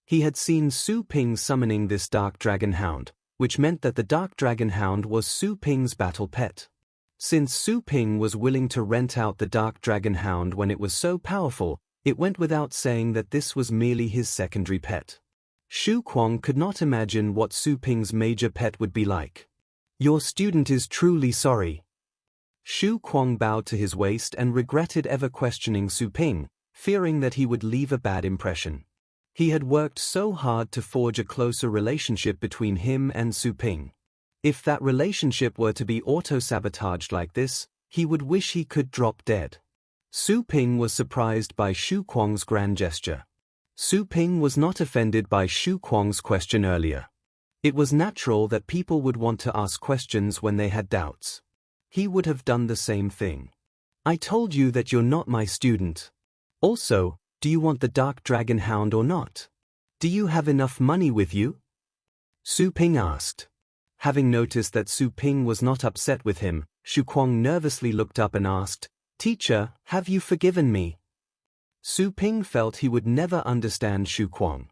He had seen Su Ping summoning this dark dragon hound, which meant that the dark dragon hound was Su Ping's battle pet. Since Su Ping was willing to rent out the dark dragon hound when it was so powerful, it went without saying that this was merely his secondary pet. Shu Kuang could not imagine what Su Ping's major pet would be like. Your student is truly sorry. Shu Kuang bowed to his waist and regretted ever questioning Su Ping, fearing that he would leave a bad impression. He had worked so hard to forge a closer relationship between him and Su Ping. If that relationship were to be auto-sabotaged like this, he would wish he could drop dead. Su Ping was surprised by Shu Kuang's grand gesture. Su Ping was not offended by Shu Kuang's question earlier. It was natural that people would want to ask questions when they had doubts. He would have done the same thing. I told you that you're not my student. Also, do you want the dark dragon hound or not? Do you have enough money with you? Su Ping asked. Having noticed that Su Ping was not upset with him, Shu Kuang nervously looked up and asked, Teacher, have you forgiven me? Su Ping felt he would never understand Shu Kuang.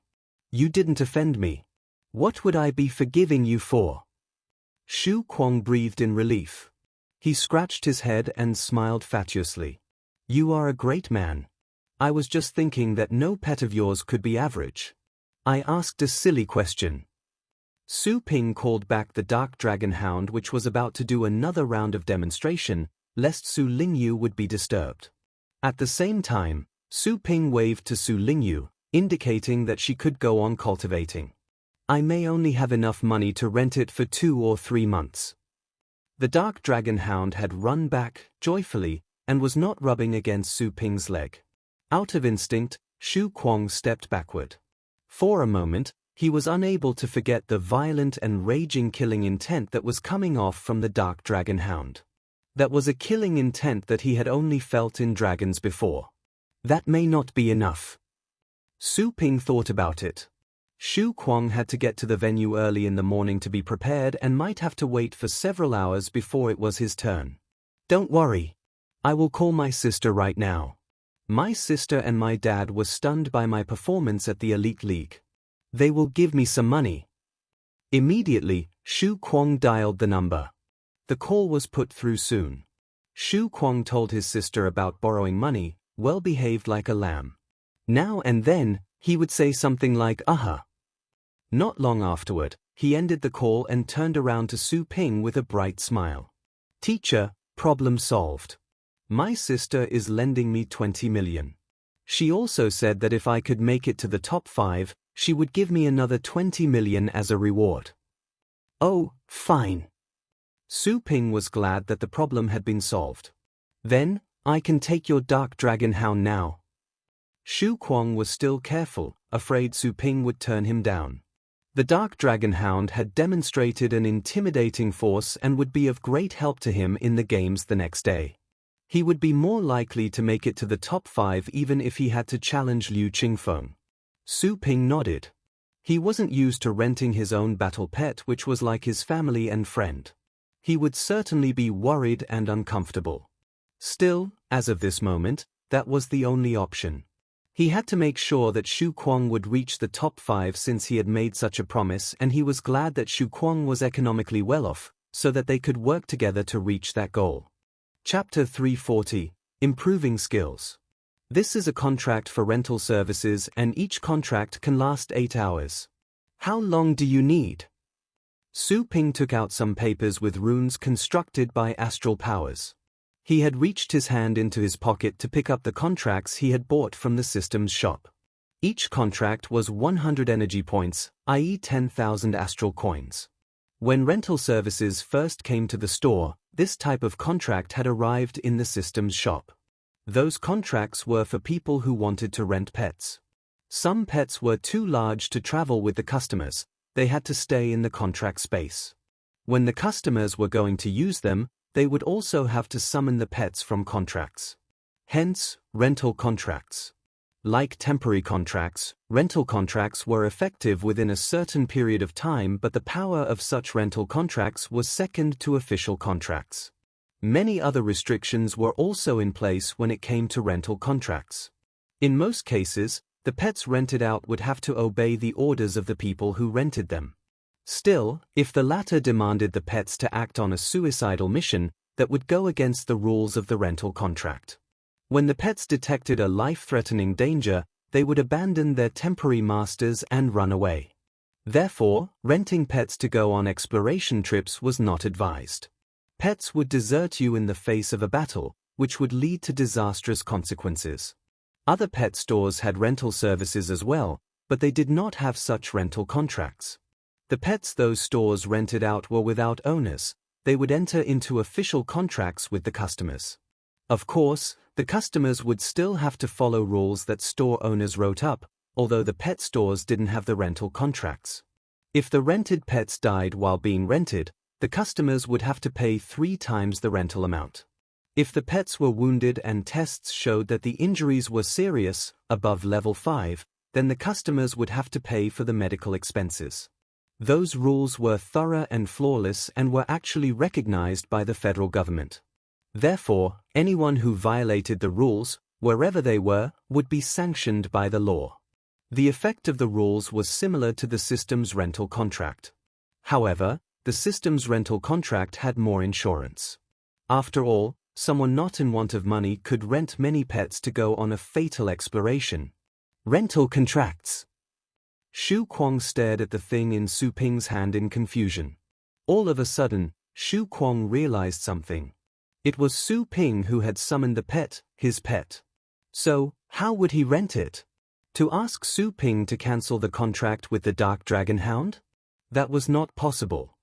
You didn't offend me. What would I be forgiving you for? Shu Kuang breathed in relief. He scratched his head and smiled fatuously. You are a great man. I was just thinking that no pet of yours could be average. I asked a silly question. Su Ping called back the dark dragon hound, which was about to do another round of demonstration, lest Su Lingyu would be disturbed. At the same time, Su Ping waved to Su Lingyu, indicating that she could go on cultivating. I may only have enough money to rent it for 2 or 3 months. The dark dragon hound had run back, joyfully, and was not rubbing against Su Ping's leg. Out of instinct, Shu Kuang stepped backward. For a moment, he was unable to forget the violent and raging killing intent that was coming off from the dark dragon hound. That was a killing intent that he had only felt in dragons before. That may not be enough. Su Ping thought about it. Shu Kuang had to get to the venue early in the morning to be prepared and might have to wait for several hours before it was his turn. Don't worry. I will call my sister right now. My sister and my dad were stunned by my performance at the Elite League. They will give me some money. Immediately, Shu Kuang dialed the number. The call was put through soon. Shu Kuang told his sister about borrowing money, well behaved like a lamb. Now and then, he would say something like "aha." Not long afterward, he ended the call and turned around to Su Ping with a bright smile. Teacher, problem solved. My sister is lending me 20 million. She also said that if I could make it to the top 5, she would give me another 20 million as a reward. Oh, fine. Su Ping was glad that the problem had been solved. Then, I can take your dark dragon hound now. Shu Kuang was still careful, afraid Su Ping would turn him down. The dark dragon hound had demonstrated an intimidating force and would be of great help to him in the games the next day. He would be more likely to make it to the top 5 even if he had to challenge Liu Qingfeng. Su Ping nodded. He wasn't used to renting his own battle pet, which was like his family and friend. He would certainly be worried and uncomfortable. Still, as of this moment, that was the only option. He had to make sure that Shu Kuang would reach the top 5 since he had made such a promise, and he was glad that Shu Kuang was economically well off, so that they could work together to reach that goal. Chapter 340, Improving Skills. This is a contract for rental services and each contract can last 8 hours. How long do you need? Su Ping took out some papers with runes constructed by astral powers. He had reached his hand into his pocket to pick up the contracts he had bought from the systems shop. Each contract was 100 energy points, i.e. 10,000 astral coins. When rental services first came to the store, this type of contract had arrived in the systems shop. Those contracts were for people who wanted to rent pets. Some pets were too large to travel with the customers. They had to stay in the contract space. When the customers were going to use them, they would also have to summon the pets from contracts. Hence, rental contracts. Like temporary contracts, rental contracts were effective within a certain period of time, but the power of such rental contracts was second to official contracts. Many other restrictions were also in place when it came to rental contracts. In most cases, the pets rented out would have to obey the orders of the people who rented them. Still, if the latter demanded the pets to act on a suicidal mission, that would go against the rules of the rental contract. When the pets detected a life-threatening danger, they would abandon their temporary masters and run away. Therefore, renting pets to go on exploration trips was not advised. Pets would desert you in the face of a battle, which would lead to disastrous consequences. Other pet stores had rental services as well, but they did not have such rental contracts. The pets those stores rented out were without owners. They would enter into official contracts with the customers. Of course, the customers would still have to follow rules that store owners wrote up, although the pet stores didn't have the rental contracts. If the rented pets died while being rented, the customers would have to pay 3 times the rental amount. If the pets were wounded and tests showed that the injuries were serious, above level 5, then the customers would have to pay for the medical expenses. Those rules were thorough and flawless and were actually recognized by the federal government. Therefore, anyone who violated the rules, wherever they were, would be sanctioned by the law. The effect of the rules was similar to the system's rental contract. However, the system's rental contract had more insurance. After all, someone not in want of money could rent many pets to go on a fatal exploration. Rental contracts. Shu Kuang stared at the thing in Su Ping's hand in confusion. All of a sudden, Shu Kuang realized something. It was Su Ping who had summoned the pet, his pet. So, how would he rent it? To ask Su Ping to cancel the contract with the Dark Dragon Hound? That was not possible.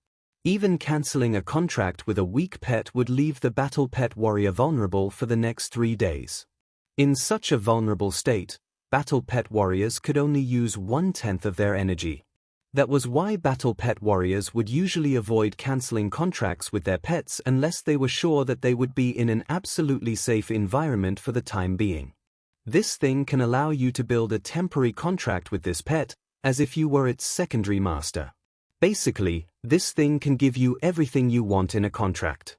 Even cancelling a contract with a weak pet would leave the battle pet warrior vulnerable for the next 3 days. In such a vulnerable state, battle pet warriors could only use 1/10 of their energy. That was why battle pet warriors would usually avoid cancelling contracts with their pets unless they were sure that they would be in an absolutely safe environment for the time being. This thing can allow you to build a temporary contract with this pet, as if you were its secondary master. Basically, this thing can give you everything you want in a contract.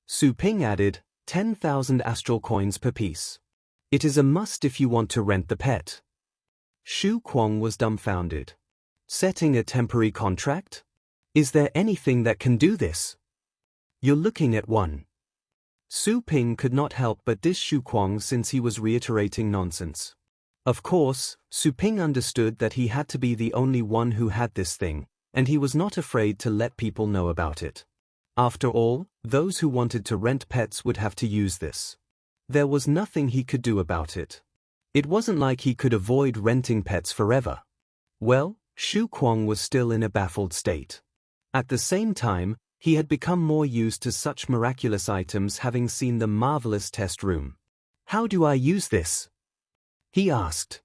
Su Ping added, 10,000 astral coins per piece. It is a must if you want to rent the pet. Shu Kuang was dumbfounded. Setting a temporary contract? Is there anything that can do this? You're looking at one. Su Ping could not help but diss Shu Kuang since he was reiterating nonsense. Of course, Su Ping understood that he had to be the only one who had this thing, and he was not afraid to let people know about it. After all, those who wanted to rent pets would have to use this. There was nothing he could do about it. It wasn't like he could avoid renting pets forever. Well, Shu Kuang was still in a baffled state. At the same time, he had become more used to such miraculous items having seen the marvelous test room. How do I use this? He asked.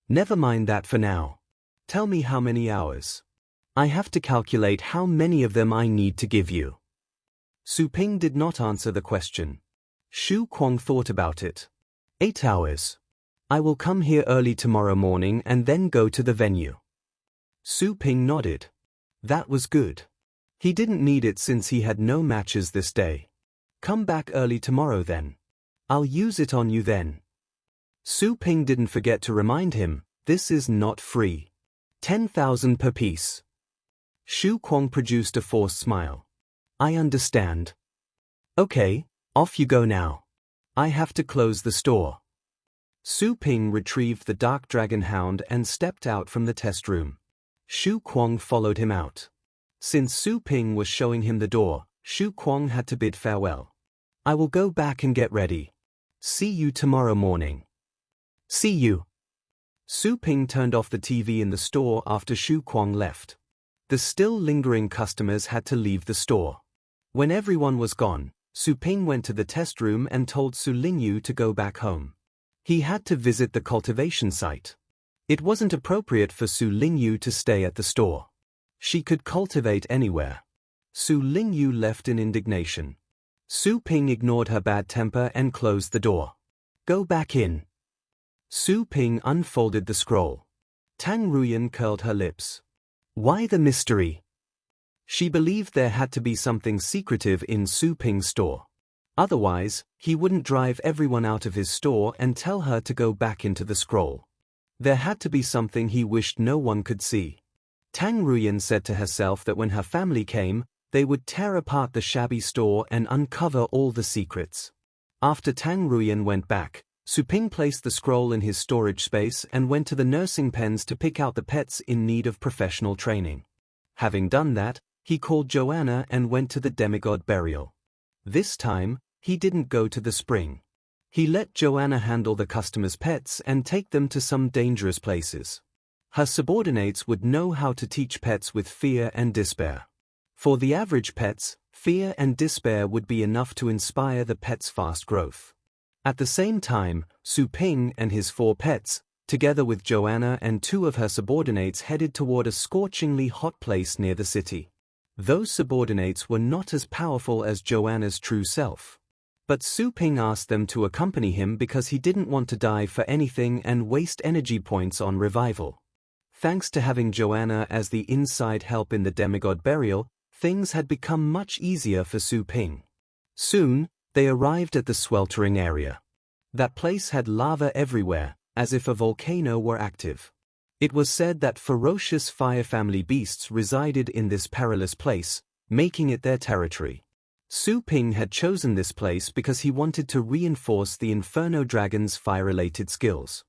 Never mind that for now. Tell me how many hours. I have to calculate how many of them I need to give you. Su Ping did not answer the question. Shu Kuang thought about it. 8 hours. I will come here early tomorrow morning and then go to the venue. Su Ping nodded. That was good. He didn't need it since he had no matches this day. Come back early tomorrow then. I'll use it on you then. Su Ping didn't forget to remind him, this is not free. 10,000 per piece. Shu Kuang produced a forced smile. I understand. Okay, off you go now. I have to close the store. Su Ping retrieved the dark dragon hound and stepped out from the test room. Shu Kuang followed him out. Since Su Ping was showing him the door, Shu Kuang had to bid farewell. I will go back and get ready. See you tomorrow morning. See you. Su Ping turned off the TV in the store after Shu Kuang left. The still lingering customers had to leave the store. When everyone was gone, Su Ping went to the test room and told Su Lingyu to go back home. He had to visit the cultivation site. It wasn't appropriate for Su Lingyu to stay at the store. She could cultivate anywhere. Su Lingyu left in indignation. Su Ping ignored her bad temper and closed the door. Go back in. Su Ping unfolded the scroll. Tang Ruyan curled her lips. Why the mystery? She believed there had to be something secretive in Su Ping's store. Otherwise, he wouldn't drive everyone out of his store and tell her to go back into the scroll. There had to be something he wished no one could see. Tang Ruyan said to herself that when her family came, they would tear apart the shabby store and uncover all the secrets. After Tang Ruyan went back, Su Ping placed the scroll in his storage space and went to the nursing pens to pick out the pets in need of professional training. Having done that, he called Joanna and went to the demigod burial. This time, he didn't go to the spring. He let Joanna handle the customers' pets and take them to some dangerous places. Her subordinates would know how to teach pets with fear and despair. For the average pets, fear and despair would be enough to inspire the pet's fast growth. At the same time, Su Ping and his 4 pets, together with Joanna and 2 of her subordinates, headed toward a scorchingly hot place near the city. Those subordinates were not as powerful as Joanna's true self. But Su Ping asked them to accompany him because he didn't want to die for anything and waste energy points on revival. Thanks to having Joanna as the inside help in the demigod burial, things had become much easier for Su Ping. Soon, they arrived at the sweltering area. That place had lava everywhere, as if a volcano were active. It was said that ferocious fire family beasts resided in this perilous place, making it their territory. Su Ping had chosen this place because he wanted to reinforce the Inferno Dragon's fire-related skills.